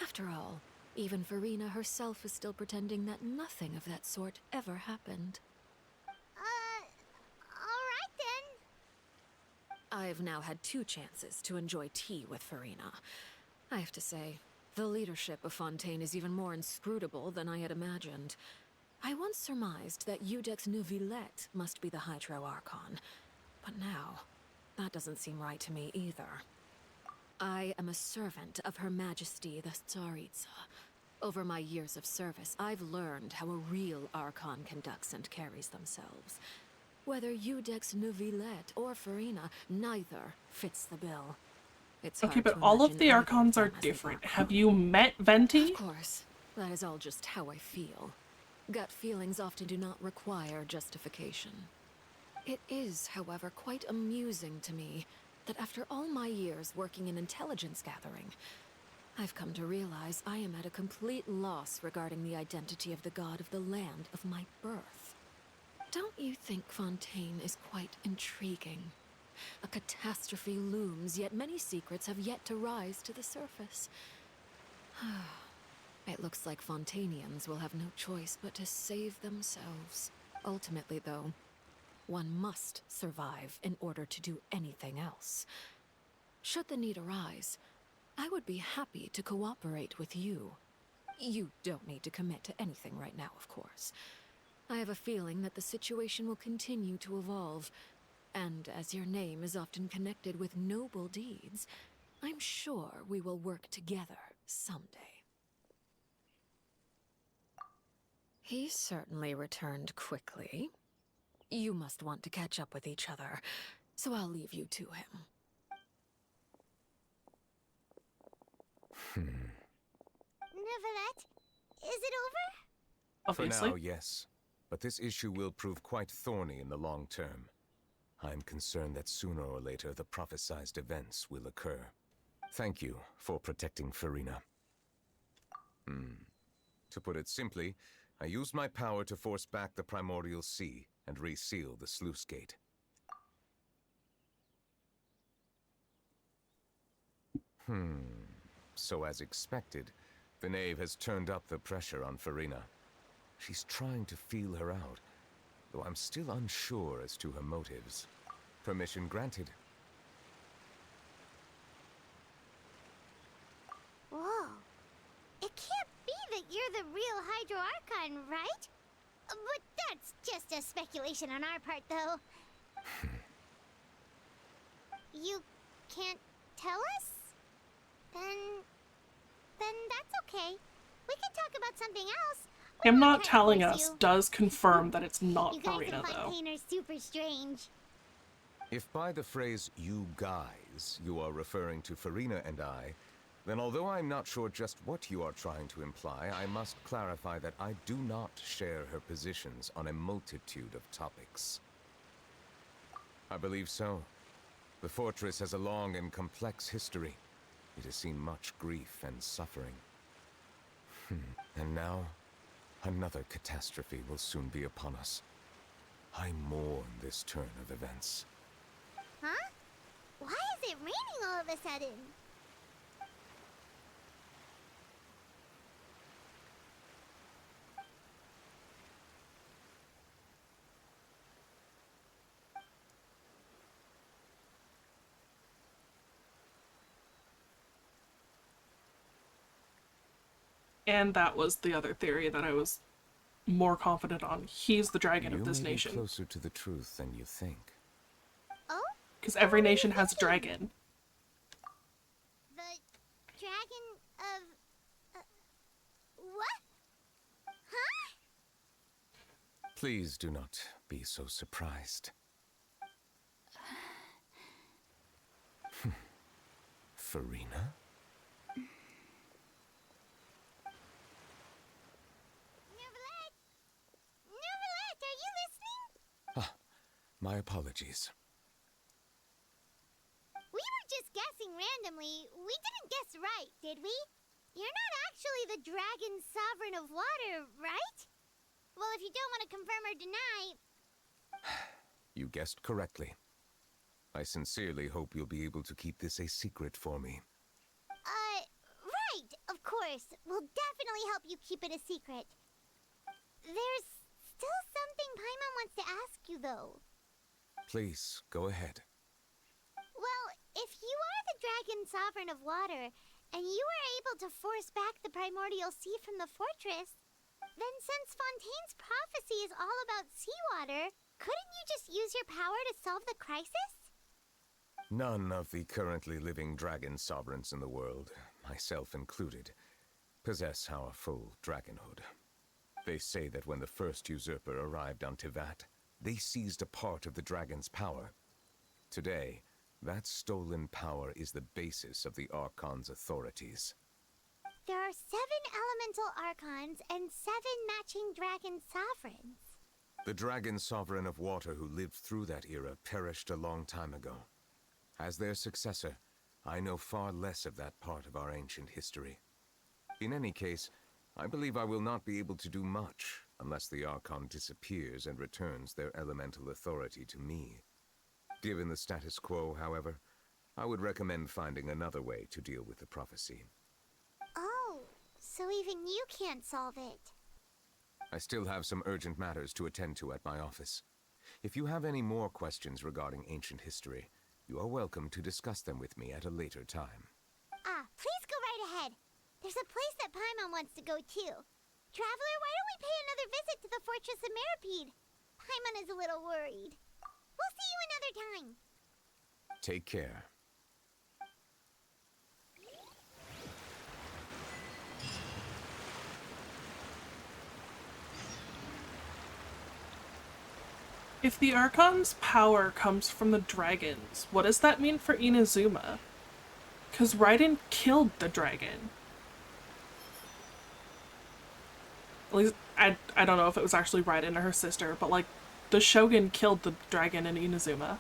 After all, even Farina herself is still pretending that nothing of that sort ever happened. Alright then. I've now had 2 chances to enjoy tea with Farina. I have to say, the leadership of Fontaine is even more inscrutable than I had imagined. I once surmised that Iudex Neuvillette must be the Hydro Archon, but now, that doesn't seem right to me either. I am a servant of Her Majesty the Tsaritsa. Over my years of service, I've learned how a real Archon conducts and carries themselves. Whether Iudex Neuvillette or Farina, neither fits the bill. It's Okay, hard but to all of imagine the either Archons are them as the different. Archon. Have you met Venti? Of course. That is all just how I feel. Gut feelings often do not require justification. It is, however, quite amusing to me that after all my years working in intelligence gathering, I've come to realize I am at a complete loss regarding the identity of the god of the land of my birth. Don't you think Fontaine is quite intriguing? A catastrophe looms, yet many secrets have yet to rise to the surface. It looks like Fontainians will have no choice but to save themselves. Ultimately, though, one must survive in order to do anything else. Should the need arise, I would be happy to cooperate with you. You don't need to commit to anything right now, of course. I have a feeling that the situation will continue to evolve, and as your name is often connected with noble deeds, I'm sure we will work together someday. He certainly returned quickly. You must want to catch up with each other, so I'll leave you to him. Neuvillette, is it over? Obviously. For now, yes. But this issue will prove quite thorny in the long term. I'm concerned that sooner or later the prophesized events will occur. Thank you for protecting Farina. To put it simply, I used my power to force back the Primordial Sea and reseal the sluice gate. So as expected, the Knave has turned up the pressure on Farina. She's trying to feel her out, though I'm still unsure as to her motives. Permission granted. Whoa. you're the real Hydro Archon, right? But that's just a speculation on our part, though. You can't tell us? Then that's okay. We can talk about something else. Him not telling us does confirm that it's not You guys Farina, and though. Fontaine are super strange. If by the phrase "you guys" you are referring to Farina and I, then although I'm not sure just what you are trying to imply, I must clarify that I do not share her positions on a multitude of topics. I believe so. The fortress has a long and complex history. It has seen much grief and suffering. And now, another catastrophe will soon be upon us. I mourn this turn of events. Huh? Why is it raining all of a sudden? And that was the other theory that I was more confident on. He's the dragon of this You may be nation. closer to the truth than you think. Oh? Because every nation has a dragon. The dragon of... what? Huh? Please do not be so surprised. Farina? Neverlet, are you listening? My apologies. We were just guessing randomly. We didn't guess right, did we? You're not actually the dragon sovereign of water, right? Well, if you don't want to confirm or deny... You guessed correctly. I sincerely hope you'll be able to keep this a secret for me. Right, of course. We'll definitely help you keep it a secret. There's still something Paimon wants to ask you, though. Please, go ahead. Well, if you are the dragon sovereign of water, and you were able to force back the primordial sea from the fortress, then since Fontaine's prophecy is all about seawater, couldn't you just use your power to solve the crisis? None of the currently living dragon sovereigns in the world, myself included, possess our full dragonhood. They say that when the first usurper arrived on Tivat, they seized a part of the dragon's power. Today, that stolen power is the basis of the Archon's authorities. There are 7 elemental archons and 7 matching dragon sovereigns. The dragon sovereign of water who lived through that era perished a long time ago. As their successor, I know far less of that part of our ancient history. In any case, I believe I will not be able to do much unless the Archon disappears and returns their elemental authority to me. Given the status quo, however, I would recommend finding another way to deal with the prophecy. Oh, so even you can't solve it. I still have some urgent matters to attend to at my office. If you have any more questions regarding ancient history, you are welcome to discuss them with me at a later time. Please go right ahead. There's a place that Paimon wants to go too. Traveler, why don't we pay another visit to the Fortress of Meripede? Paimon is a little worried. We'll see you another time. Take care. If the Archon's power comes from the dragons, what does that mean for Inazuma? Because Raiden killed the dragon. At least, I don't know if it was actually Raiden or her sister, but like, the Shogun killed the dragon in Inazuma.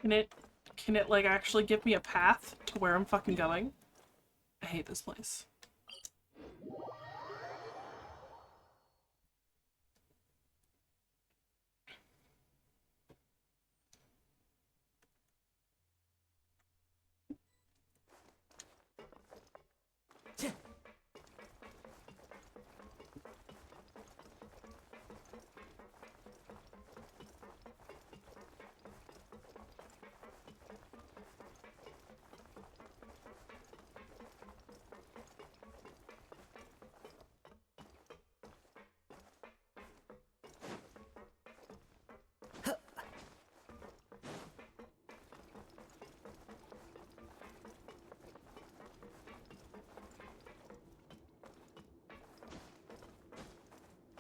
Can Can it, like, actually give me a path to where I'm fucking going? I hate this place.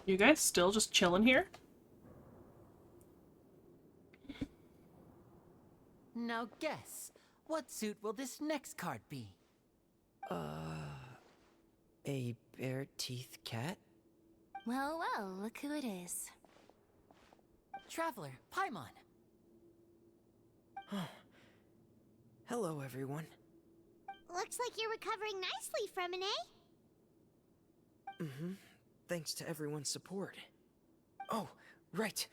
You guys still just chilling here? Now guess, what suit will this next card be? A bare-teeth cat? Well, well, look who it is. Traveler, Paimon. Hello, everyone. Looks like you're recovering nicely from an A. Mm-hmm. Thanks to everyone's support. Oh, right.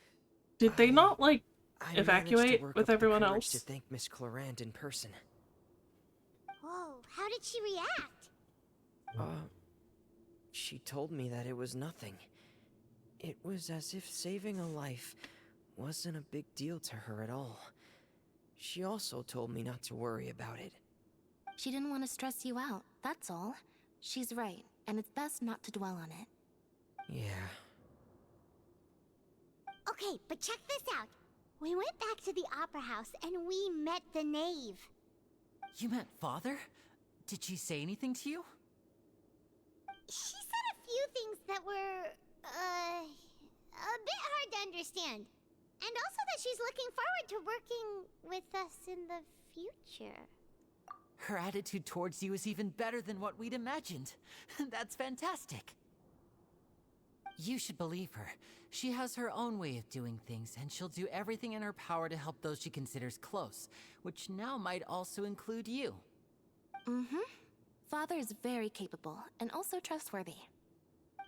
Did they not, like, I managed evacuate to work with up the everyone courage else? to thank Miss Clarand in person. Whoa, how did she react? She told me that it was nothing. It was as if saving a life wasn't a big deal to her at all. She also told me not to worry about it. She didn't want to stress you out, that's all. She's right, and it's best not to dwell on it. Yeah. Okay, but check this out. We went back to the opera house and we met the knave. You met Father? Did she say anything to you? She said a few things that were, a bit hard to understand. And also that she's looking forward to working with us in the future. Her attitude towards you is even better than what we'd imagined. That's fantastic. You should believe her. She has her own way of doing things, and she'll do everything in her power to help those she considers close, which now might also include you. Mm-hmm. Father is very capable, and also trustworthy.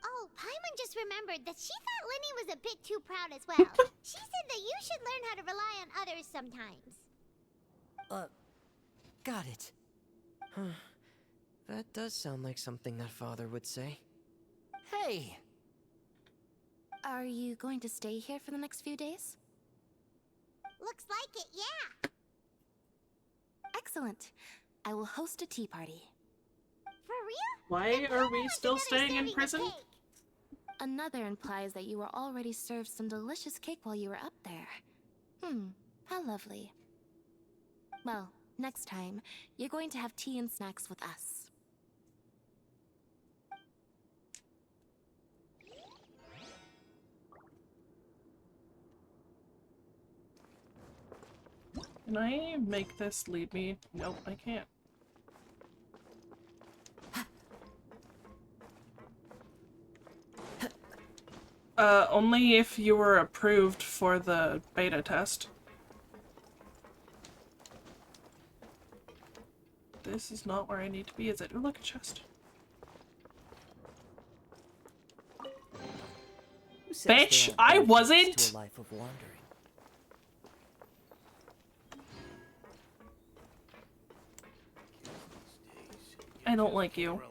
Oh, Paimon just remembered that she thought Lenny was a bit too proud as well. She said that you should learn how to rely on others sometimes. Got it. Huh. That does sound like something that Father would say. Hey! Are you going to stay here for the next few days? Looks like it, yeah. Excellent. I will host a tea party. For real? Why are we still staying in prison? Another implies that you were already served some delicious cake while you were up there. How lovely. Well, next time, you're going to have tea and snacks with us. Can I make this lead me? Nope, I can't. Only if you were approved for the beta test. This is not where I need to be, is it? Oh, look, a chest. Who says Bitch, there aren't I benefits wasn't! to a life of wandering? I don't like you.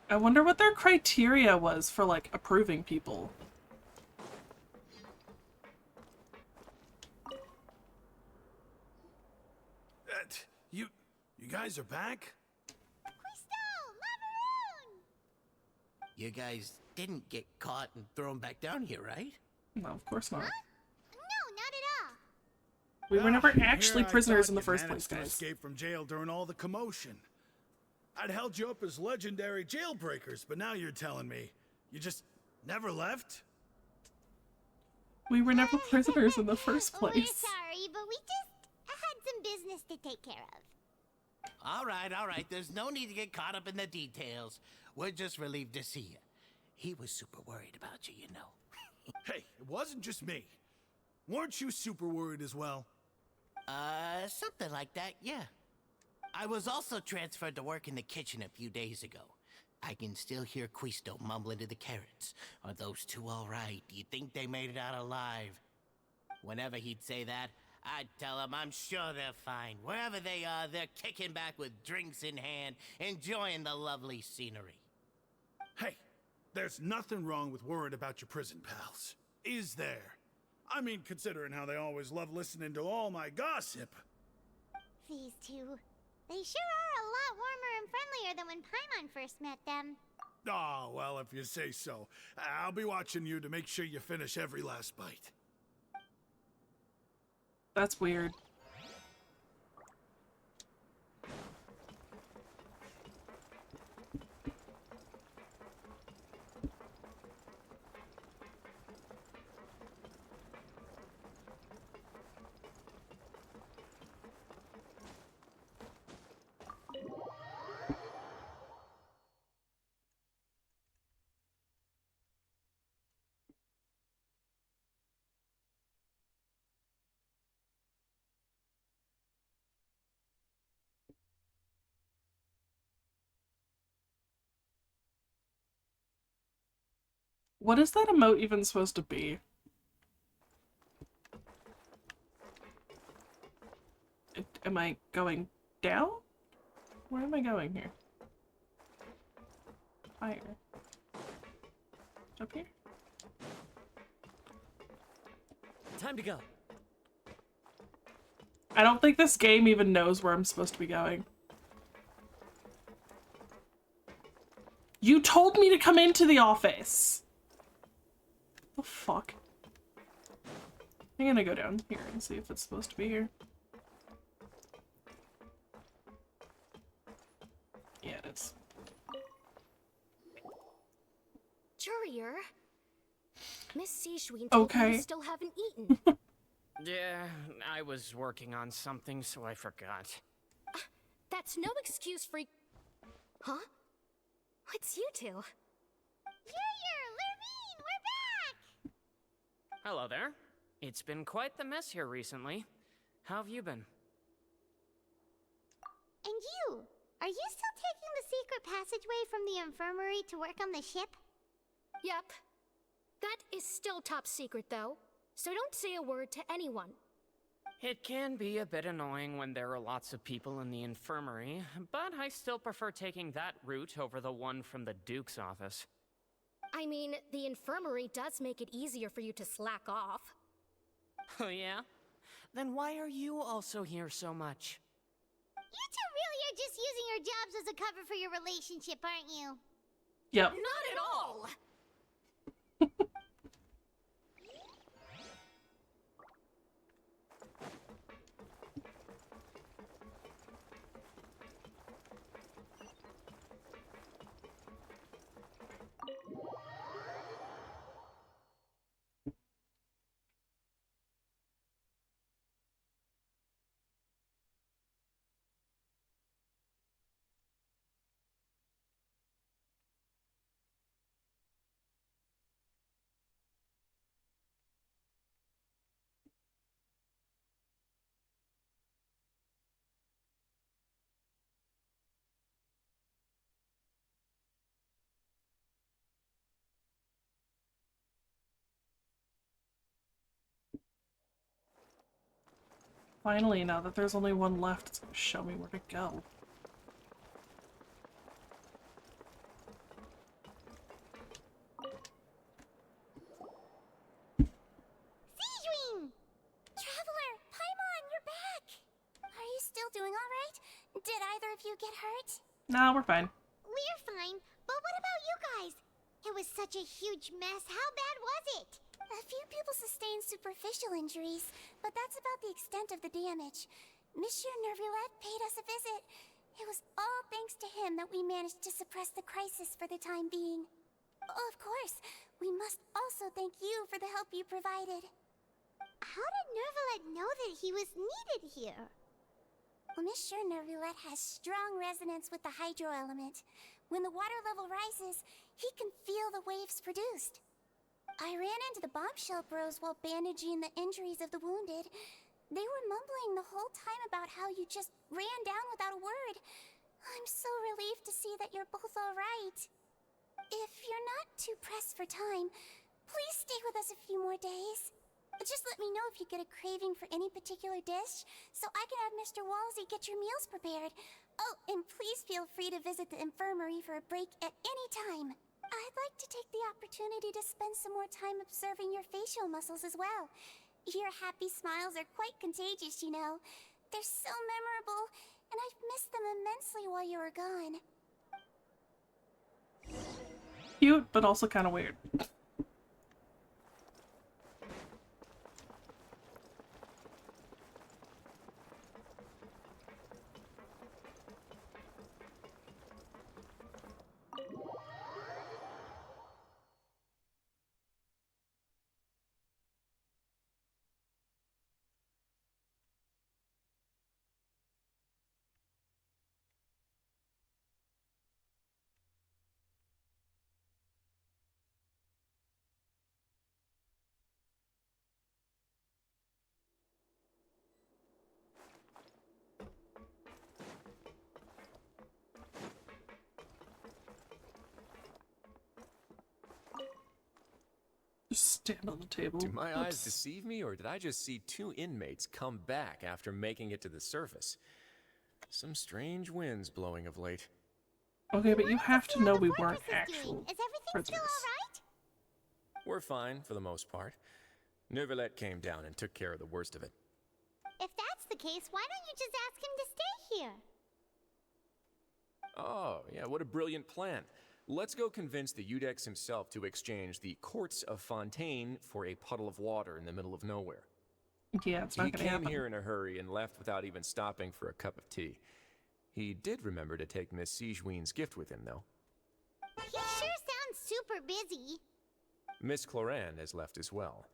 I wonder what their criteria was for, like, approving people. You guys are back? You guys didn't get caught and thrown back down here, right? No, of course not. No, not at all. We were never Here actually I prisoners thought in the you first managed place, to guys. escape from jail during all the commotion. I'd held you up as legendary jailbreakers, but now you're telling me you just never left? We were never prisoners in the first We're place. sorry, but we just had some business to take care of. All right. There's no need to get caught up in the details. We're just relieved to see you. He was super worried about you, you know. Hey, it wasn't just me. Weren't you super worried as well? Something like that, yeah. I was also transferred to work in the kitchen a few days ago. I can still hear Quisto mumbling to the carrots. Are those two all right? Do you think they made it out alive? Whenever he'd say that, I'd tell him I'm sure they're fine. Wherever they are, they're kicking back with drinks in hand, enjoying the lovely scenery. Hey, there's nothing wrong with worrying about your prison pals. Is there? I mean, considering how they always love listening to all my gossip. These two. They sure are a lot warmer and friendlier than when Paimon first met them. Oh, well, if you say so. I'll be watching you to make sure you finish every last bite. That's weird. What is that emote even supposed to be? Am I going down? Where am I going here? Higher. Up here? Time to go. I don't think this game even knows where I'm supposed to be going. You told me to come into the office! The fuck? I'm gonna go down here and see if it's supposed to be here. Yeah, it is. Courier, Miss Sijween told me you still haven't eaten. Yeah, I was working on something, so I forgot. That's no excuse for... Huh? It's you two. Courier, Lurvine, we're back! Hello there. It's been quite the mess here recently. How have you been? And you? Are you still taking the secret passageway from the infirmary to work on the ship? Yep. That is still top secret, though. So don't say a word to anyone. It can be a bit annoying when there are lots of people in the infirmary, but I still prefer taking that route over the one from the Duke's office. I mean, the infirmary does make it easier for you to slack off. Oh yeah? Then why are you also here so much? You two really are just using your jobs as a cover for your relationship, aren't you? Yep. Not at all! Finally, now that there's only one left, it's gonna show me where to go. Sijween! Traveler, Paimon, you're back! Are you still doing alright? Did either of you get hurt? No, we're fine. We're fine, but what about you guys? It was such a huge mess. How bad was it? A few people sustained superficial injuries, but that's about the extent of the damage. Monsieur Nervillette paid us a visit. It was all thanks to him that we managed to suppress the crisis for the time being. Of course, we must also thank you for the help you provided. How did Nervalet know that he was needed here? Well, Miss Sure Nervulet has strong resonance with the hydro element. When the water level rises, he can feel the waves produced. I ran into the bombshell bros while bandaging the injuries of the wounded. They were mumbling the whole time about how you just ran down without a word. I'm so relieved to see that you're both all right. If you're not too pressed for time, please stay with us a few more days. Just let me know if you get a craving for any particular dish, so I can have Mr. Walsey get your meals prepared. Oh, and please feel free to visit the infirmary for a break at any time. I'd like to take the opportunity to spend some more time observing your facial muscles as well. Your happy smiles are quite contagious, you know. They're so memorable, and I've missed them immensely while you were gone. Cute, but also kind of weird. Just stand on the table. Do my eyes Oops. deceive me, or did I just see two inmates come back after making it to the surface? Some strange winds blowing of late. Okay, but you have to know we weren't actual Is everything prisoners. still alright? We're fine, for the most part. Nervalet came down and took care of the worst of it. If that's the case, why don't you just ask him to stay here? Oh, yeah, what a brilliant plan. Let's go convince the Udex himself to exchange the courts of Fontaine for a puddle of water in the middle of nowhere. Yeah, it's not He gonna came happen. here in a hurry and left without even stopping for a cup of tea. He did remember to take Miss Sigewinne's gift with him, though. He sure sounds super busy. Miss Cloran has left as well.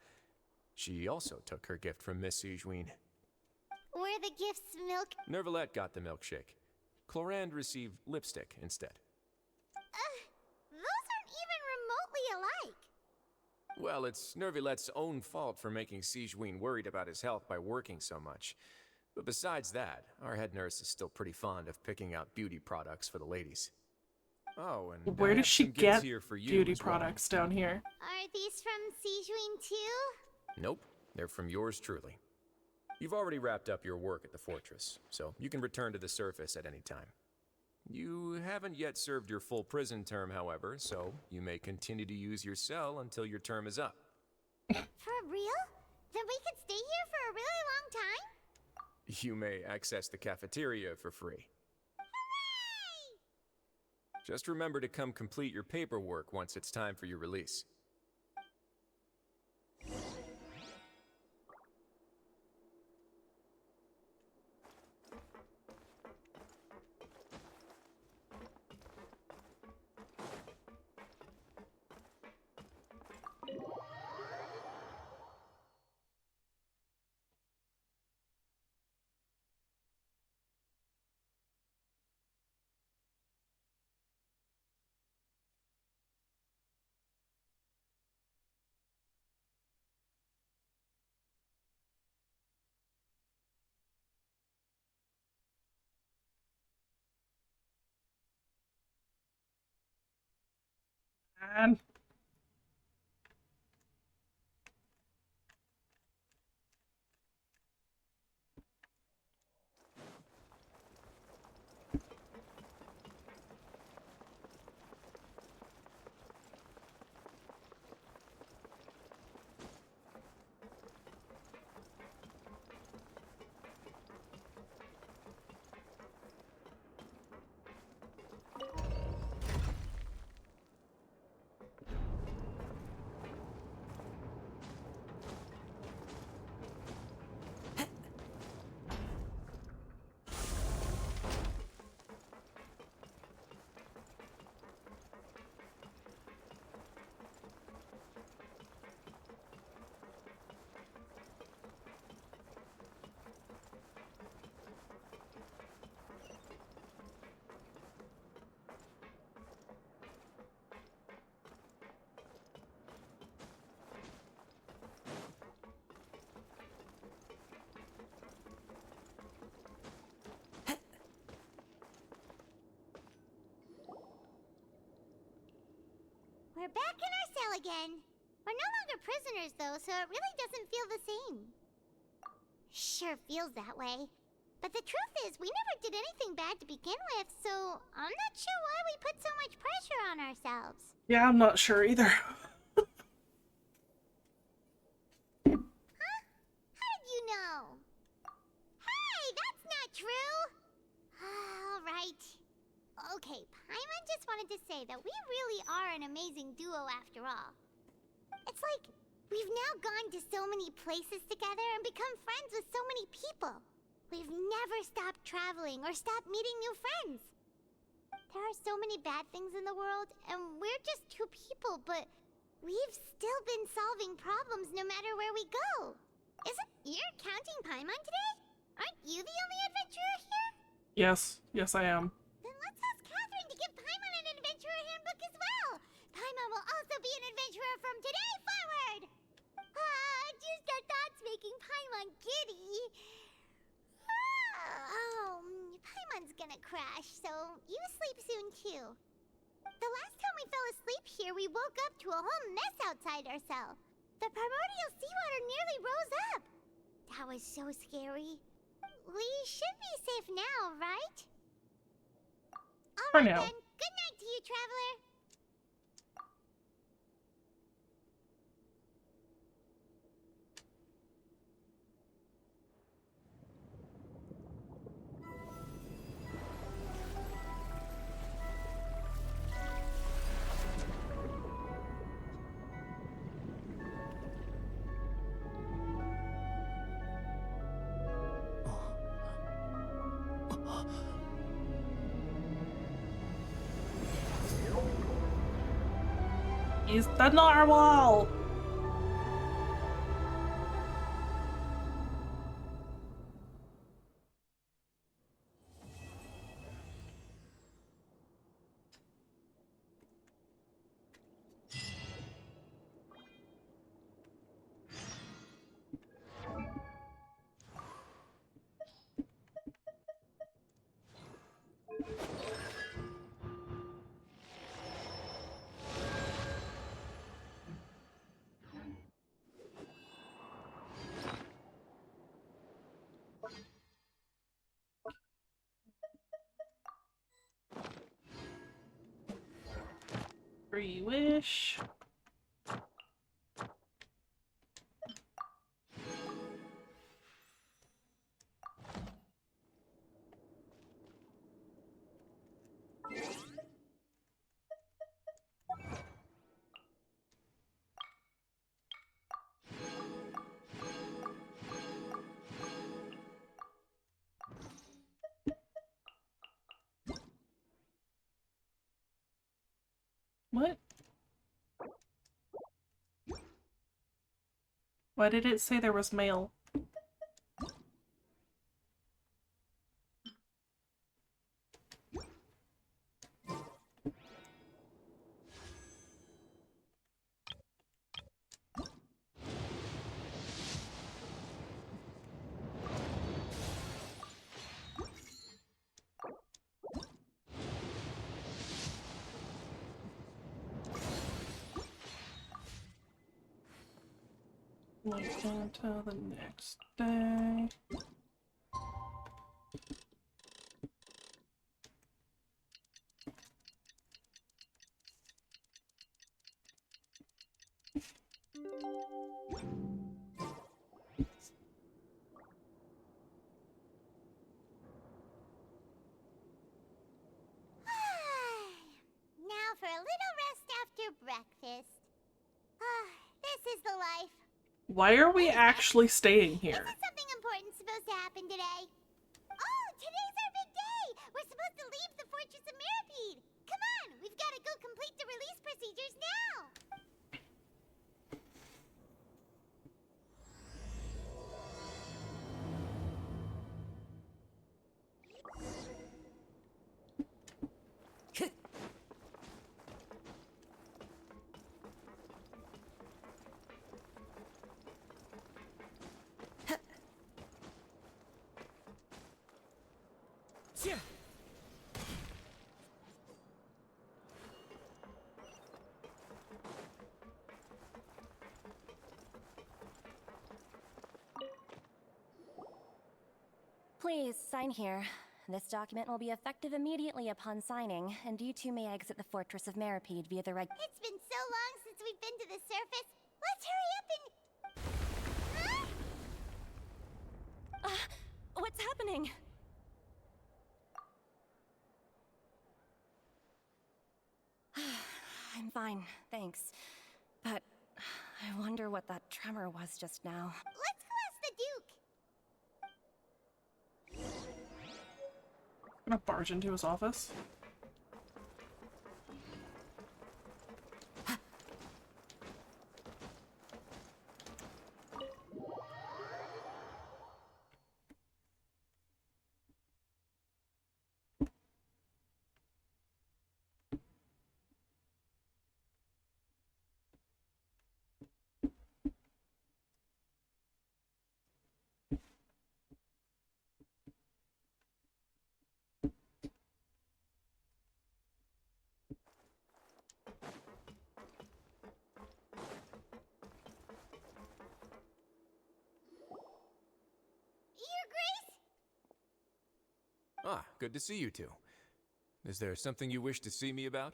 She also took her gift from Miss Sigewinne. Were the gifts milk? Nervalet got the milkshake. Cloran received lipstick instead. Those aren't even remotely alike. Well, it's Nervalet's own fault for making Sigewinne worried about his health by working so much. But besides that, our head nurse is still pretty fond of picking out beauty products for the ladies. Oh, and Where I does have she some gifts get here for you beauty as well. products down here? Are these from Sigewinne too? Nope, they're from yours truly. You've already wrapped up your work at the fortress, so you can return to the surface at any time. You haven't yet served your full prison term, however, so you may continue to use your cell until your term is up. For real? Then we could stay here for a really long time? You may access the cafeteria for free. Hooray! Just remember to come complete your paperwork once it's time for your release. Man. We're back in our cell again. We're no longer prisoners, though, so it really doesn't feel the same. Sure feels that way. But the truth is, we never did anything bad to begin with, so I'm not sure why we put so much pressure on ourselves. Yeah, I'm not sure either. Huh? How did you know? Hey, that's not true! All right. Okay, Paimon just wanted to say that we really are an amazing duo after all. It's like we've now gone to so many places together and become friends with so many people. We've never stopped traveling or stopped meeting new friends. There are so many bad things in the world, and we're just two people, but we've still been solving problems no matter where we go. Isn't you're counting Paimon today? Aren't you the only adventurer here? Yes, yes I am. Then let's ask Catherine to give Paimon an adventurer handbook as well. Paimon will also be an adventurer from today forward. Just the thoughts making Paimon giddy. Paimon's gonna crash, so you sleep soon too. The last time we fell asleep here, we woke up to a whole mess outside our cell. The primordial seawater nearly rose up. That was so scary. We should be safe now, right? For Alright now. then, good night to you, traveler. He's the narwhal! Free wish. What? Why did it say there was mail? Wait until the next day. Now for a little rest after breakfast. This is the life. Why are we actually staying here? Isn't something important supposed to happen today? Oh, today's our big day! We're supposed to leave the Fortress of Mirapede! Come on, we've got to go complete the release procedures now! Please, sign here. This document will be effective immediately upon signing, and you two may exit the Fortress of Meripede via the It's been so long since we've been to the surface. Let's hurry up and... What's happening? I'm fine, thanks. But I wonder what that tremor was just now. Let's go ask the Duke. I'm gonna barge into his office. Ah, good to see you two. Is there something you wish to see me about?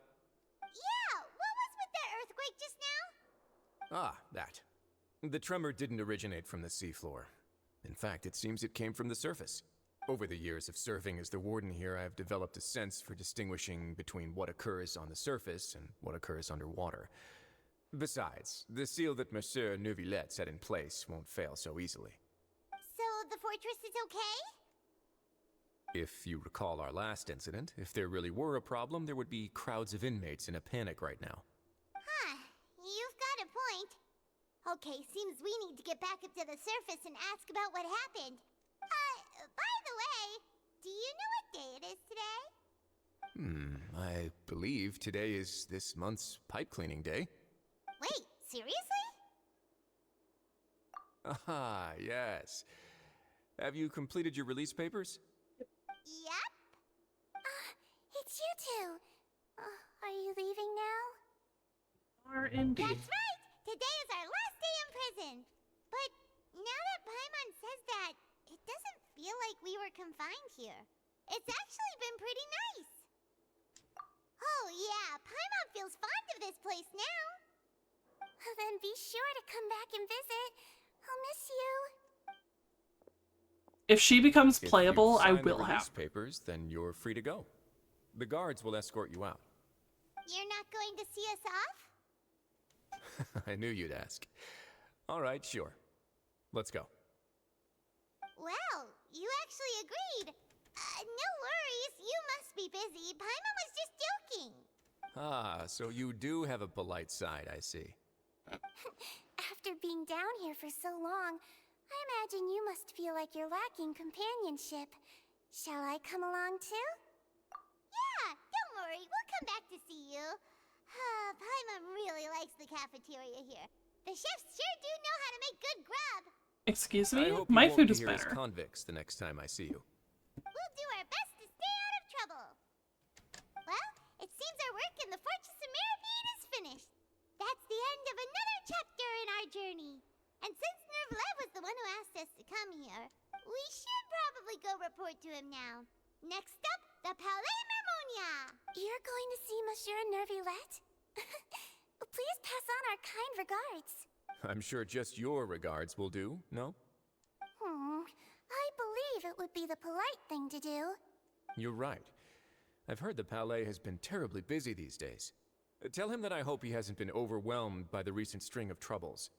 Yeah, what was with that earthquake just now? Ah, that. The tremor didn't originate from the seafloor. In fact, it seems it came from the surface. Over the years of serving as the warden here, I have developed a sense for distinguishing between what occurs on the surface and what occurs underwater. Besides, the seal that Monsieur Neuvillette set in place won't fail so easily. So the fortress is okay? If you recall our last incident, if there really were a problem, there would be crowds of inmates in a panic right now. Huh, you've got a point. Okay, seems we need to get back up to the surface and ask about what happened. By the way, do you know what day it is today? I believe today is this month's pipe cleaning day. Wait, seriously? Ah, yes. Have you completed your release papers? Yep. It's you two. Are you leaving now? Are indeed. That's right! Today is our last day in prison. But now that Paimon says that, it doesn't feel like we were confined here. It's actually been pretty nice. Oh yeah, Paimon feels fond of this place now. Then be sure to come back and visit. I'll miss you. If she becomes If playable, you've I signed the will release have. papers, then you're free to go. The guards will escort you out. You're not going to see us off? I knew you'd ask. All right, sure. Let's go. Well, you actually agreed. No worries, you must be busy. Paimon was just joking. Ah, so you do have a polite side, I see. After being down here for so long, I imagine you must feel like you're lacking companionship. Shall I come along too? Yeah, don't worry, we'll come back to see you. Paimon really likes the cafeteria here. The chefs sure do know how to make good grub. Excuse I me? hope My you won't food be is here as better. convicts the next time I see you. We'll do our best to stay out of trouble. Well, it seems our work in the Fortress of Meripede is finished. That's the end of another chapter in our journey. And since Neuvillette was the one who asked us to come here, we should probably go report to him now. Next up, the Palais Mermonia. You're going to see Monsieur Neuvillette? Please pass on our kind regards. I'm sure just your regards will do, no? I believe it would be the polite thing to do. You're right. I've heard the Palais has been terribly busy these days. Tell him that I hope he hasn't been overwhelmed by the recent string of troubles.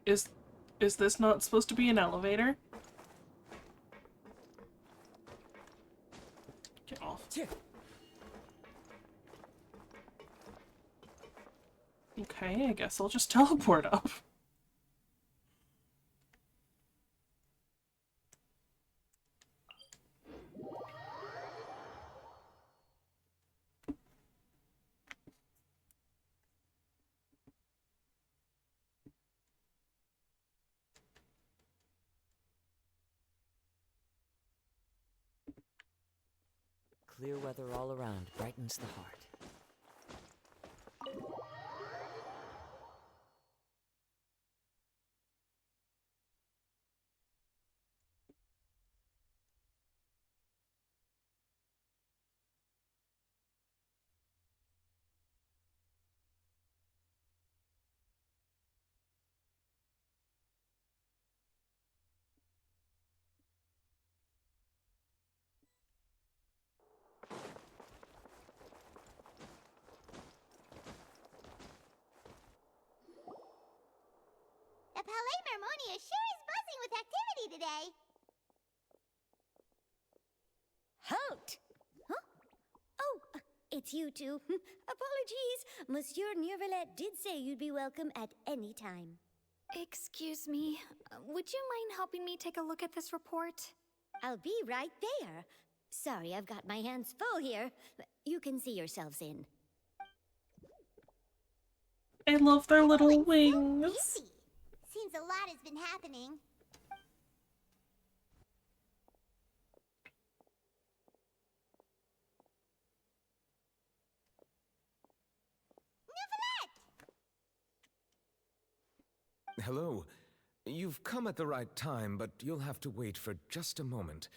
Is this not supposed to be an elevator? Get off. Okay, I guess I'll just teleport up. Clear weather all around brightens the heart. The Palais Mermonia sure is buzzing with activity today. Halt! Huh? Oh, it's you two. Apologies. Monsieur Neuvillette did say you'd be welcome at any time. Excuse me, would you mind helping me take a look at this report? I'll be right there. Sorry, I've got my hands full here. You can see yourselves in. I love their little wings. Busy. Seems a lot has been happening. Hello. You've come at the right time, but you'll have to wait for just a moment,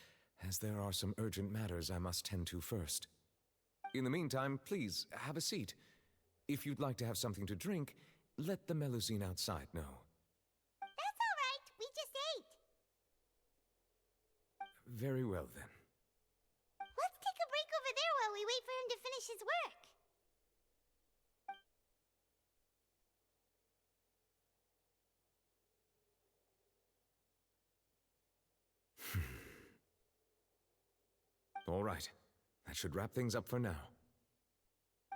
as there are some urgent matters I must tend to first. In the meantime, please, have a seat. If you'd like to have something to drink, let the Melusine outside know. That's all right. We just ate. Very well, then. Let's take a break over there while we wait for him to finish his work. All right. That should wrap things up for now.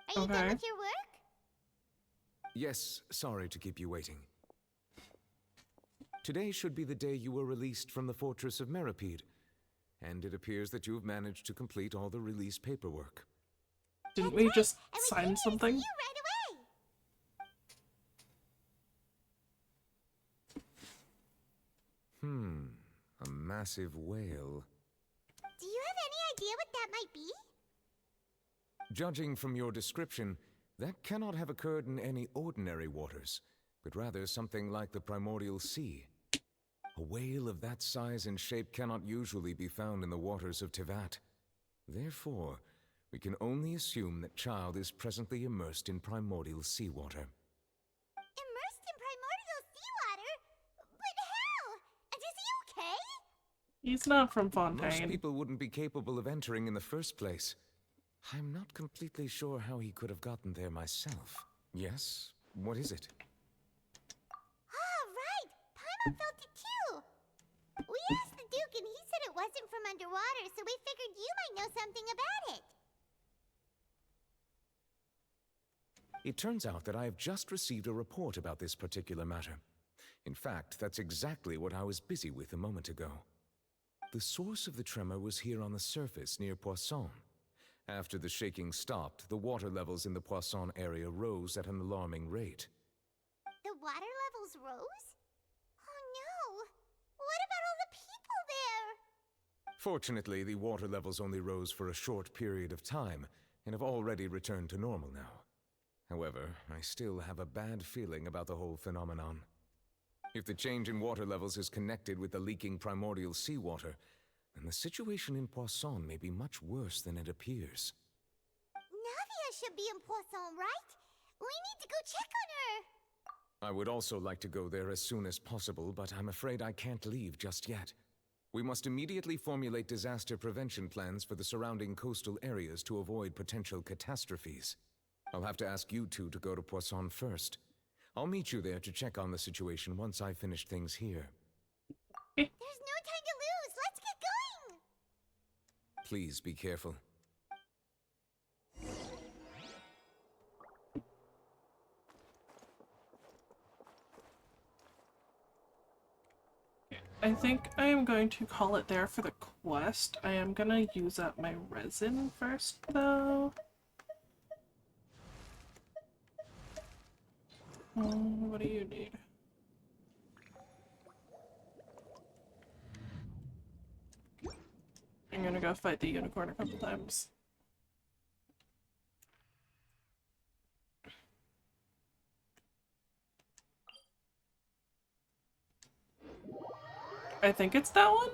Are you done with your work? Yes, sorry to keep you waiting. Today should be the day you were released from the Fortress of Meripede, and it appears that you have managed to complete all the release paperwork. Didn't we just sign something? You right away. A massive whale. Do you have any idea what that might be? Judging from your description, that cannot have occurred in any ordinary waters, but rather something like the primordial sea. A whale of that size and shape cannot usually be found in the waters of Tevat. Therefore, we can only assume that Child is presently immersed in primordial seawater. Immersed in primordial seawater? But how? And is he okay? He's not from Fontaine. Most people wouldn't be capable of entering in the first place. I'm not completely sure how he could have gotten there myself. Yes? What is it? Ah, right! Paimon felt it too! We asked the Duke and he said it wasn't from underwater, so we figured you might know something about it. It turns out that I have just received a report about this particular matter. In fact, that's exactly what I was busy with a moment ago. The source of the tremor was here on the surface near Poisson. After the shaking stopped, the water levels in the Poisson area rose at an alarming rate. The water levels rose? Oh no! What about all the people there? Fortunately, the water levels only rose for a short period of time, and have already returned to normal now. However, I still have a bad feeling about the whole phenomenon. If the change in water levels is connected with the leaking primordial seawater, then the situation in Poisson may be much worse than it appears. Navia should be in Poisson, right? We need to go check on her! I would also like to go there as soon as possible, but I'm afraid I can't leave just yet. We must immediately formulate disaster prevention plans for the surrounding coastal areas to avoid potential catastrophes. I'll have to ask you two to go to Poisson first. I'll meet you there to check on the situation once I've finished things here. There's no time to lose. Let's get going. Please be careful. I think I am going to call it there for the quest. I am gonna use up my resin first, though. What do you need? I'm gonna go fight the unicorn a couple times. I think it's that one?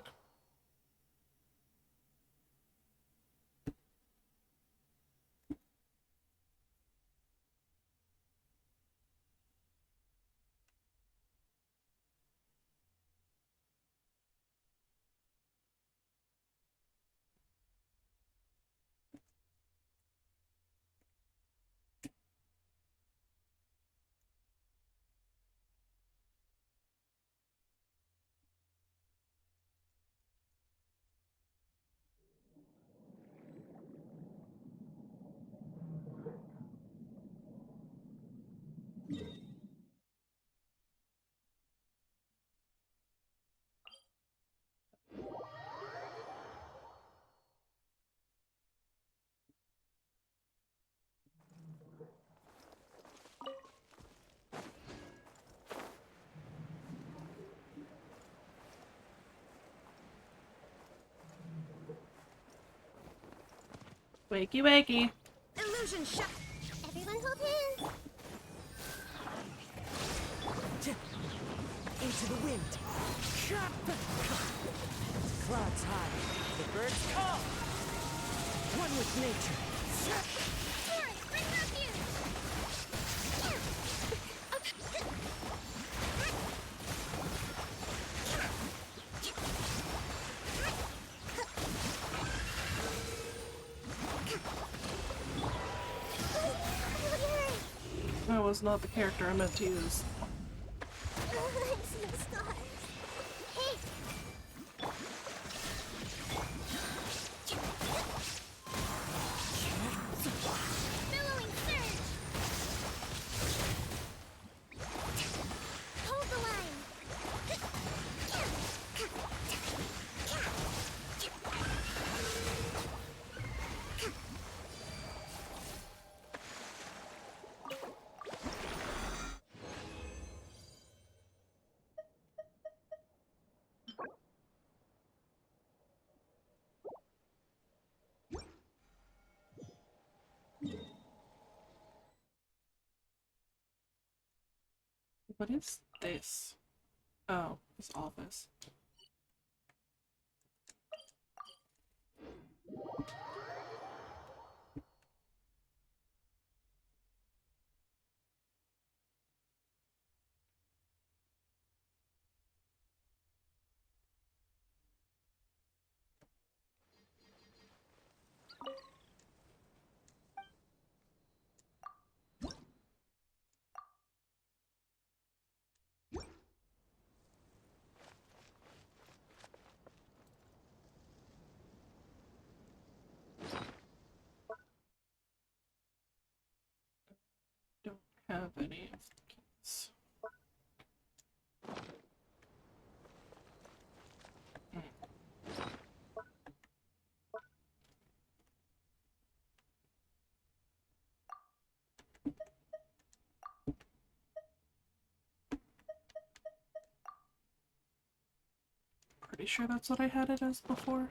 Wakey wakey. Illusion shot. Everyone hold hands. Into the wind. Clouds high. The birds call. One with nature. Terrence, bring them up here. That was not the character I meant to use. Billowing surge. Hold the line. What is this? Oh, his office. Don't have any of the keys. Pretty sure that's what I had it as before.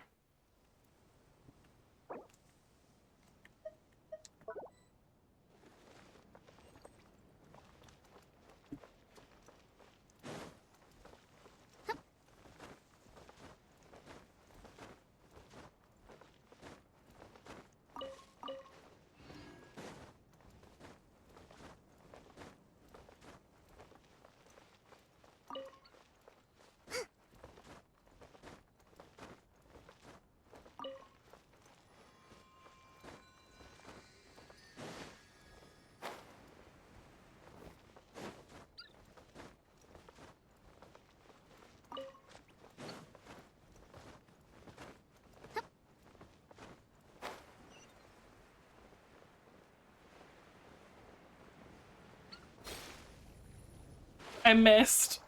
I missed.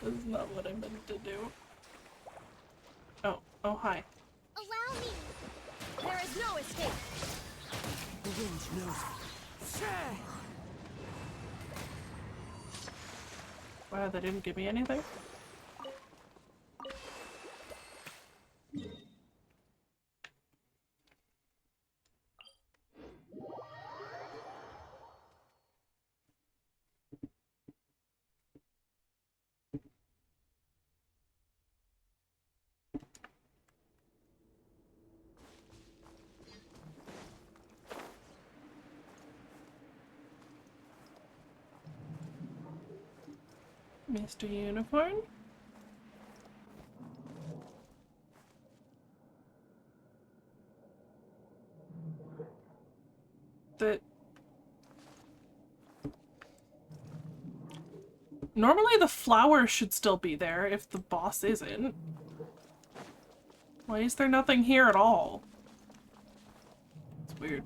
This is not what I meant to do. Oh, oh, hi. Allow me. There is no escape. The wind knows. Wow, they didn't give me anything? Mr. Unicorn? Normally the flower should still be there if the boss isn't. Why is there nothing here at all? It's weird.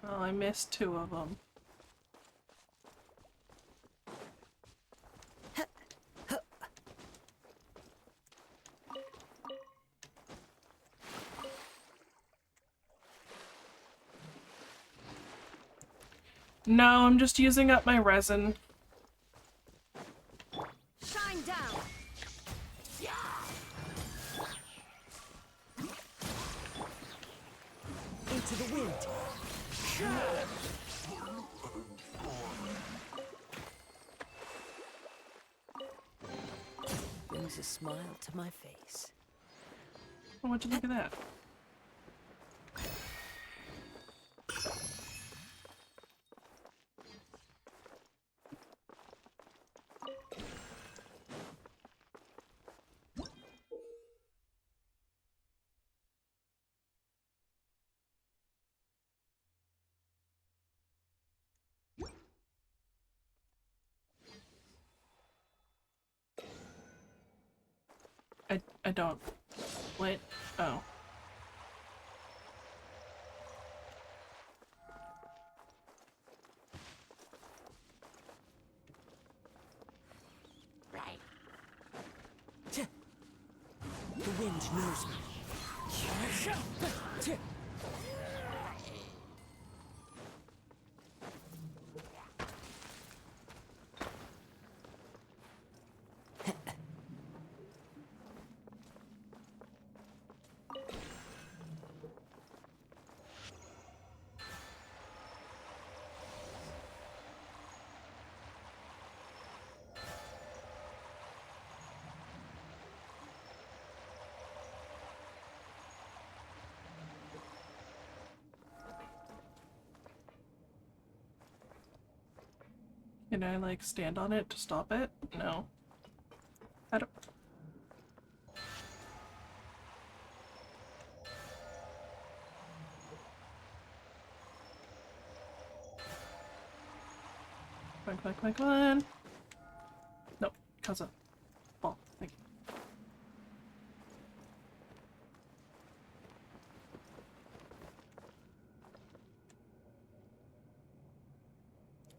Oh, I missed 2 of them. No, I'm just using up my resin. Shine down. Into the wind. Brings a smile to my face. Oh, would you look at that? I don't. What? Oh. Right. The wind knows me. Can I, like, stand on it to stop it? No. I don't... Come on. No, cause of ball. Thank you.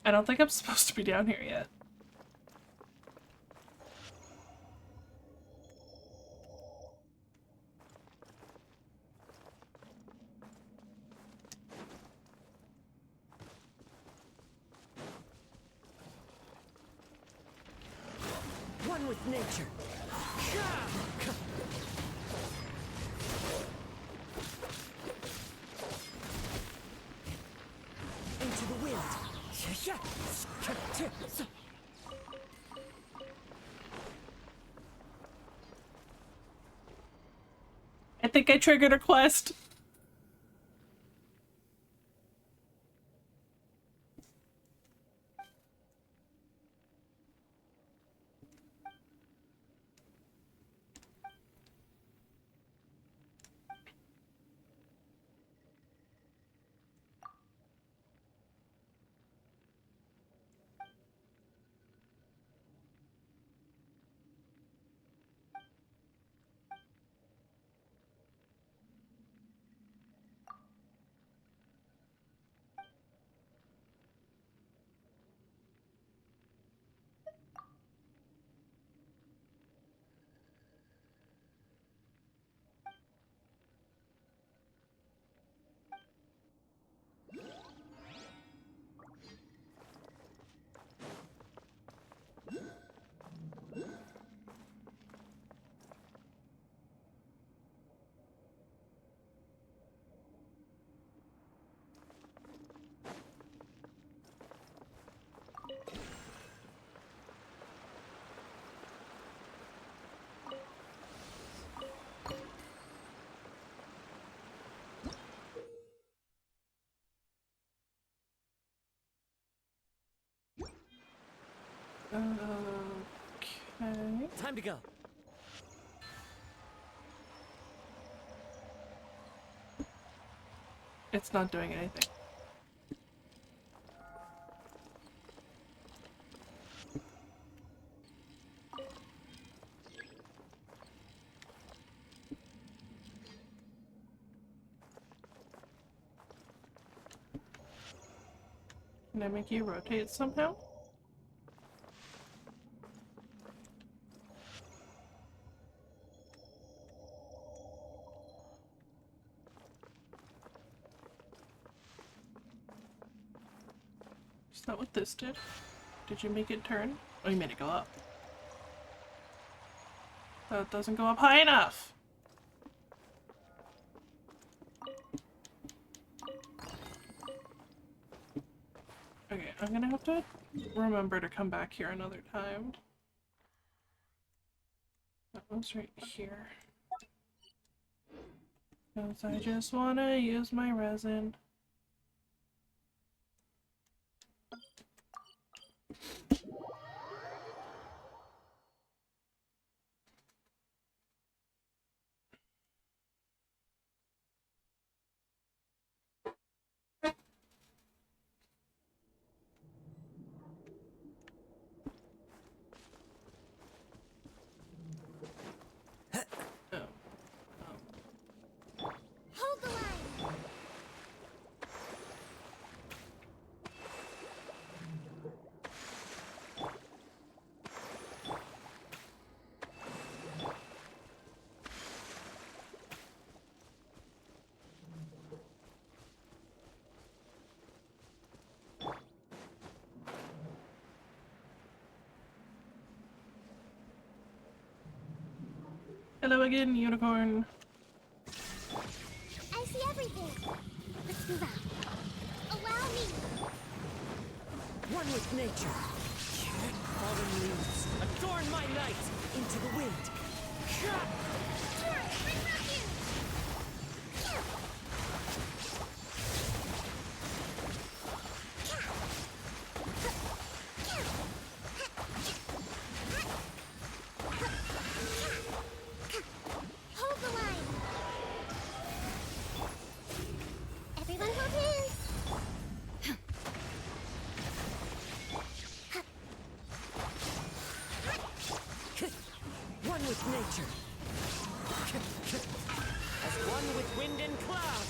I don't think I'm supposed to be down here yet. One with nature. Into the wind. I think I triggered a quest. Okay. Time to go. It's not doing anything. Can I make you rotate somehow? Is that what this did? Did you make it turn? Oh, you made it go up. That doesn't go up high enough! Okay, I'm gonna have to remember to come back here another time. That one's right here. Because I just wanna use my resin. Hold the line! Hello again, unicorn. I see everything. Let's move out. Allow me. One with nature. Fallen leaves. Adorn my night into the wind. Hold the line. Everyone hold hands. One with nature. As one with wind and cloud.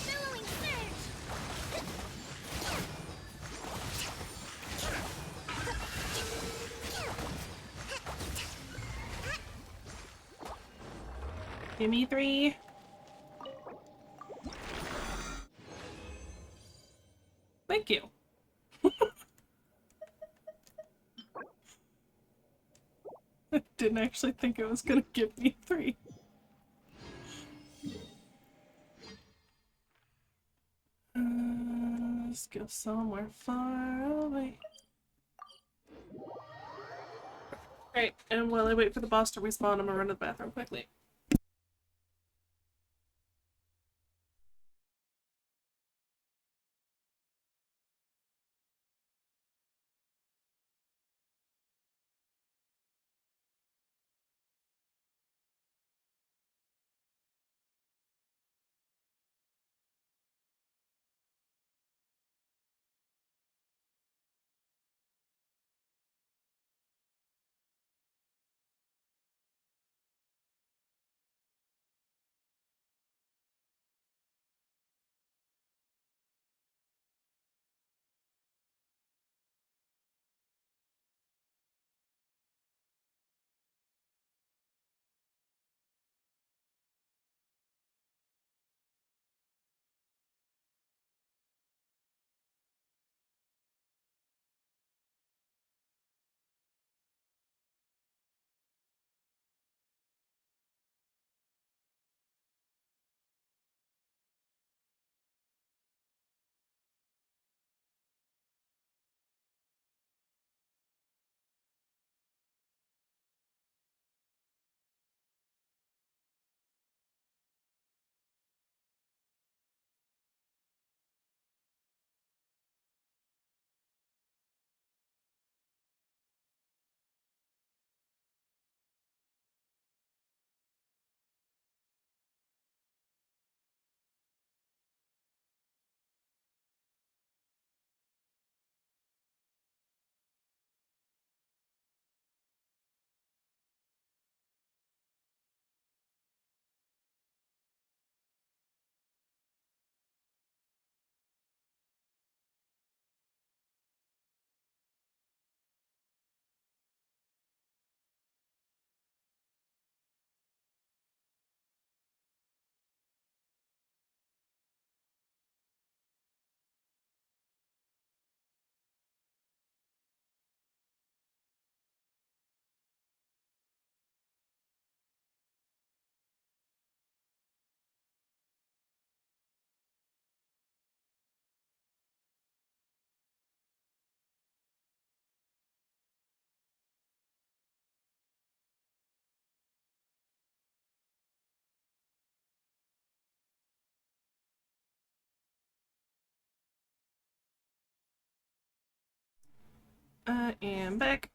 Billowing surge. Give me 3. Thank you. I didn't actually think it was gonna give me 3. Let's go somewhere far away. Alright, and while I wait for the boss to respawn, I'm gonna run to the bathroom quickly. I am back.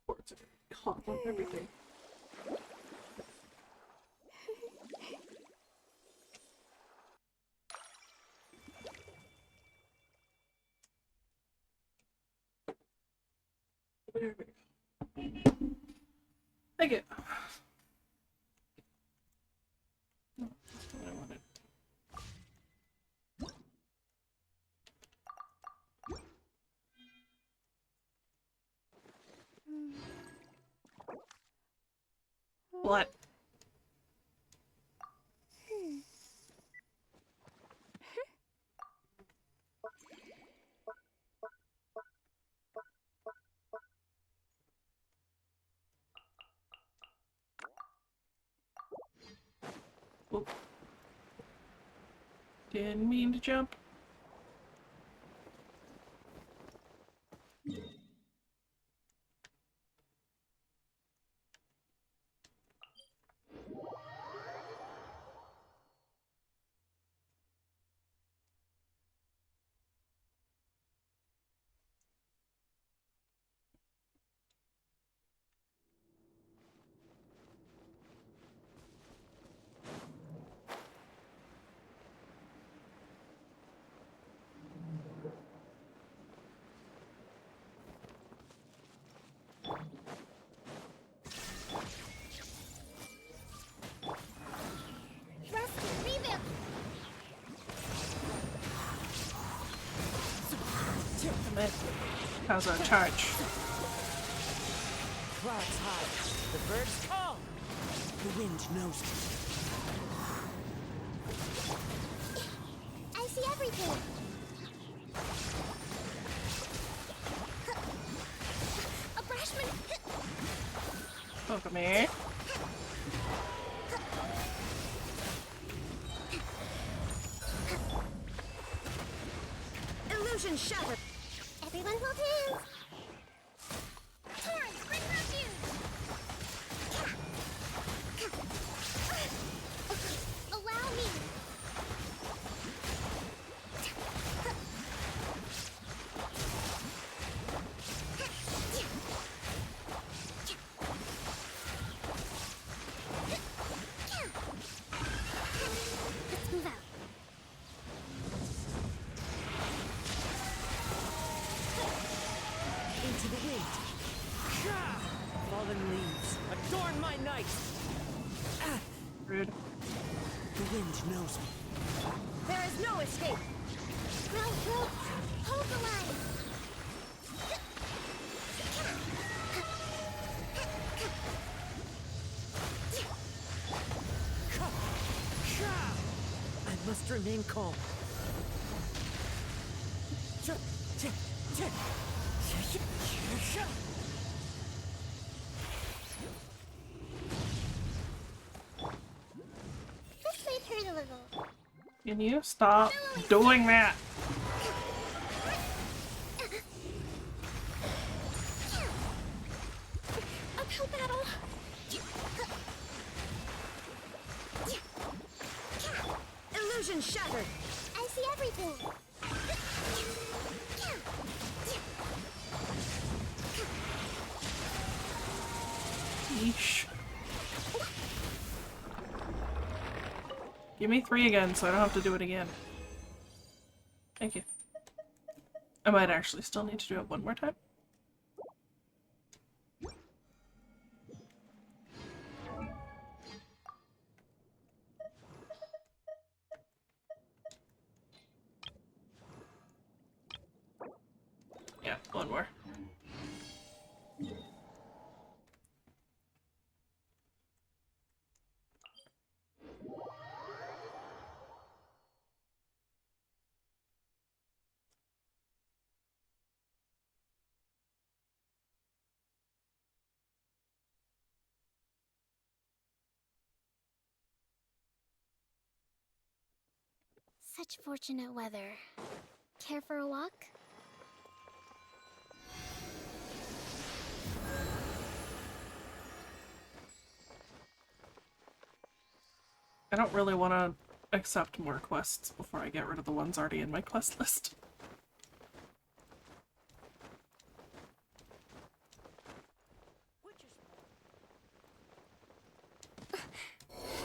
Cords are hot on everything. There we go. Thank you. No, that's what I wanted. What? Oop. Didn't mean to jump. How's our charge? Clouds high, the birds call. The wind knows it. I see everything. A Brashman. Welcome here. Illusion shattered. Everyone hold hands. Torrance, bring refuge. Allow me. Let's move out. Into the wind. Fallen leaves, adorn my night! Rude. The wind knows me. There is no escape. Row, hold the line. I must remain calm. This might hurt a little. Can you stop doing that? Uphill battle. Illusion shattered. I see everything. Yeesh. Give me 3 again so I don't have to do it again. Thank you. I might actually still need to do it one more time. Yeah, one more. Such fortunate weather. Care for a walk? I don't really want to accept more quests before I get rid of the ones already in my quest list.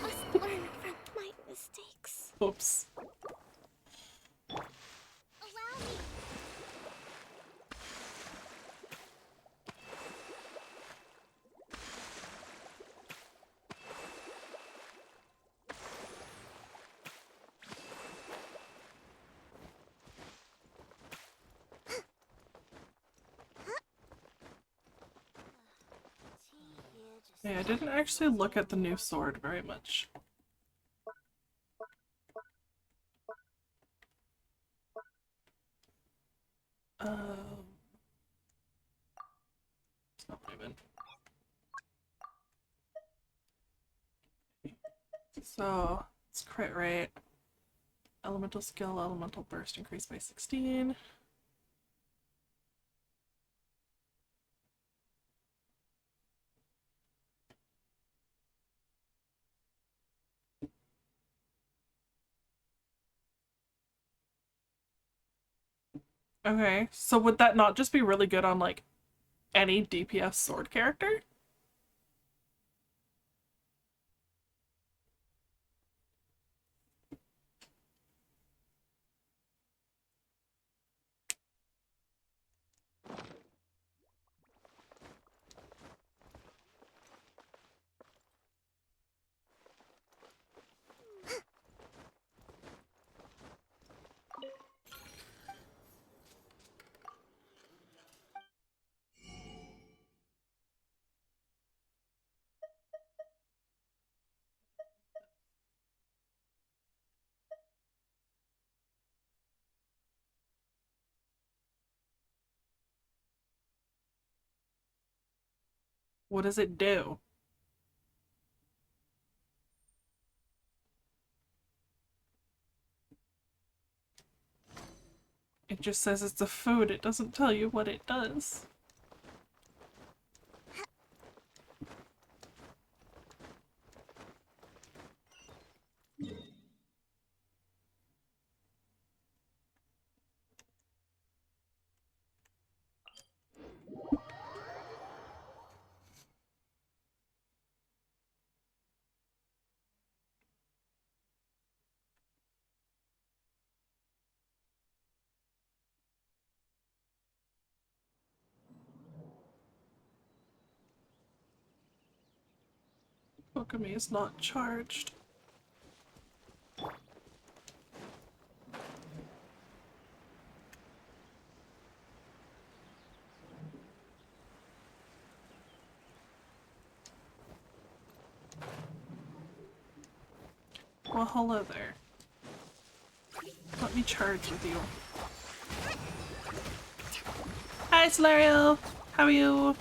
Must learn from my mistakes. Oops. Allow me. Yeah, I didn't actually look at the new sword very much. It's not what I meant. So, it's crit rate. Elemental skill, elemental burst increased by 16. Okay, so would that not just be really good on, like, any DPS sword character? What does it do? It just says it's a food, it doesn't tell you what it does. Alchemy is not charged. Well, hello there. Let me charge with you. Hi, Solario! How are you?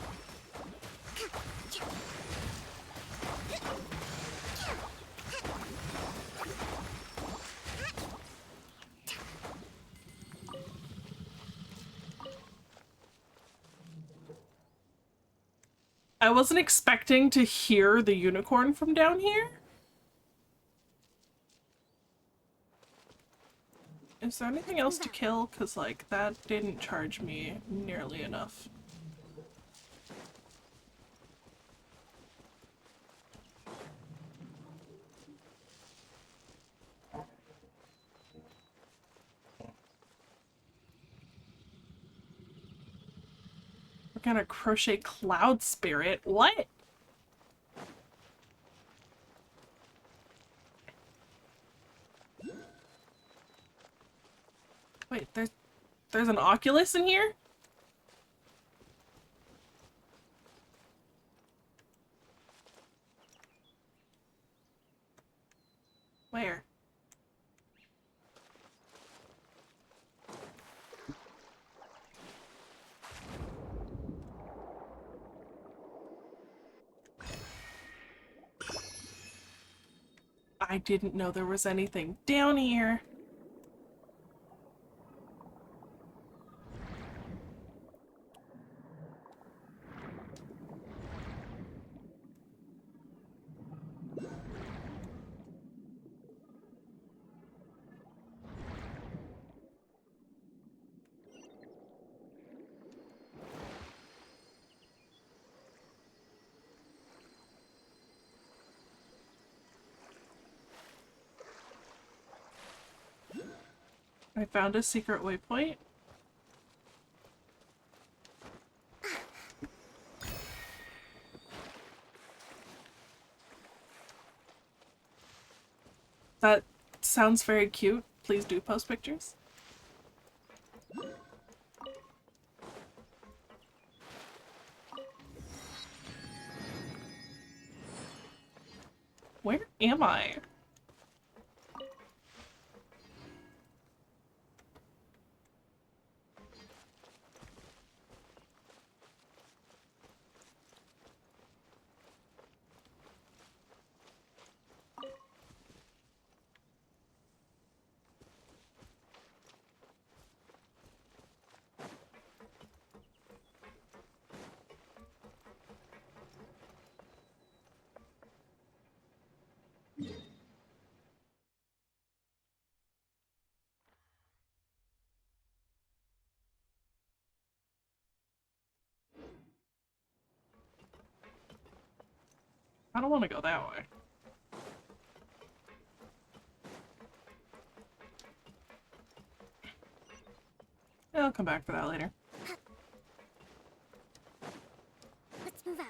I wasn't expecting to hear the unicorn from down here. Is there anything else to kill? Cause like that didn't charge me nearly enough. We're gonna crochet cloud spirit. What? Wait, there's an Oculus in here? Where? I didn't know there was anything down here. I found a secret waypoint. That sounds very cute. Please do post pictures. Where am I? I don't want to go that way. Yeah, I'll come back for that later. Let's move out.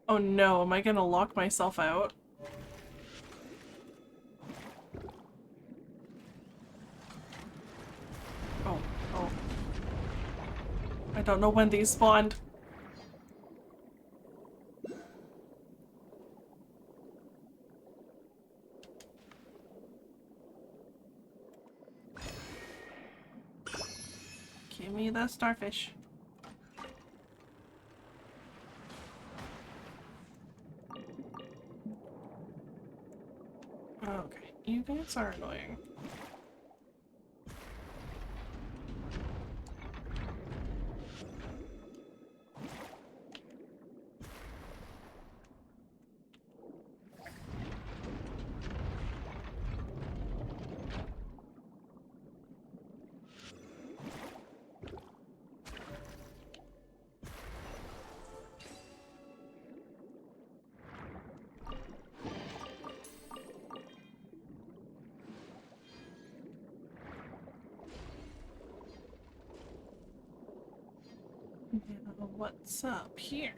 Oh no, am I gonna lock myself out? I don't know when these spawned. Give me the starfish. Okay, you guys are annoying. Now, what's up here?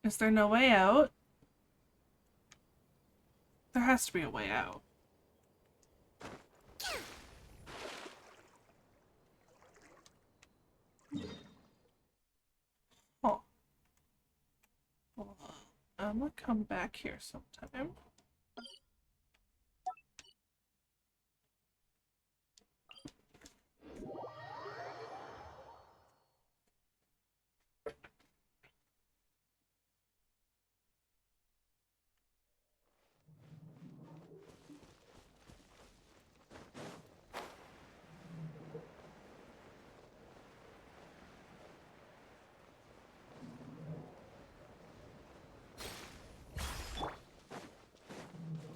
Is there no way out? There has to be a way out. Oh. Well, I'm gonna come back here sometime.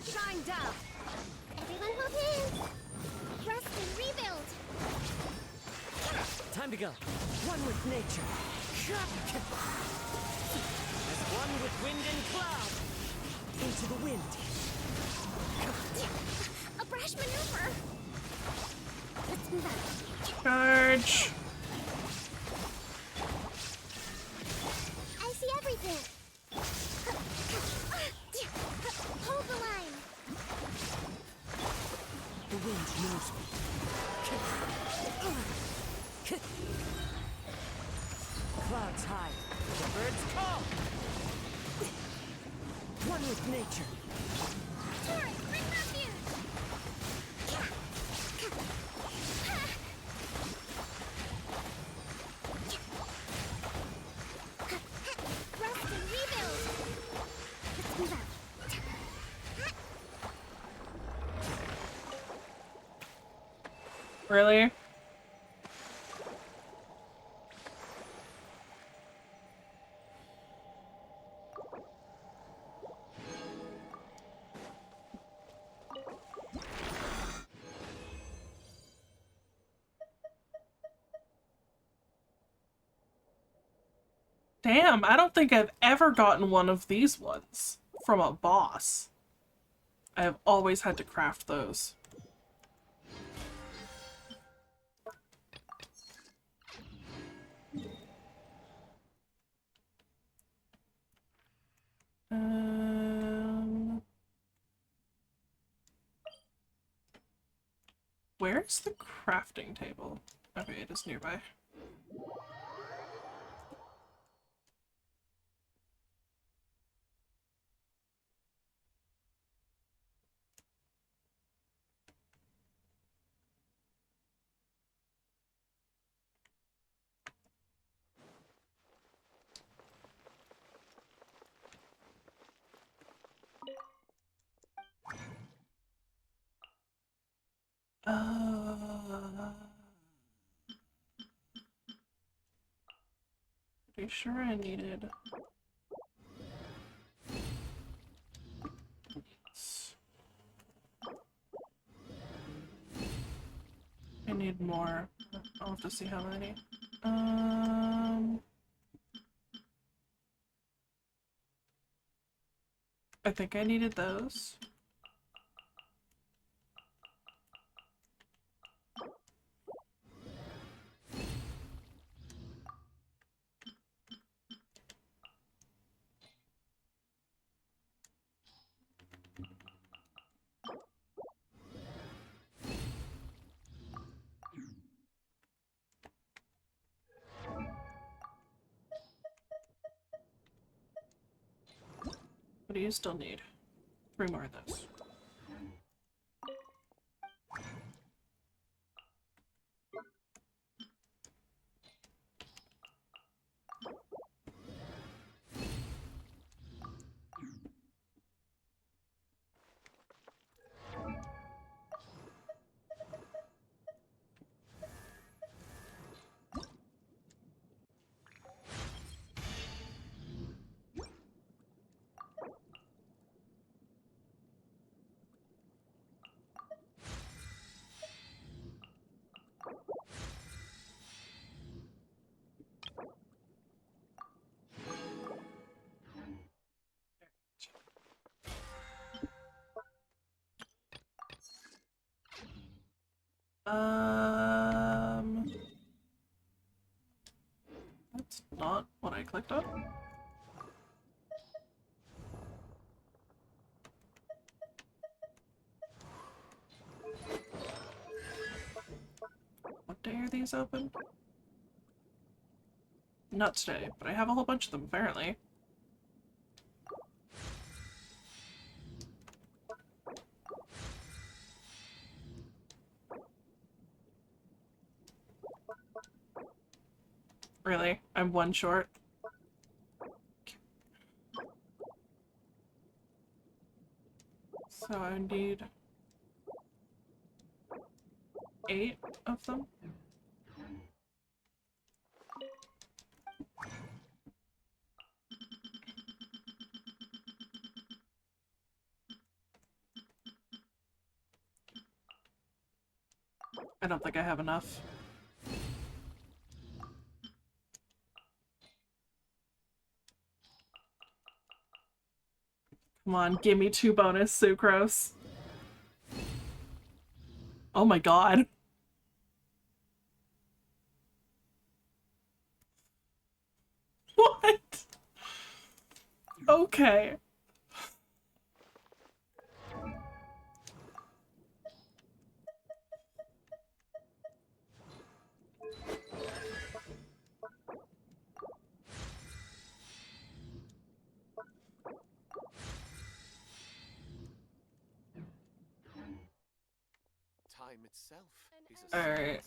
Shine down! Everyone hold hands! Rest and rebuild! Time to go. One with nature. As one with wind and cloud. Into the wind. A brash maneuver! Let's move out. Charge! I see everything! Hold the line! The wind knows me. Clouds high. The birds call. One with nature. Taurus, bring refuge! Rest and rebuild! Let's move out. Really? Damn, I don't think I've ever gotten one of these ones from a boss. I have always had to craft those. Where's the crafting table? Okay, it is nearby. Pretty sure I needed... I need more. I'll have to see how many. I think I needed those. What do you still need? 3 more of those. That's not what I clicked on. What day are these open? Not today, but I have a whole bunch of them, apparently. Really? I'm 1 short? So I need 8 of them? I don't think I have enough. Come on, give me 2 bonus sucrose. Oh my god. What? Okay. Time itself is Alright,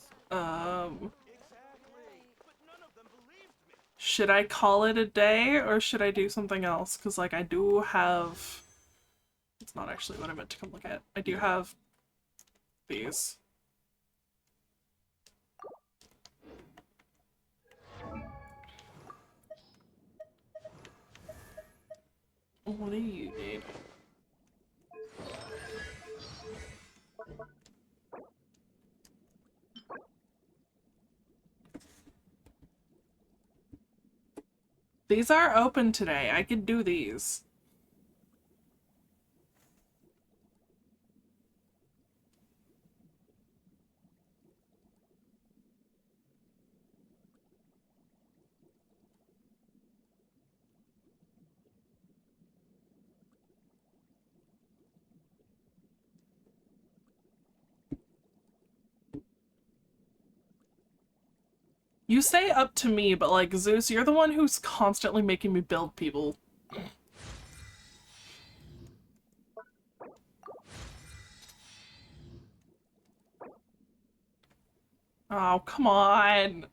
should I call it a day, or should I do something else? Because, like, I do have... It's not actually what I meant to come look at. I do have these. What do you need? These are open today. I can do these. You say up to me, but like, Zeus, you're the one who's constantly making me build people. Oh, come on.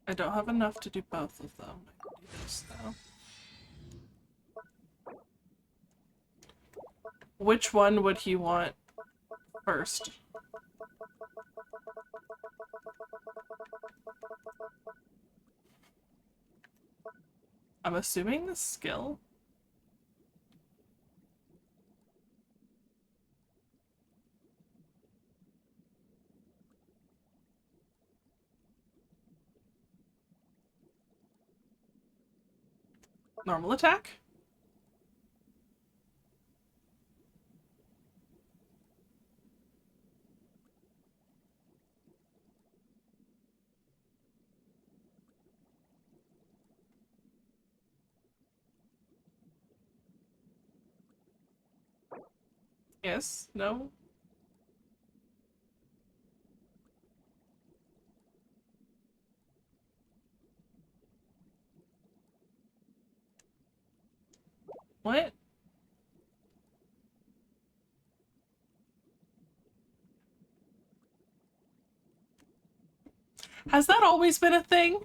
I don't have enough to do both of them. I can do this though. Which one would he want first? I'm assuming the skill. Normal attack? Yes? No? What? Has that always been a thing?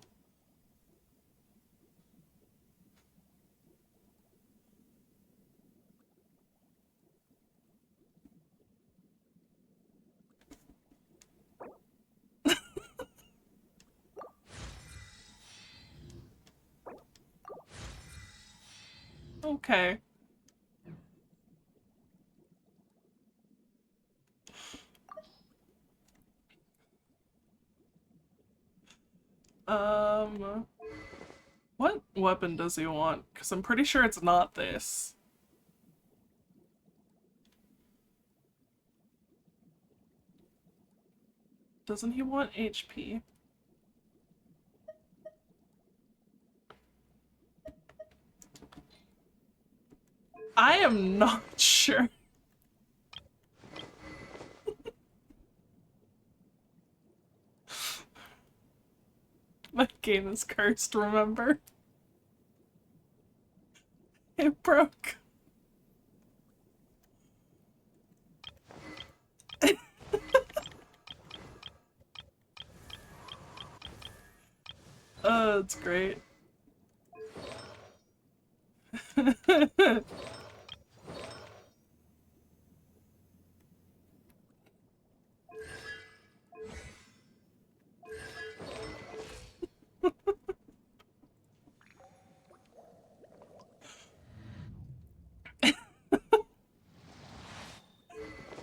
Okay. What weapon does he want? Because I'm pretty sure it's not this. Doesn't he want HP? I am not sure. My game is cursed, remember? It broke. Oh, it's great.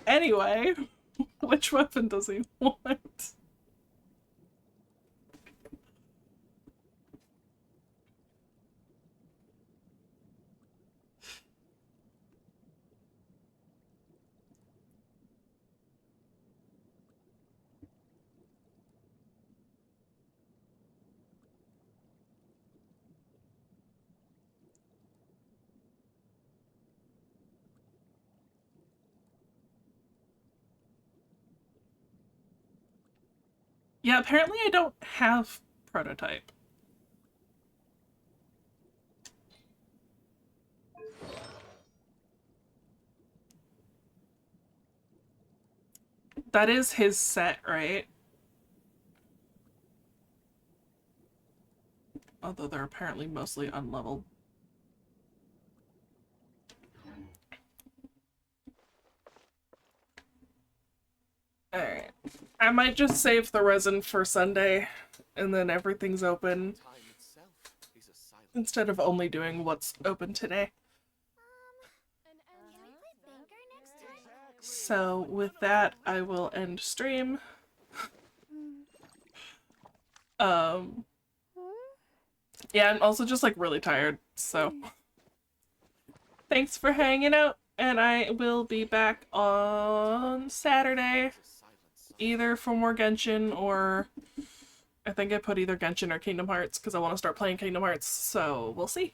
Anyway, which weapon does he want? Yeah, apparently I don't have prototype. That is his set, right? Although they're apparently mostly unleveled. Alright. I might just save the resin for Sunday, and then everything's open. Instead of only doing what's open today. So with that, I will end stream. Yeah, I'm also just like really tired, so thanks for hanging out, and I will be back on Saturday, either for more Genshin, or I think I put either Genshin or Kingdom Hearts because I want to start playing Kingdom Hearts, so we'll see.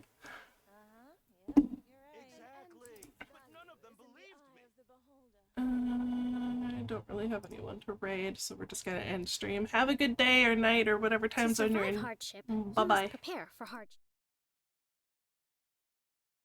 I don't really have anyone to raid, so we're just gonna end stream. Have a good day or night or whatever time zone you're in. hardship, Bye-bye. prepare for hardship.